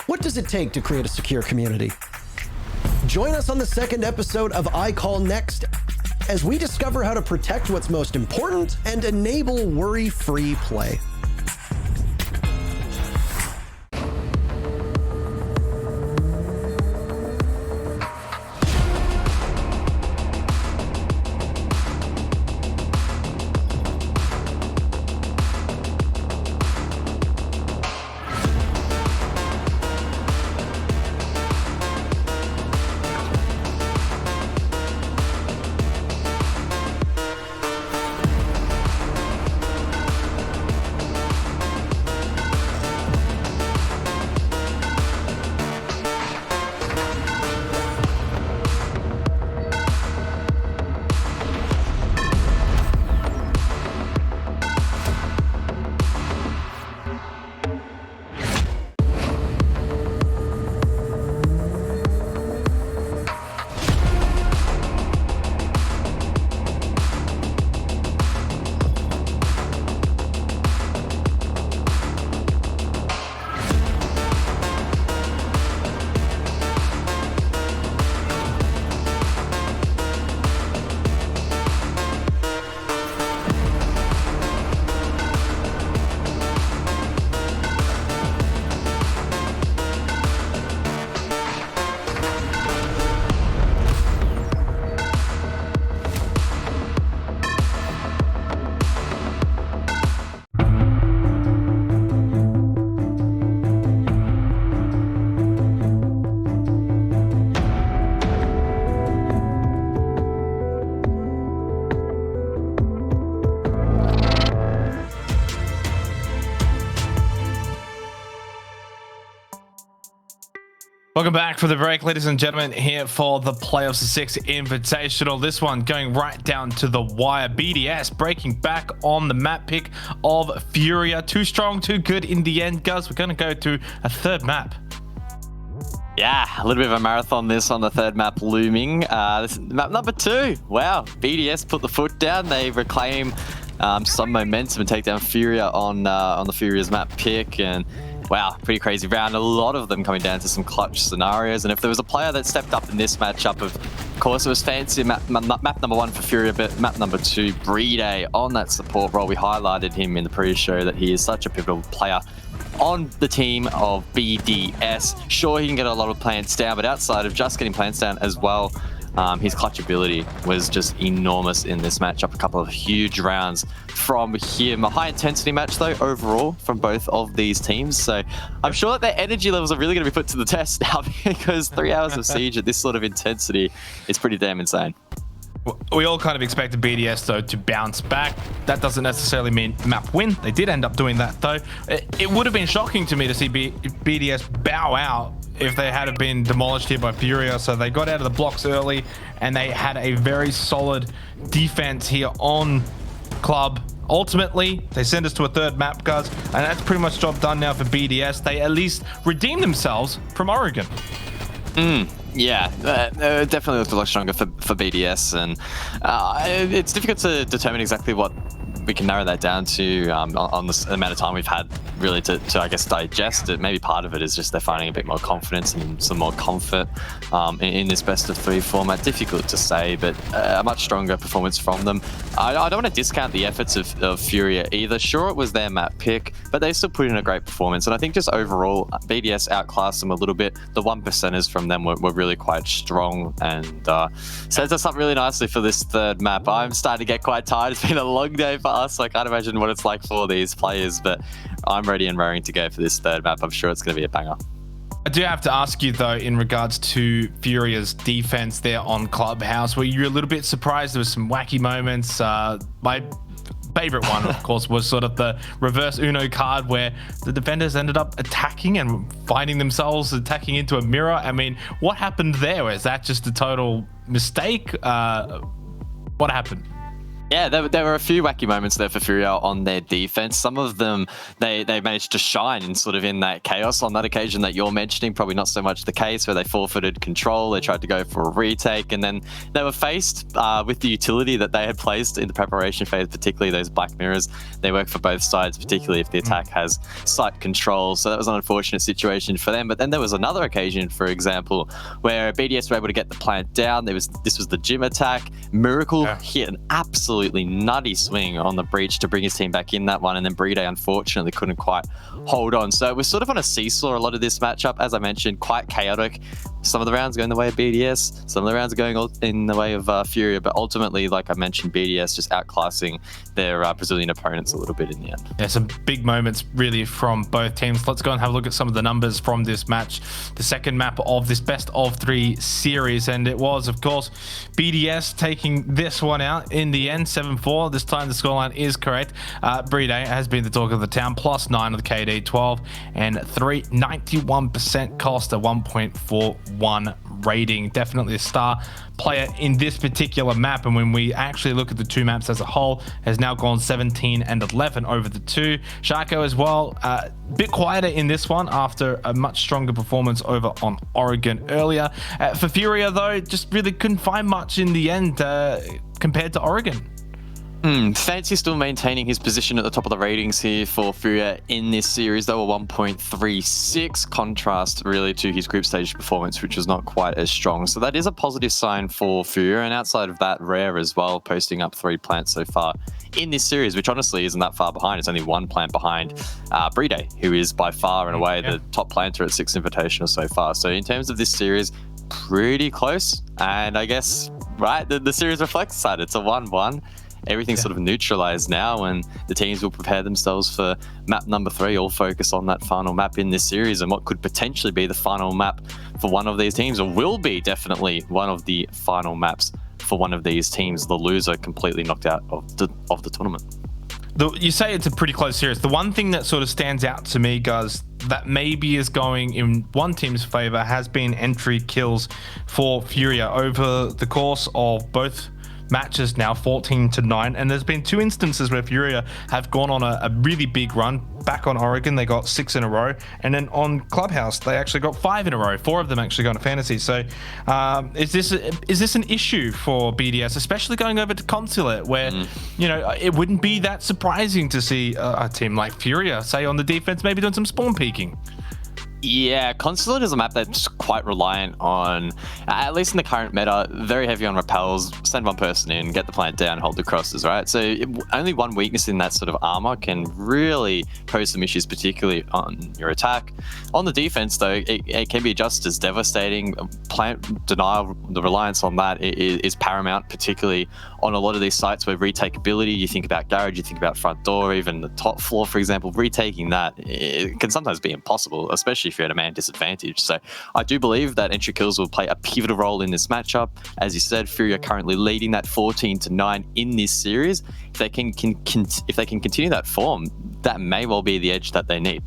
What does it take to create a secure community? Join us on the second episode of I Call Next as we discover how to protect what's most important and enable worry-free play. Welcome back for the break, ladies and gentlemen, here for the Playoffs of 6 Invitational. This one going right down to the wire. BDS breaking back on the map pick of Furia. Too strong, too good in the end, guys. We're going to go to a third map. Yeah, a little bit of a marathon this on the third map looming. This is map number 2. Wow, BDS put the foot down. They reclaim some momentum and take down Furia on the Furia's map pick. And wow, pretty crazy round. A lot of them coming down to some clutch scenarios. And if there was a player that stepped up in this matchup, of course, it was fancy map number 1 for Furia, but map number 2, Brede, on that support role. We highlighted him in the pre-show that he is such a pivotal player on the team of BDS. Sure, he can get a lot of plants down, but outside of just getting plants down as well, his clutch ability was just enormous in this matchup. A couple of huge rounds from him. A high intensity match though overall from both of these teams. So I'm sure that their energy levels are really going to be put to the test now, because 3 hours of siege at this sort of intensity is pretty damn insane. We all kind of expected BDS though to bounce back. That doesn't necessarily mean map win. They did end up doing that though. It would have been shocking to me to see BDS bow out if they had been demolished here by Furia. So they got out of the blocks early and they had a very solid defense here on Club. Ultimately, they send us to a third map, guys, and that's pretty much job done now for BDS. They at least redeemed themselves from Oregon. Yeah, definitely looked a lot stronger for BDS, and it's difficult to determine exactly what we can narrow that down to on the amount of time we've had really to I guess digest it. Maybe part of it is just they're finding a bit more confidence and some more comfort in this best of 3 format. Difficult to say, but a much stronger performance from them. I don't want to discount the efforts of Furia either. Sure, it was their map pick, but they still put in a great performance, and I think just overall BDS outclassed them a little bit. The 1%ers from them were really quite strong, and sets us up really nicely for this third map. I'm starting to get quite tired. It's been a long day for us. I can't imagine what it's like for these players, but I'm ready and raring to go for this third map. I'm sure it's going to be a banger. I do have to ask you though, in regards to Furia's defense there on Clubhouse, were you a little bit surprised? There was some wacky moments. My favorite one, of course, was sort of the reverse Uno card where the defenders ended up attacking and finding themselves attacking into a mirror. I mean, what happened there? Was that just a total mistake? What happened? Yeah, there were a few wacky moments there for Furia on their defense. Some of them, they managed to shine in sort of in that chaos. On that occasion that you're mentioning, probably not so much the case, where they forfeited control. They tried to go for a retake, and then they were faced with the utility that they had placed in the preparation phase, particularly those black mirrors. They work for both sides, particularly if the attack has site control. So that was an unfortunate situation for them. But then there was another occasion, for example, where BDS were able to get the plant down. This was the gym attack. Miracle hit an absolutely nutty swing on the breach to bring his team back in that one, and then Brede unfortunately couldn't quite hold on. So it was sort of on a seesaw a lot of this matchup, as I mentioned, quite chaotic. Some of the rounds going the way of BDS, some of the rounds are going in the way of Furia, but ultimately, like I mentioned, BDS just outclassing their Brazilian opponents a little bit in the end. Yeah, some big moments really from both teams. Let's go and have a look at some of the numbers from this match, the second map of this best of 3 series, and it was, of course, BDS taking this one out in the end, 7-4. This time the scoreline is correct. Brede has been the talk of the town, +9 on the KD, 12 and 3, 91% cost, a 1.41 rating. Definitely a star player in this particular map, and when we actually look at the 2 maps as a whole, has now gone 17 and 11 over the 2. Sharko as well, a bit quieter in this one after a much stronger performance over on Oregon earlier. For Furia though, just really couldn't find much in the end compared to Oregon. Fancy still maintaining his position at the top of the ratings here for Furia in this series, though, a 1.36, contrast really to his group stage performance, which was not quite as strong. So that is a positive sign for Furia, and outside of that, Rare as well, posting up 3 plants so far in this series, which honestly isn't that far behind. It's only 1 plant behind Brede, who is by far and away the top planter at 6 Invitational so far. So in terms of this series, pretty close, and I guess, right, the series reflects that. It's a 1-1. Everything's sort of neutralized now, and the teams will prepare themselves for map number 3, all focus on that final map in this series and what could potentially be the final map for one of these teams, or will be definitely one of the final maps for one of these teams, the loser completely knocked out of the tournament. You say it's a pretty close series. The one thing that sort of stands out to me, guys, that maybe is going in one team's favor has been entry kills for Furia over the course of both matches now, 14-9, and there's been 2 instances where Furia have gone on a really big run. Back on Oregon, they got 6 in a row, and then on Clubhouse, they actually got 5 in a row. 4 of them actually going to fantasy. So, is this an issue for BDS, especially going over to Consulate, where you know it wouldn't be that surprising to see a team like Furia, say on the defense, maybe doing some spawn peeking? Yeah, Consulate is a map that's quite reliant on, at least in the current meta, very heavy on repels, send one person in, get the plant down, hold the crosses, right? So only one weakness in that sort of armor can really pose some issues, particularly on your attack. On the defense, though, it can be just as devastating. Plant denial, the reliance on that is paramount, particularly on a lot of these sites where retakeability, you think about garage, you think about front door, even the top floor, for example, retaking that, it can sometimes be impossible, especially if you're at a man disadvantage. So I do believe that entry kills will play a pivotal role in this matchup. As you said, Furia currently leading that 14-9 in this series. If they can continue that form, that may well be the edge that they need.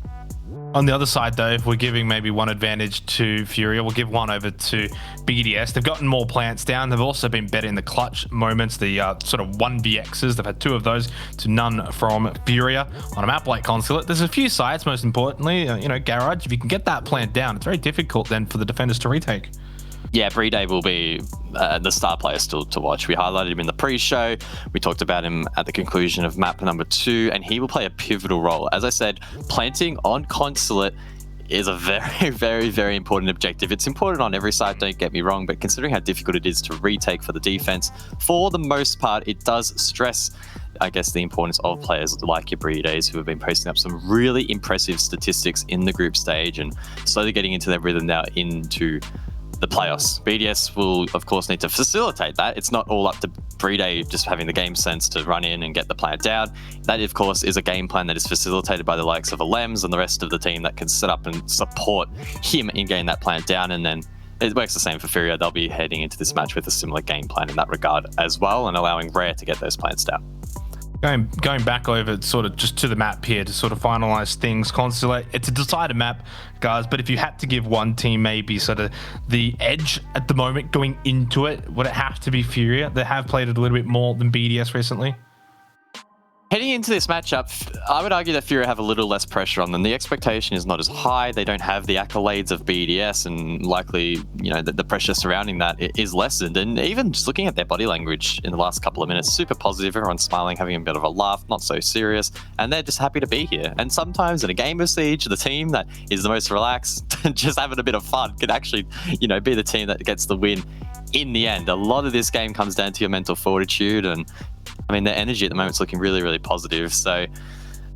On the other side, though, if we're giving maybe one advantage to Furia, we'll give one over to BDS. They've gotten more plants down. They've also been better in the clutch moments, the sort of 1vx's. They've had 2 of those to none from Furia. On a map like Consulate, there's a few sites, most importantly, you know, garage. If you can get that plant down, it's very difficult then for the defenders to retake. Yeah, Breday will be the star player still to watch. We highlighted him in the pre-show. We talked about him at the conclusion of map number 2, and he will play a pivotal role. As I said, planting on Consulate is a very, very, very important objective. It's important on every side, don't get me wrong, but considering how difficult it is to retake for the defense, for the most part, it does stress, I guess, the importance of players like your Bredays, who have been posting up some really impressive statistics in the group stage and slowly getting into their rhythm now into the playoffs. BDS will, of course, need to facilitate that. It's not all up to Breday just having the game sense to run in and get the plant down. That, of course, is a game plan that is facilitated by the likes of Alems and the rest of the team that can set up and support him in getting that plant down. And then it works the same for Furia. They'll be heading into this match with a similar game plan in that regard as well, and allowing Rare to get those plants down. Going back over sort of just to the map here to sort of finalize things, Consulate, it's a decided map, guys, but if you had to give one team maybe sort of the edge at the moment going into it, would it have to be Furia? They have played it a little bit more than BDS recently. Heading into this matchup, I would argue that Furia have a little less pressure on them. The expectation is not as high. They don't have the accolades of BDS, and likely, you know, the pressure surrounding that is lessened. And even just looking at their body language in the last couple of minutes, super positive. Everyone's smiling, having a bit of a laugh, not so serious, and they're just happy to be here. And sometimes in a game of Siege, the team that is the most relaxed, just having a bit of fun, can actually, you know, be the team that gets the win in the end. A lot of this game comes down to your mental fortitude, and I mean, the energy at the moment is looking really, really positive. So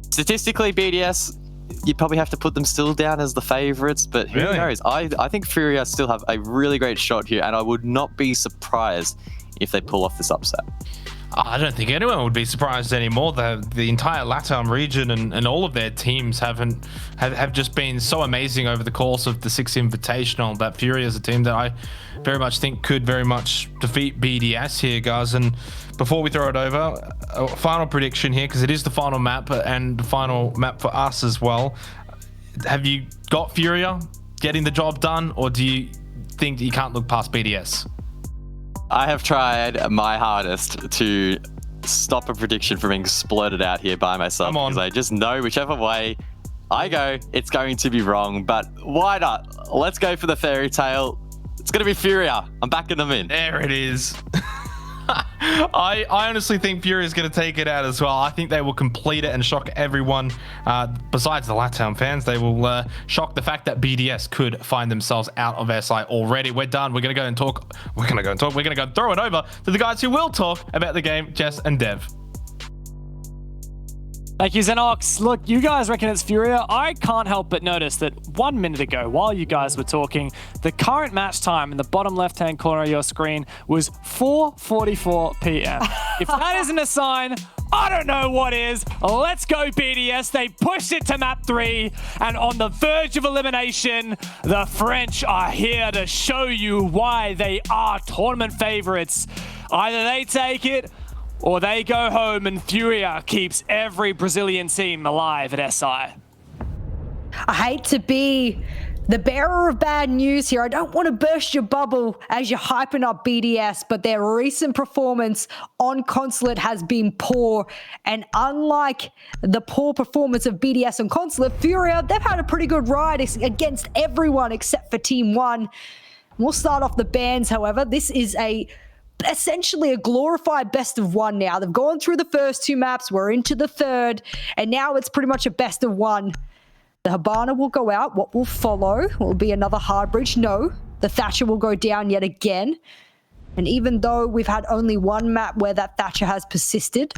statistically, BDS, you'd probably have to put them still down as the favorites, but who knows? I think Furia still have a really great shot here, and I would not be surprised if they pull off this upset. I don't think anyone would be surprised anymore. The entire LATAM region and all of their teams have just been so amazing over the course of the 6 Invitational that Furia is a team that I very much think could very much defeat BDS here, guys. And before we throw it over, a final prediction here, because it is the final map and the final map for us as well. Have you got Furia getting the job done, or do you think that you can't look past BDS? I have tried my hardest to stop a prediction from being splurted out here by myself, because I just know whichever way I go, it's going to be wrong. But why not? Let's go for the fairy tale. It's going to be Furia. I'm backing them in. There it is. I honestly think Furia is going to take it out as well. I think they will complete it and shock everyone. Besides the LATAM fans, they will shock the fact that BDS could find themselves out of SI already. We're done. We're going to go and talk. We're going to go throw it over to the guys who will talk about the game, Jess and Dev. Thank you, Xenox. Look, you guys reckon it's Furia. I can't help but notice that 1 minute ago, while you guys were talking, the current match time in the bottom left-hand corner of your screen was 4:44 p.m. If that isn't a sign, I don't know what is. Let's go, BDS. They pushed it to map 3, and on the verge of elimination, the French are here to show you why they are tournament favorites. Either they take it, or they go home and Furia keeps every Brazilian team alive at SI. I hate to be the bearer of bad news here. I don't want to burst your bubble as you're hyping up BDS, but their recent performance on Consulate has been poor. And unlike the poor performance of BDS on Consulate, Furia, they've had a pretty good ride against everyone except for Team 1. We'll start off the bans, however. This is essentially a glorified best of one now. They've gone through the first 2 maps, we're into the third, and now it's pretty much a best of one. The Habana will go out. What will follow will be another hard bridge. No, the Thatcher will go down yet again. And even though we've had only 1 map where that Thatcher has persisted,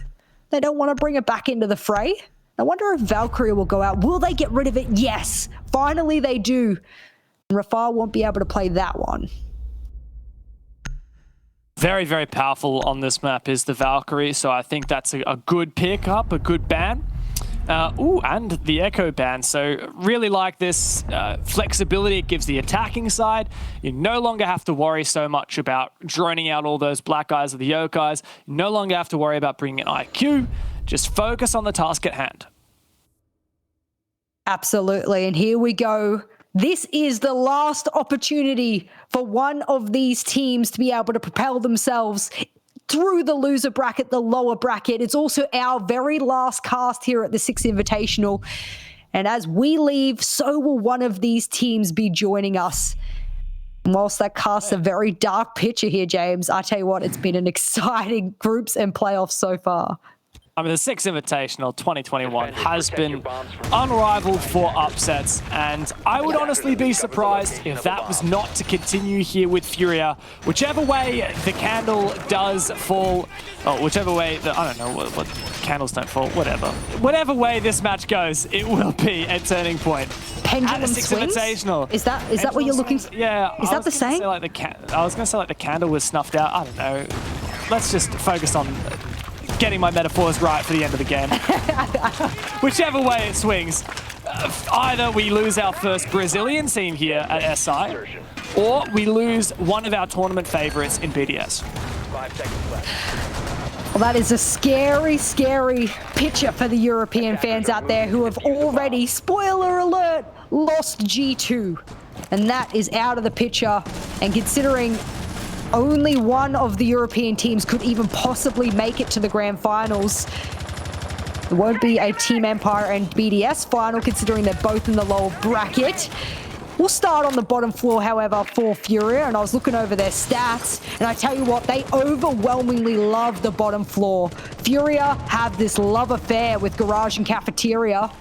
they don't want to bring it back into the fray. I wonder if Valkyrie will go out. Will they get rid of it? Yes, finally they do. And Rafale won't be able to play that one. Very, very powerful on this map is the Valkyrie, so I think that's a good pickup, a good ban. And the Echo ban. So really like this flexibility. It gives the attacking side. You no longer have to worry so much about droning out all those black guys or the yokais. You no longer have to worry about bringing in IQ. Just focus on the task at hand. Absolutely. And here we go. This is the last opportunity for one of these teams to be able to propel themselves through the loser bracket, the lower bracket. It's also our very last cast here at the 6th Invitational. And as we leave, so will one of these teams be joining us. And whilst that casts a very dark picture here, James, I tell you what, it's been an exciting groups and playoffs so far. I mean, the 6th Invitational 2021 has been unrivaled for upsets, and I would honestly be surprised if that was not to continue here with Furia. Whichever way the candle does fall, or whichever way, I don't know, what candles don't fall, whatever. Whatever way this match goes, it will be a turning point. Pendulum swings? Invitational. Is that what you're looking for? Yeah. Is that the same? I was going to say like the candle was snuffed out. I don't know. Let's just focus on getting my metaphors right for the end of the game. Whichever way it swings, either we lose our first Brazilian team here at SI, or we lose one of our tournament favorites in BDS. 5 seconds left. Well, that is a scary, scary picture for the European fans out there who have already, spoiler alert, lost G2. And that is out of the picture. And considering only one of the European teams could even possibly make it to the grand finals, it won't be a Team Empire and BDS final, considering they're both in the lower bracket. We'll start on the bottom floor, however, for Furia, and I was looking over their stats, and I tell you what, they overwhelmingly love the bottom floor. Furia have this love affair with Garage and Cafeteria,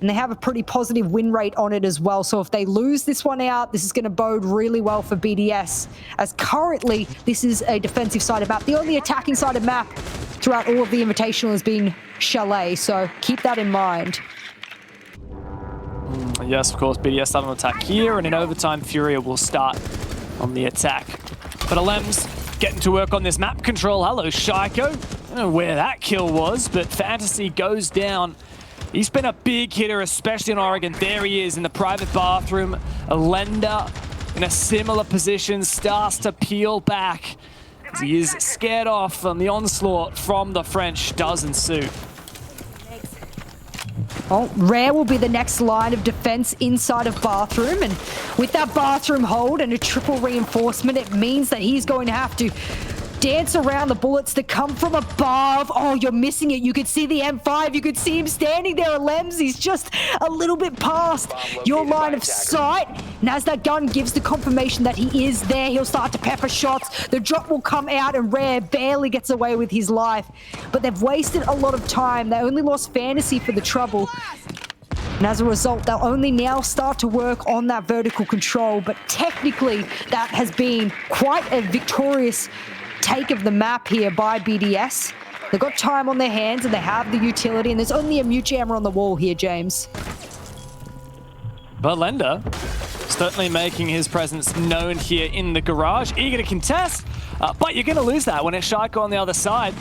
and they have a pretty positive win rate on it as well. So if they lose this one out, this is going to bode really well for BDS, as currently this is a defensive sided map. The only attacking sided map throughout all of the Invitational has been Chalet, so keep that in mind. Yes, of course, BDS start on attack here, and in overtime, Furia will start on the attack. But Alem's getting to work on this map control. Hello, Shaiko. I don't know where that kill was, but Fantasy goes down. He's been a big hitter, especially in Oregon. There he is in the private bathroom. Alenda in a similar position starts to peel back as he is scared off, and the onslaught from the French does ensue. Well, Rare will be the next line of defense inside of bathroom, and with that bathroom hold and a triple reinforcement, it means that he's going to have to dance around the bullets that come from above. Oh, you're missing it. You could see the M5. You could see him standing there. Lems, he's just a little bit past your line of sight. And as that gun gives the confirmation that he is there, he'll start to pepper shots. The drop will come out, and Rare barely gets away with his life. But they've wasted a lot of time. They only lost Fantasy for the trouble. And as a result, they'll only now start to work on that vertical control. But technically, that has been quite a victorious take of the map here by BDS. They've got time on their hands, and they have the utility, and there's only a mute jammer on the wall here, James. But Lenda certainly making his presence known here in the garage, eager to contest, but you're going to lose that when it's Shaiko on the other side.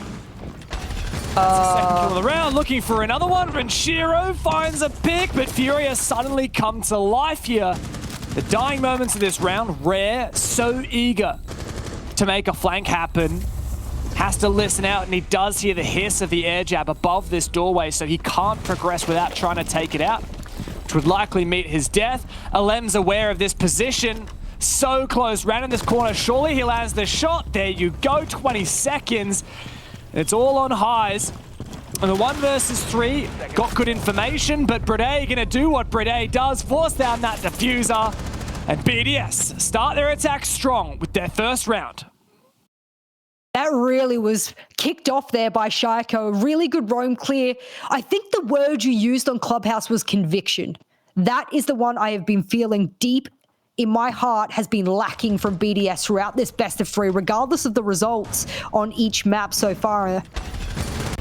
That's the second kill of the round, looking for another one. Renshiro finds a pick, but Furia suddenly come to life here. The dying moments of this round, Rare so eager to make a flank happen. has to listen out, and he does hear the hiss of the air jab above this doorway, so he can't progress without trying to take it out, which would likely meet his death. Alem's aware of this position. So close, ran in this corner. Surely he lands the shot. There you go, 20 seconds. It's all on highs. And the 1 versus 3 got good information, but Brede gonna do what Brede does, force down that diffuser, and BDS start their attack strong with their first round. That really was kicked off there by Shaiko. Really good roam clear. I think the word you used on Clubhouse was conviction. That is the one I have been feeling deep in my heart has been lacking from BDS throughout this best of 3, regardless of the results on each map so far.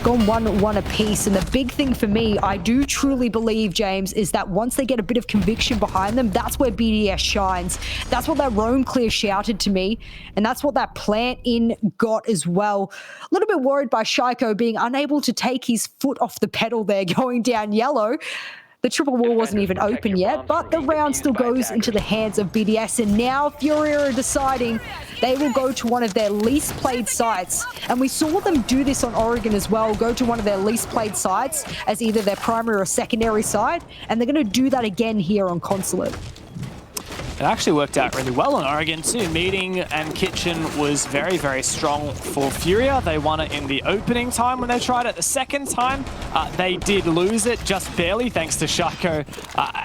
Gone 1-1 apiece, and the big thing for me, I do truly believe, James, is that once they get a bit of conviction behind them, that's where BDS shines. That's what that roam clear shouted to me, and that's what that plant in got as well. A little bit worried by Shaiko being unable to take his foot off the pedal there, going down yellow. The triple wall wasn't even open yet, but the round still goes into the hands of BDS, and now Furia are deciding they will go to one of their least played sites. And we saw them do this on Oregon as well, go to one of their least played sites as either their primary or secondary site, and they're going to do that again here on Consulate. It actually worked out really well on Oregon too. Meeting and Kitchen was very, very strong for Furia. They won it in the opening time when they tried it. The second time, they did lose it just barely thanks to Shaiko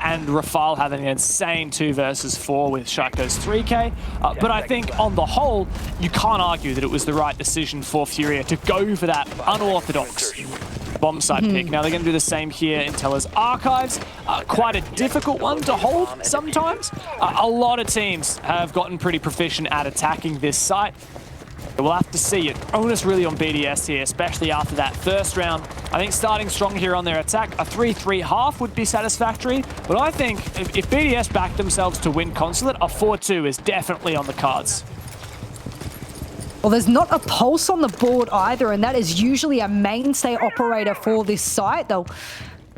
and Rafal having an insane 2 versus 4 with Shaiko's 3K. But I think on the whole, you can't argue that it was the right decision for Furia to go for that unorthodox bomb site pick. Now they're going to do the same here in Teller's Archives. Quite a difficult one to hold sometimes. A lot of teams have gotten pretty proficient at attacking this site. We'll have to see it. Onus really on BDS here, especially after that first round. I think starting strong here on their attack, a 3-3 half would be satisfactory. But I think if BDS back themselves to win Consulate, a 4-2 is definitely on the cards. Well, there's not a pulse on the board either, and that is usually a mainstay operator for this site. They'll,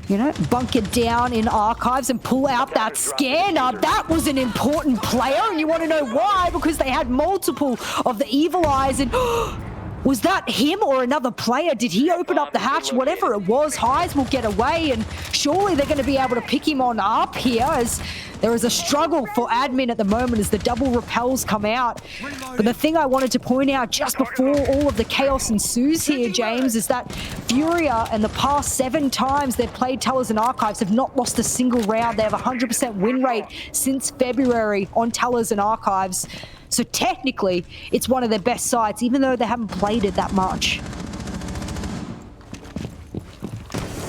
you know, bunker down in Archives and pull out that scanner. That was an important player, and you want to know why? Because they had multiple of the Evil Eyes, and was that him or another player? Did he open up the hatch? Whatever it was, Highs will get away, and surely they're going to be able to pick him on up here, as there is a struggle for admin at the moment as the double repels come out. But the thing I wanted to point out just before all of the chaos ensues here, James, is that Furia and the past 7 times they've played Tellers and Archives have not lost a single round. They have a 100% win rate since February on Tellers and Archives. So technically, it's one of their best sites, even though they haven't played it that much.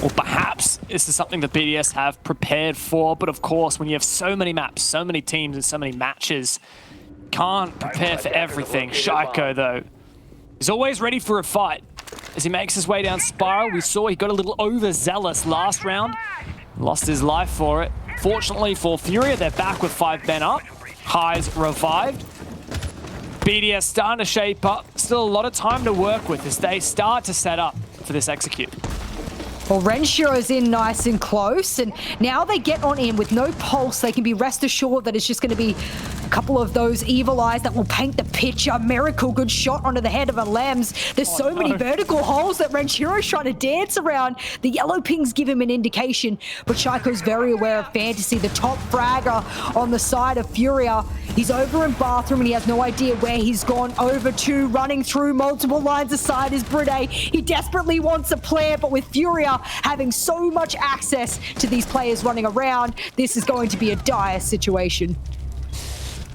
Or perhaps this is something that BDS have prepared for, but of course, when you have so many maps, so many teams, and so many matches, can't prepare for everything. Shaiko, though, is always ready for a fight. As he makes his way down Spiral, we saw he got a little overzealous last round, lost his life for it. Fortunately for Furia, they're back with 5 men up. Highs revived. BDS starting to shape up. Still a lot of time to work with as they start to set up for this execute. Well, Renshiro's in nice and close, and now they get on in with no pulse. They can be rest assured that it's just going to be a couple of those Evil Eyes that will paint the picture. Miracle, good shot onto the head of Alems. There's so many vertical holes that Renshiro's trying to dance around. The yellow pings give him an indication, but Shaiko's very aware of Fantasy, the top fragger on the side of Furia. He's over in Bathroom, and he has no idea where he's gone over to. Running through multiple lines aside is Brede. He desperately wants a player, but with Furia having so much access to these players running around, this is going to be a dire situation.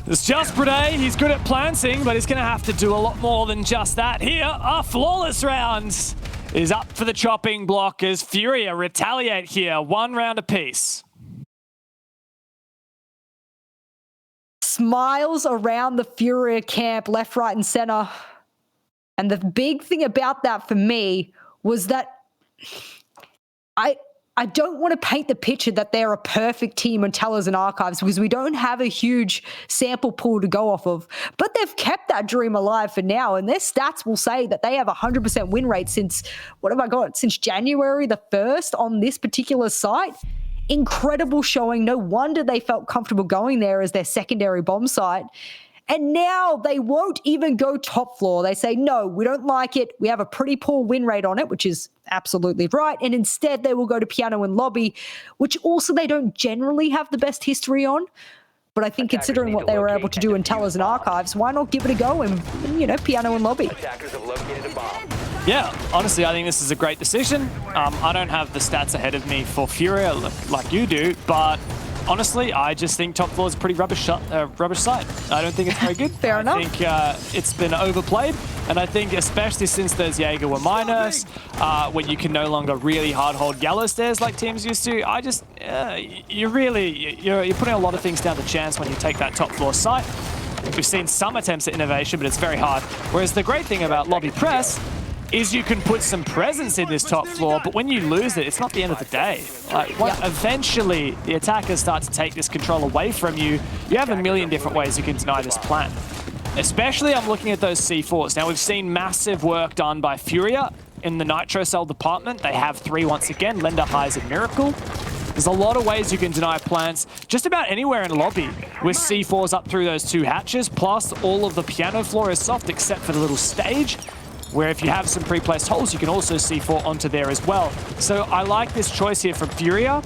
It's just Brede. He's good at planting, but he's going to have to do a lot more than just that. Here, a flawless round is up for the chopping block as Furia retaliate here. 1 round apiece. Smiles around the Furia camp, left, right, and center. And the big thing about that for me was that I don't want to paint the picture that they're a perfect team on Tellers and Archives because we don't have a huge sample pool to go off of. But they've kept that dream alive for now, and their stats will say that they have a 100% win rate since, what have I got, since January the 1st on this particular site. Incredible showing. No wonder they felt comfortable going there as their secondary bomb site. And now they won't even go top floor. They say, no, we don't like it. We have a pretty poor win rate on it, which is absolutely right. And instead they will go to piano and lobby, which also they don't generally have the best history on. But I think considering what they were able to do in Tellers and Archives, why not give it a go and, piano and lobby? Attackers have located a bomb. Yeah, honestly, I think this is a great decision. I don't have the stats ahead of me for Furia like you do, but honestly, I just think top floor is a pretty rubbish site. I don't think it's very good. Fair enough. I think it's been overplayed, and I think especially since there's Jaeger with minors, when you can no longer really hard hold Gallows stairs like teams used to, you're putting a lot of things down to chance when you take that top floor site. We've seen some attempts at innovation, but it's very hard. Whereas the great thing about lobby press is you can put some presence in this top floor, but when you lose it, it's not the end of the day. Eventually, the attackers start to take this control away from you. You have a million different ways you can deny this plan. Especially, I'm looking at those C4s. Now, we've seen massive work done by Furia in the Nitro Cell department. They have 3 once again, Lender, Highs, and Miracle. There's a lot of ways you can deny plants just about anywhere in lobby with C4s up through those 2 hatches, plus all of the piano floor is soft except for the little stage, where if you have some pre-placed holes, you can also C4 onto there as well. So I like this choice here from Furia.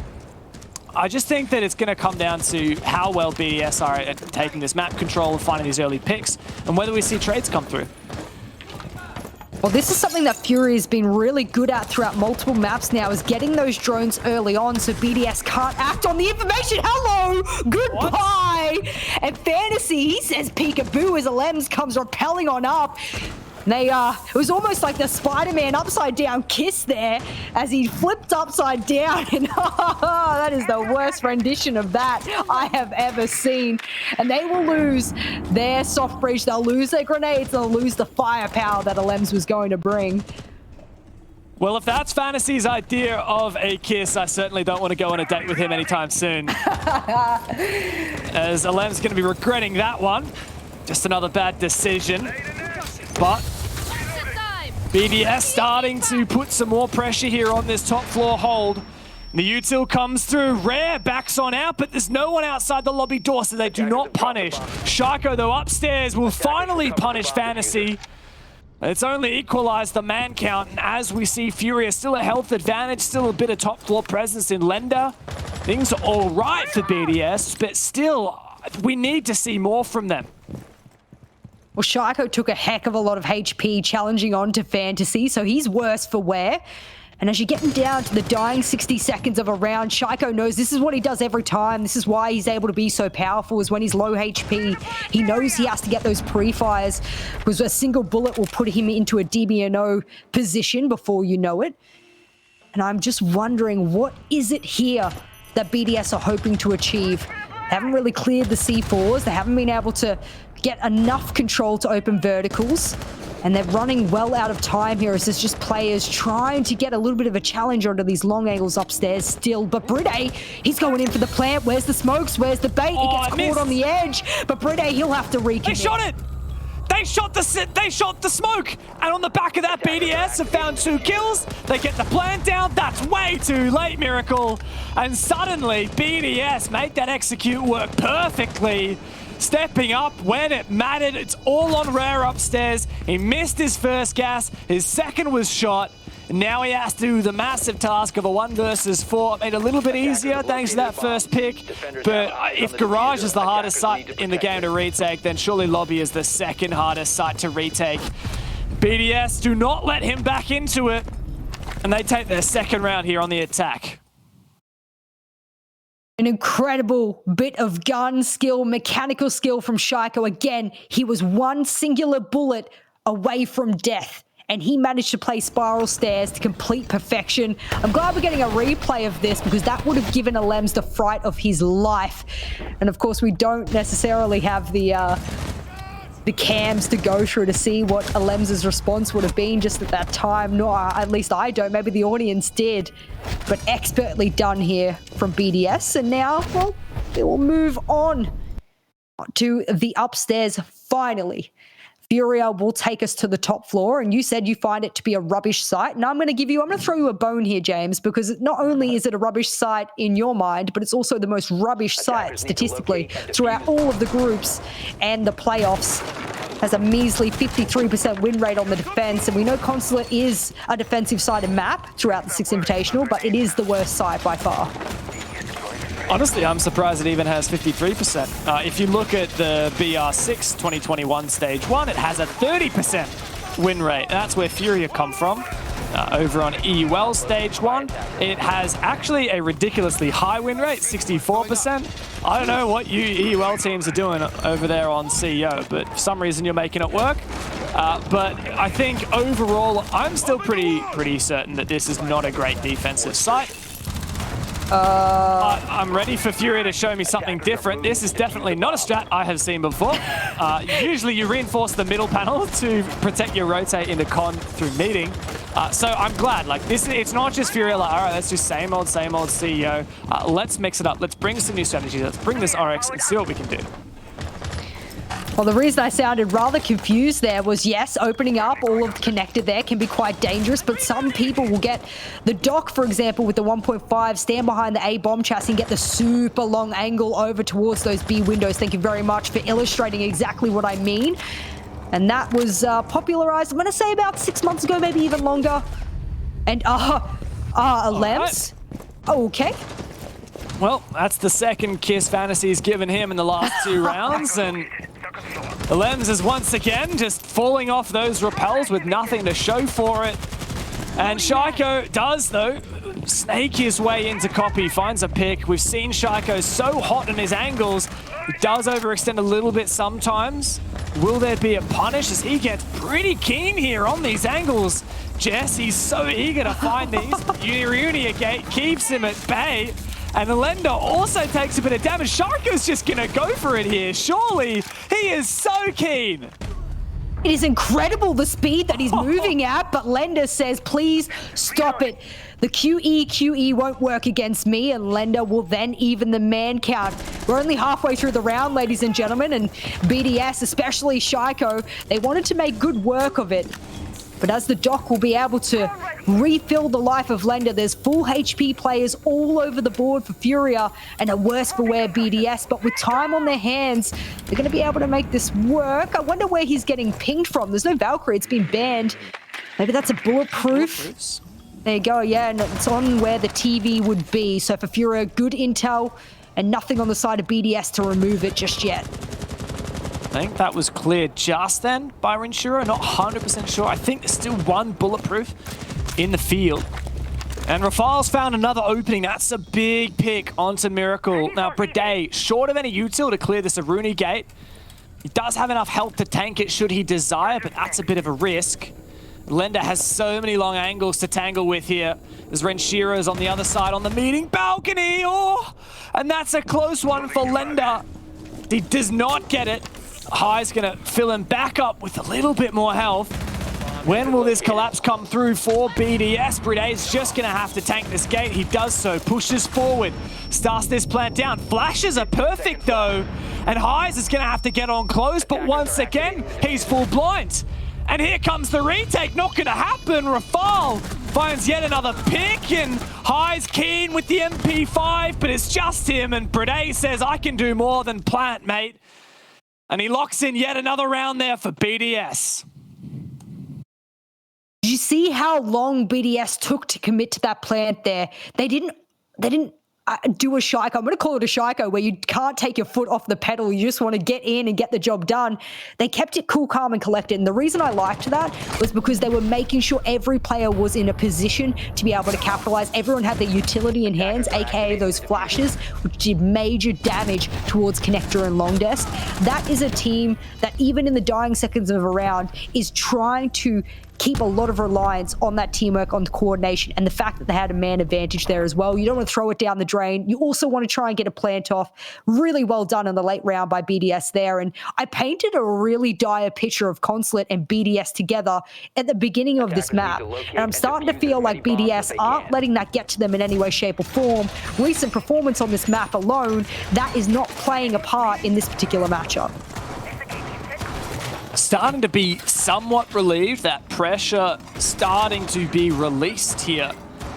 I just think that it's going to come down to how well BDS are at taking this map control and finding these early picks, and whether we see trades come through. Well, this is something that Fury has been really good at throughout multiple maps now, is getting those drones early on so BDS can't act on the information. Hello! Goodbye! What? And Fantasy, he says peekaboo as Alems comes rappelling on up. It was almost like the Spider-Man upside down kiss there as he flipped upside down, and that is the worst rendition of that I have ever seen. And they will lose their soft breach, they'll lose their grenades, they'll lose the firepower that Alems was going to bring. Well, if that's Fantasy's idea of a kiss, I certainly don't want to go on a date with him anytime soon. As Alem's going to be regretting that one. Just another bad decision. But BDS starting to put some more pressure here on this top floor hold. The util comes through, Rare backs on out, but there's no one outside the lobby door, so they do not punish. Shaiko, though, upstairs will finally punish Fantasy. It's only equalized the man count, and as we see Furia still a health advantage, still a bit of top floor presence in Lender. Things are all right for BDS, but still, we need to see more from them. Well, Shaiko took a heck of a lot of HP challenging on to Fantasy, so he's worse for wear. And as you're getting down to the dying 60 seconds of a round, Shaiko knows this is what he does every time. This is why he's able to be so powerful, is when he's low HP. He knows he has to get those pre-fires, because a single bullet will put him into a DBNO position before you know it. And I'm just wondering, what is it here that BDS are hoping to achieve? They haven't really cleared the C4s. They haven't been able to get enough control to open verticals. And they're running well out of time here as there's just players trying to get a little bit of a challenge onto these long angles upstairs still. But Bride, he's going in for the plant. Where's the smokes? Where's the bait? He gets caught on the edge. But Bride, he'll have to recommit. They shot it! They shot the smoke! And on the back of that, BDS have found 2 kills. They get the plant down. That's way too late, Miracle. And suddenly, BDS make that execute work perfectly. Stepping up when it mattered. It's all on Rare upstairs. He missed his first gas. His second was shot. Now he has to do the massive task of a 1 versus 4. Made it a little bit easier thanks to that first pick. But if Garage is the hardest site in the game to retake, then surely Lobby is the second hardest site to retake. BDS do not let him back into it. And they take their second round here on the attack. An incredible bit of gun skill, mechanical skill from Shaiko. Again, he was 1 singular bullet away from death, and he managed to play spiral stairs to complete perfection. I'm glad we're getting a replay of this, because that would have given Alems the fright of his life. And of course, we don't necessarily have the cams to go through to see what Alem's response would have been just at that time. No, at least I don't. Maybe the audience did. But expertly done here from BDS. And now, well, they will move on to the upstairs finally. Furia will take us to the top floor, and you said you find it to be a rubbish site. And I'm going to throw you a bone here, James, because not only is it a rubbish site in your mind, but it's also the most rubbish site statistically throughout all of the groups and the playoffs. Has a measly 53% win rate on the defense, and we know Consulate is a defensive-sided map throughout the Six Invitational, but it is the worst side by far. Honestly, I'm surprised it even has 53%. If you look at the BR6 2021 Stage 1, it has a 30% win rate. That's where Furia come from. Over on EUL Stage 1, it has actually a ridiculously high win rate, 64%. I don't know what you EUL teams are doing over there on CEO, but for some reason you're making it work. But I think overall, I'm still pretty certain that this is not a great defensive site. I'm ready for Furia to show me something different. This is definitely not a strat I have seen before. Usually you reinforce the middle panel to protect your rotate into con through meeting. So I'm glad, like this, it's not just Furia like, all right, let's just same old CEO. Let's mix it up. Let's bring some new strategies. Let's bring this RX and see what we can do. Well, the reason I sounded rather confused there was, yes, opening up all of the connector there can be quite dangerous, but some people will get the dock, for example, with the 1.5, stand behind the A bomb chassis and get the super long angle over towards those B windows. Thank you very much for illustrating exactly what I mean. And that was popularized, I'm going to say about 6 months ago, maybe even longer. And, Lems? Okay. Well, that's the second kiss Fantasy's given him in the last 2 rounds, and the Lems is once again just falling off those rappels with nothing to show for it. And Shaiko does, though, snake his way into copy, finds a pick. We've seen Shaiko so hot in his angles. He does overextend a little bit sometimes. Will there be a punish as he gets pretty keen here on these angles? Jess, he's so eager to find these. Unia Gate keeps him at bay. And the Lender also takes a bit of damage. Shaiko's just going to go for it here. Surely, he is so keen. It is incredible the speed that he's moving at, but Lender says, please stop it. The QE won't work against me, and Lender will then even the man count. We're only halfway through the round, ladies and gentlemen, and BDS, especially Shaiko, they wanted to make good work of it. But as the dock will be able to refill the life of Lender, there's full HP players all over the board for Furia and a worse for wear BDS. But with time on their hands, they're going to be able to make this work. I wonder where he's getting pinged from. There's no Valkyrie. It's been banned. Maybe that's a bulletproof. There you go. Yeah, and it's on where the TV would be. So for Furia, good intel and nothing on the side of BDS to remove it just yet. I think that was cleared just then by Renshiro. Not 100% sure. I think there's still one bulletproof in the field. And Rafale's found another opening. That's a big pick onto Miracle. Now, Brede, short of any util to clear this Aruni gate. He does have enough health to tank it should he desire, but that's a bit of a risk. Lender has so many long angles to tangle with here. There's Renshiro's on the other side on the meeting balcony. Oh, and that's a close one for Lender. He does not get it. High's going to fill him back up with a little bit more health. When will this collapse come through for BDS? Brede's just going to have to tank this gate. He does so, pushes forward, starts this plant down. Flashes are perfect though, and Highs is going to have to get on close, but once again, he's full blind. And here comes the retake, not going to happen. Rafale finds yet another pick, and High's keen with the MP5, but it's just him, and Brede says, I can do more than plant, mate. And he locks in yet another round there for BDS. Did you see how long BDS took to commit to that plant there? They didn't do a Shaiko. I'm going to call it a Shaiko where you can't take your foot off the pedal. You just want to get in and get the job done. They kept it cool, calm, and collected. And the reason I liked that was because they were making sure every player was in a position to be able to capitalize. Everyone had their utility in hands, aka those flashes, which did major damage towards Connector and Long Desk. That is a team that even in the dying seconds of a round is trying to keep a lot of reliance on that teamwork, on the coordination, and the fact that they had a man advantage there as well. You don't want to throw it down the drain. You also want to try and get a plant off. Really well done in the late round by BDS there. And I painted a really dire picture of Consulate and BDS together at the beginning of this map. And I'm starting to feel like BDS aren't letting that get to them in any way, shape, or form. Recent performance on this map alone, that is not playing a part in this particular matchup. starting to be somewhat relieved. That pressure starting to be released here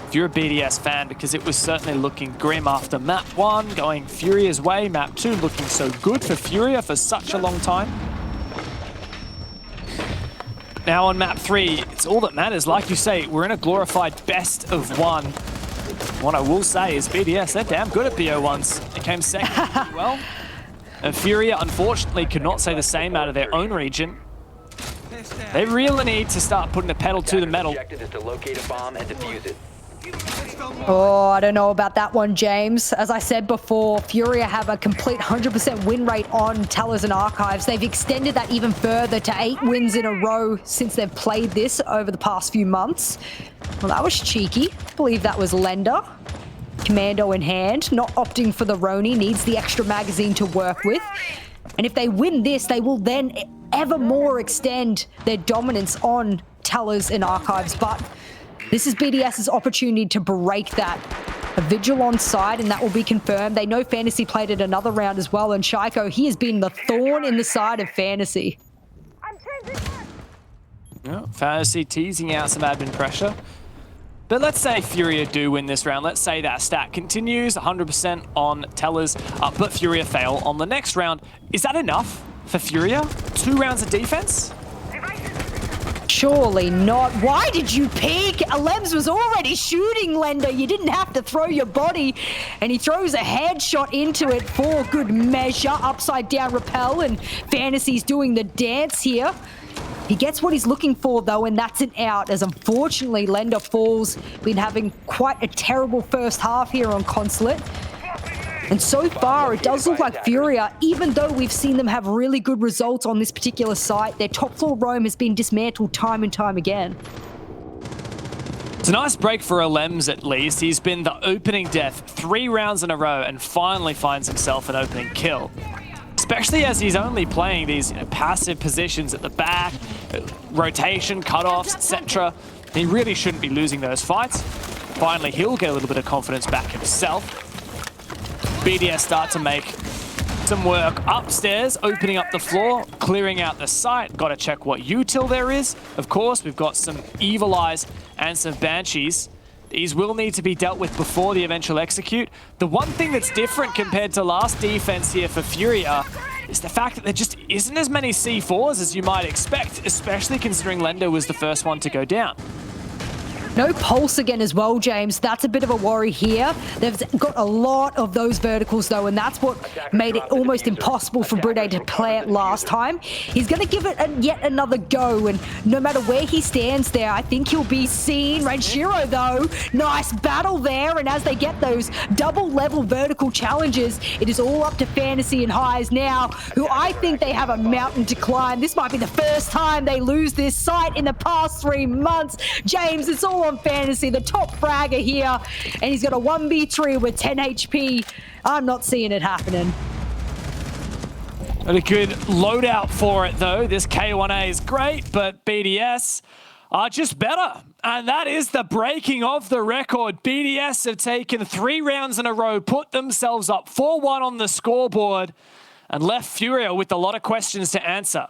if you're a BDS fan, because it was certainly looking grim after map 1, going Furia's way. Map 2 looking so good for Furia for such a long time. Now on map 3, it's all that matters. Like you say, we're in a glorified best of 1. What I will say is BDS, they're damn good at BO1s. They came second as well. And Furia, unfortunately, could not say the same out of their own region. They really need to start putting the pedal to the metal. Objective is to locate a bomb and defuse it. Oh, I don't know about that one, James. As I said before, Furia have a complete 100% win rate on Tellers and Archives. They've extended that even further to 8 wins in a row since they've played this over the past few months. Well, that was cheeky. I believe that was Lender. Commando in hand, not opting for the Roni, needs the extra magazine to work with. And if they win this, they will then ever more extend their dominance on Tellers and Archives. But this is BDS's opportunity to break that. A Vigil on side, and that will be confirmed. They know Fantasy played it another round as well, and Shaiko, he has been the thorn in the side of Fantasy. Yeah, Fantasy teasing out some admin pressure. But let's say Furia do win this round. Let's say that stat continues, 100% on Tellers, but Furia fail on the next round. Is that enough for Furia? 2 rounds of defense? Surely not. Why did you peek? Alems was already shooting Lender. You didn't have to throw your body. And he throws a headshot into it for good measure. Upside down rappel, and Fantasy's doing the dance here. He gets what he's looking for, though, and that's an out, as unfortunately Lender falls. Been having quite a terrible first half here on Consulate. And so far, it does look like Furia, even though we've seen them have really good results on this particular site, their top floor roam has been dismantled time and time again. It's a nice break for Alems at least. He's been the opening death 3 rounds in a row and finally finds himself an opening kill. Especially as he's only playing these passive positions at the back, rotation, cutoffs, etc. He really shouldn't be losing those fights. Finally, he'll get a little bit of confidence back himself. BDS start to make some work upstairs, opening up the floor, clearing out the site. Got to check what util there is. Of course, we've got some Evil Eyes and some Banshees. These will need to be dealt with before the eventual execute. The one thing that's different compared to last defense here for Furia is the fact that there just isn't as many C4s as you might expect, especially considering Lender was the first one to go down. No pulse again as well, James. That's a bit of a worry here. They've got a lot of those verticals, though, and that's what made it almost impossible for Bride to play it last time. He's going to give it yet another go, and no matter where he stands there, I think he'll be seen. Ranshiro, though, nice battle there, and as they get those double-level vertical challenges, it is all up to Fantasy and Highs now, who I think they have a mountain to climb. This might be the first time they lose this site in the past 3 months. James, it's all on Fantasy, the top fragger here, and he's got a 1v3 with 10 HP. I'm not seeing it happening. But a good loadout for it, though. This K1A is great, but BDS are just better. And that is the breaking of the record. BDS have taken 3 rounds in a row, put themselves up 4-1 on the scoreboard, and left Furia with a lot of questions to answer.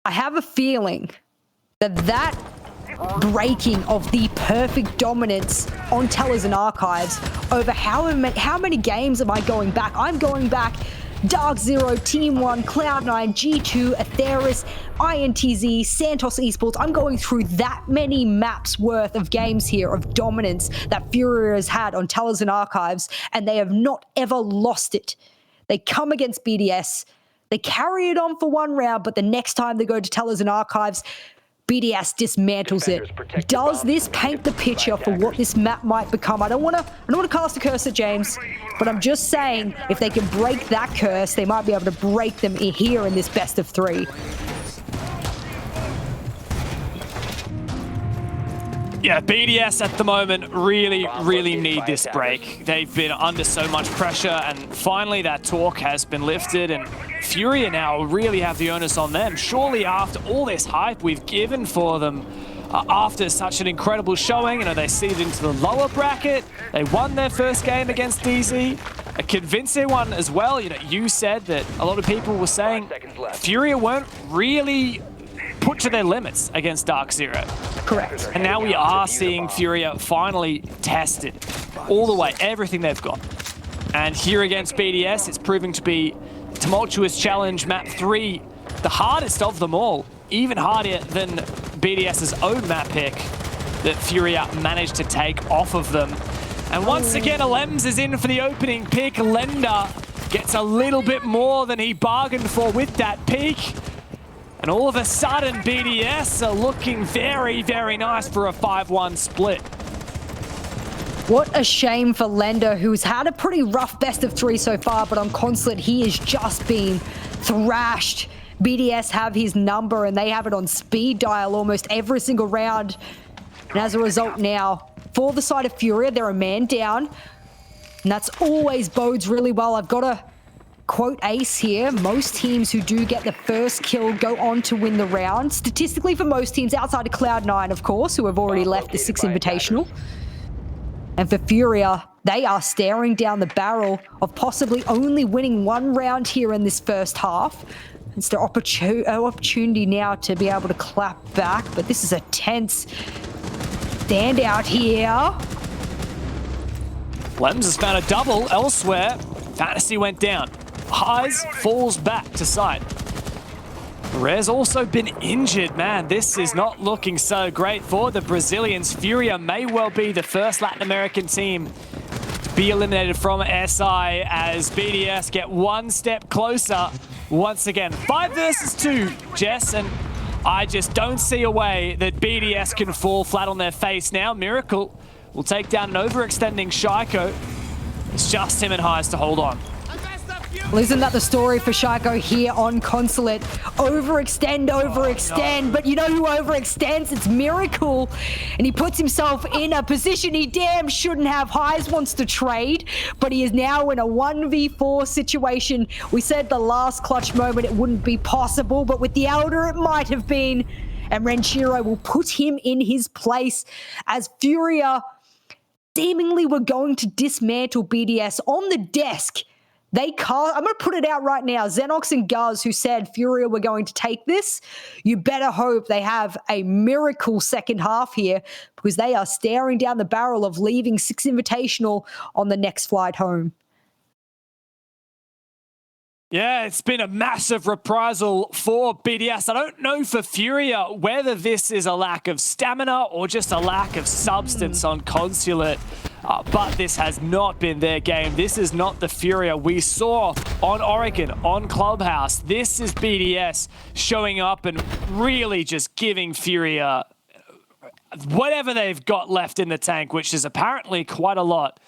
I have a feeling that breaking of the perfect dominance on Tellers and Archives over how many games am I going back? I'm going back Dark Zero, Team 1, Cloud9, G2, Atheris, INTZ, Santos Esports. I'm going through that many maps worth of games here of dominance that Furia has had on Tellers and Archives, and they have not ever lost it. They come against BDS, they carry it on for 1 round, but the next time they go to Tellers and Archives, BDS dismantles it. Does this paint the picture for what this map might become? I don't want to cast a curse at James, but I'm just saying if they can break that curse, they might be able to break them here in this best of 3. Yeah, BDS at the moment really need this break. They've been under so much pressure, and finally that talk has been lifted, and Furia now really have the onus on them. Surely after all this hype we've given for them, after such an incredible showing. You know, they seeded into the lower bracket. They won their first game against DZ. A convincing one as well. You know, you said that a lot of people were saying Furia weren't really put to their limits against Dark Zero. Correct. And now we are seeing Furia finally tested all the way, everything they've got. And here against BDS, it's proving to be Tumultuous Challenge Map 3, the hardest of them all, even harder than BDS's own map pick that Furia managed to take off of them. And once again, Alems is in for the opening pick. Lender gets a little bit more than he bargained for with that peak. And all of a sudden, BDS are looking very, very nice for a 5-1 split. What a shame for Lender, who's had a pretty rough best of 3 so far, but on Consulate, he has just been thrashed. BDS have his number, and they have it on speed dial almost every single round. And as a result now, for the side of Furia, they're a man down. And that's always bodes really well. I've got to quote Ace here. Most teams who do get the first kill go on to win the round. Statistically, for most teams outside of Cloud9, of course, who have already left the 6 Invitational. And for Furia, they are staring down the barrel of possibly only winning 1 round here in this first half. It's their opportunity now to be able to clap back, but this is a tense standout here. Lems has found a double elsewhere. Fantasy went down. Highs falls back to side. Rez also been injured. Man, this is not looking so great for the Brazilians. Furia may well be the first Latin American team to be eliminated from SI as BDS get 1 step closer once again. 5 versus 2, Jess, and I just don't see a way that BDS can fall flat on their face now. Miracle will take down an overextending Shaiko. It's just him and Highs to hold on. Well, isn't that the story for Shaiko here on Consulate? Overextend, overextend, but you know who overextends? It's Miracle, and he puts himself in a position he damn shouldn't have. Highs wants to trade, but he is now in a 1v4 situation. We said the last clutch moment it wouldn't be possible, but with the Elder it might have been, and Renshiro will put him in his place as Furia seemingly were going to dismantle BDS on the desk. They can't. I'm going to put it out right now. Xenox and Guz, who said Furia were going to take this, you better hope they have a miracle second half here, because they are staring down the barrel of leaving 6 Invitational on the next flight home. Yeah, it's been a massive reprisal for BDS. I don't know for Furia whether this is a lack of stamina or just a lack of substance on Consulate. But this has not been their game. This is not the Furia we saw on Oregon, on Clubhouse. This is BDS showing up and really just giving Furia whatever they've got left in the tank, which is apparently quite a lot.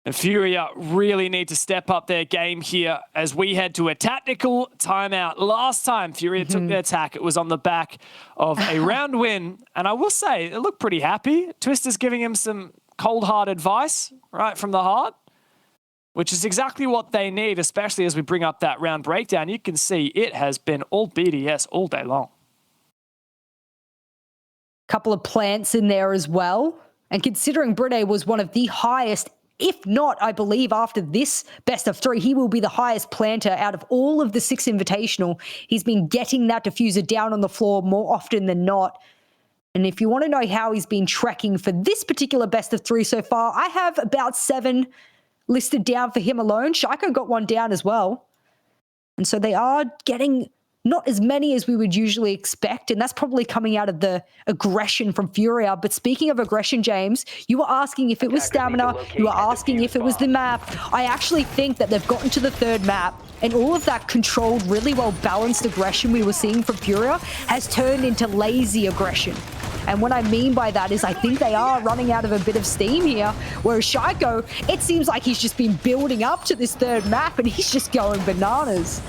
And Furia really need to step up their game here as we head to a tactical timeout. Last time Furia took their attack, it was on the back of a round win. And I will say, they look pretty happy. Twister's giving him some cold hard advice right from the heart, which is exactly what they need, especially as we bring up that round breakdown. You can see it has been all BDS all day long. Couple of plants in there as well. And considering Bride was one of the highest, if not, I believe after this best of 3, he will be the highest planter out of all of the 6 Invitational. He's been getting that diffuser down on the floor more often than not. And if you want to know how he's been tracking for this particular best of 3 so far, I have about 7 listed down for him alone. Shaiko got 1 down as well. And so they are getting not as many as we would usually expect, and that's probably coming out of the aggression from Furia. But speaking of aggression, James, you were asking if it was stamina, you were asking if it was the map. I actually think that they've gotten to the 3rd map, and all of that controlled, really well-balanced aggression we were seeing from Furia has turned into lazy aggression. And what I mean by that is I think they are running out of a bit of steam here, whereas Shaiko, it seems like he's just been building up to this 3rd map, and he's just going bananas.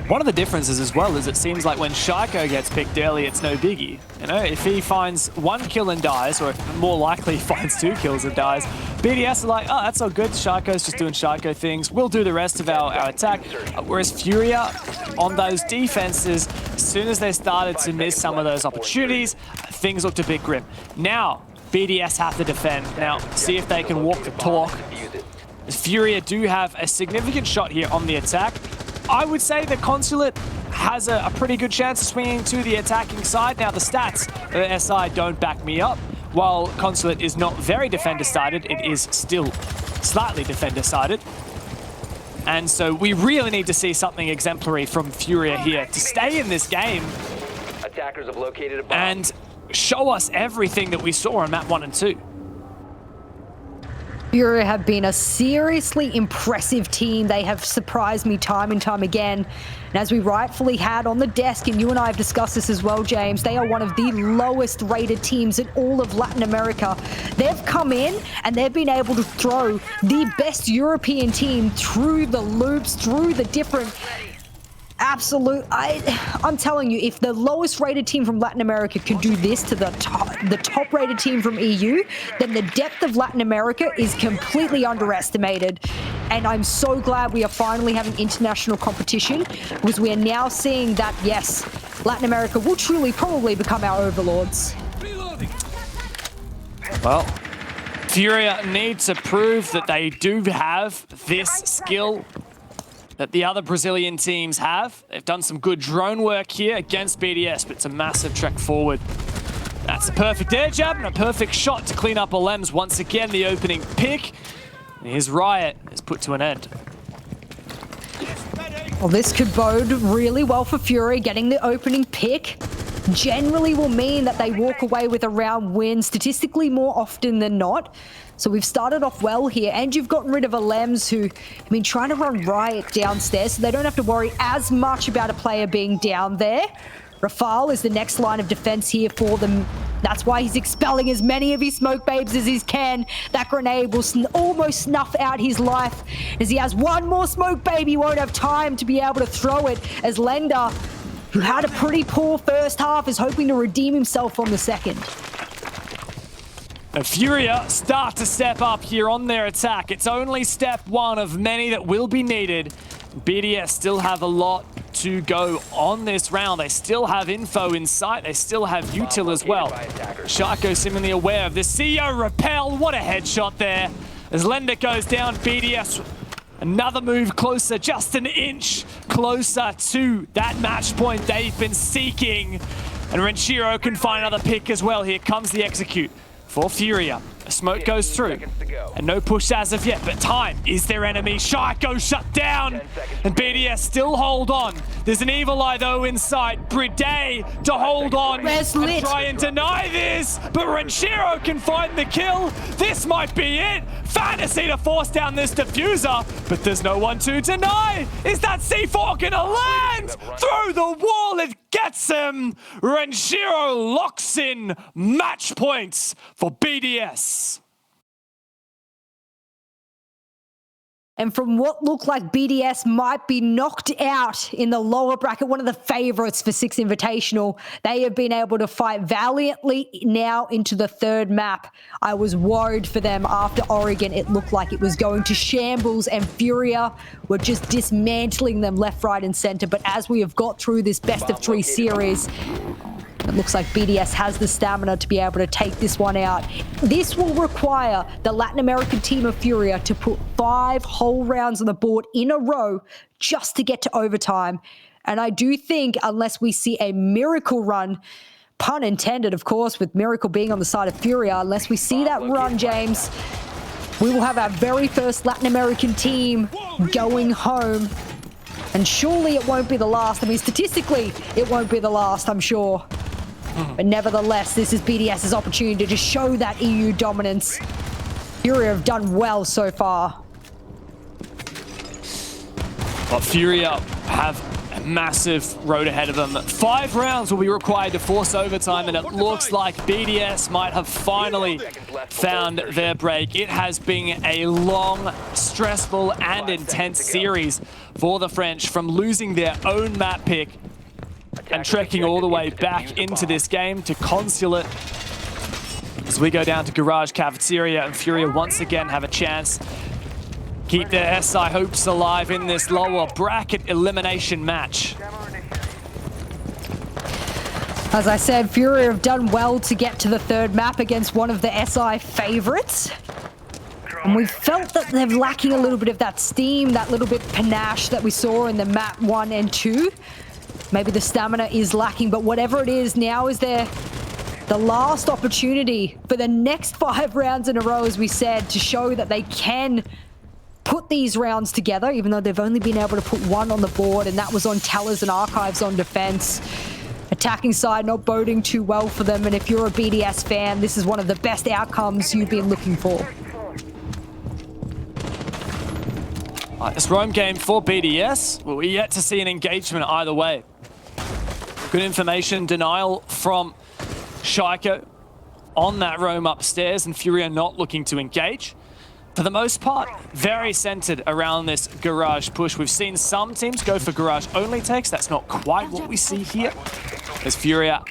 One of the differences as well is it seems like when Shaiko gets picked early, it's no biggie. You know, if he finds 1 kill and dies, or more likely finds 2 kills and dies, BDS are like, oh, that's all good. Sharko's just doing Sharko things. We'll do the rest of our attack. Whereas Furia, on those defenses, as soon as they started to miss some of those opportunities, things looked a bit grim. Now, BDS have to defend. Now, see if they can walk the talk. Furia do have a significant shot here on the attack. I would say that Consulate has a pretty good chance of swinging to the attacking side. Now, the stats of SI don't back me up. While Consulate is not very defender-sided, it is still slightly defender-sided. And so we really need to see something exemplary from Furia here to stay in this game Attackers have located a bomb. and show us everything that we saw on map 1 and 2. Furia have been a seriously impressive team. They have surprised me time and time again. And as we rightfully had on the desk, and you and I have discussed this as well, James, they are one of the lowest rated teams in all of Latin America. They've come in and they've been able to throw the best European team through the loops, through the different I'm telling you, if the lowest rated team from Latin America can do this to the top rated team from EU, then the depth of Latin America is completely underestimated. And I'm so glad we are finally having international competition, because we are now seeing that, yes, Latin America will truly probably become our overlords. Well, Furia need to prove that they do have this skill that the other Brazilian teams have. They've done some good drone work here against BDS, but it's a massive trek forward. That's a perfect air jab and a perfect shot to clean up Alems. Once again, the opening pick. And his riot is put to an end. Well, this could bode really well for Fury. Getting the opening pick generally will mean that they walk away with a round win, statistically more often than not. So we've started off well here, and you've gotten rid of Alems, who have been trying to run riot downstairs, so they don't have to worry as much about a player being down there. Rafal is the next line of defense here for them. That's why he's expelling as many of his smoke babes as he can. That grenade will almost snuff out his life. As he has one more smoke babe, he won't have time to be able to throw it, as Lender, who had a pretty poor first half, is hoping to redeem himself on the second. And Furia start to step up here on their attack. It's only step one of many that will be needed. BDS still have a lot to go on this round. They still have info in sight. They still have util as well. Sharko seemingly aware of this. CEO repel. What a headshot there. As Lender goes down, BDS another move closer, just an inch closer to that match point they've been seeking. And Renshiro can find another pick as well. Here comes the execute for Furia. A smoke goes through, and no push as of yet, but time is their enemy. Sharko shut down, and BDS still hold on. There's an evil eye though in sight. Bride to hold on and try and deny this, but Renshiro can find the kill. This might be it. Fantasy to force down this diffuser, but there's no one to deny. Is that C4 gonna land? Through the wall, it gets him. Renshiro locks in match points for BDS. And from what looked like BDS might be knocked out in the lower bracket, one of the favorites for 6 Invitational, they have been able to fight valiantly now into the third map. I was worried for them after Oregon. It looked like it was going to shambles, and Furia were just dismantling them left, right, and center. But as we have got through this best of 3 series, it looks like BDS has the stamina to be able to take this one out. This will require the Latin American team of Furia to put 5 whole rounds on the board in a row just to get to overtime. And I do think, unless we see a miracle run, pun intended, of course, with miracle being on the side of Furia, unless we see that run, James, we will have our very first Latin American team going home. And surely it won't be the last. I mean, statistically, it won't be the last, I'm sure. But nevertheless, this is BDS's opportunity to show that EU dominance. Furia have done well so far. But Furia have a massive road ahead of them. 5 rounds will be required to force overtime, and it looks like BDS might have finally found their break. It has been a long, stressful, and intense series for the French, from losing their own map pick and trekking all the way back into this game to Consulate As we go down to Garage Cafeteria, and Furia once again have a chance. Keep their SI hopes alive in this lower bracket elimination match. As I said, Furia have done well to get to the third map against one of the SI favorites. And we felt that they're lacking a little bit of that steam, that little bit panache that we saw in the map 1 and 2. Maybe the stamina is lacking, but whatever it is, now is the last opportunity for the next 5 rounds in a row, as we said, to show that they can put these rounds together, even though they've only been able to put 1 on the board, and that was on Tellers and Archives on defense. Attacking side not boding too well for them, and if you're a BDS fan, this is one of the best outcomes you've been looking for. This roam game for BDS, well, we're yet to see an engagement either way. Good information denial from Shaiko on that roam upstairs, and Furia not looking to engage. For the most part, very centered around this garage push. We've seen some teams go for garage only takes. That's not quite what we see here. As Furia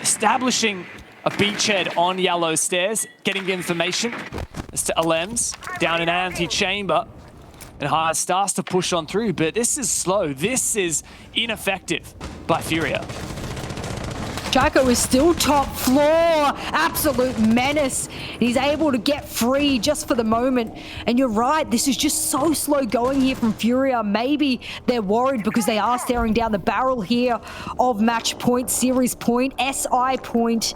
establishing a beachhead on yellow stairs, getting information as to Alems down in antechamber. And Haya starts to push on through, but this is slow. This is ineffective by Furia. Shaiko is still top floor, absolute menace. He's able to get free just for the moment. And you're right, this is just so slow going here from Furia. Maybe they're worried because they are staring down the barrel here of match point, series point, SI point.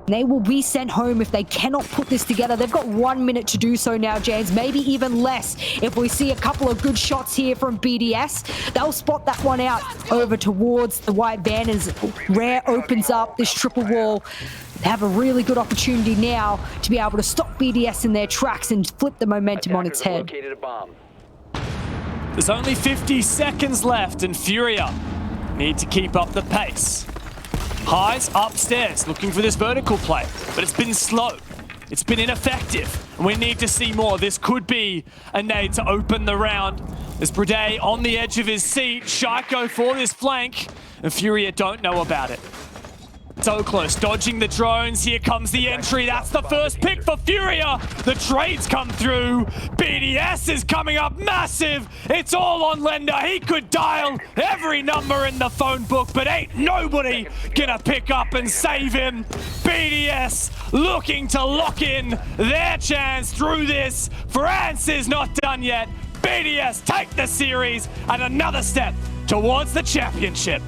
They will be sent home if they cannot put this together. They've got 1 minute to do so now, James. Maybe even less. If we see a couple of good shots here from BDS, they'll spot that one out over towards the white banners. Rare opens up this triple wall. They have a really good opportunity now to be able to stop BDS in their tracks and flip the momentum on its head. There's only 50 seconds left, and Furia need to keep up the pace. Highs upstairs, looking for this vertical play, but it's been slow. It's been ineffective, and we need to see more. This could be a nade to open the round. There's Brede on the edge of his seat. Shaiko for this flank, and Furia don't know about it. So close, dodging the drones. Here comes the entry. That's the first pick for Furia. The trades come through. BDS is coming up massive. It's all on Lender. He could dial every number in the phone book, but ain't nobody gonna pick up and save him. BDS looking to lock in their chance through this. France is not done yet. BDS take the series and another step towards the championship.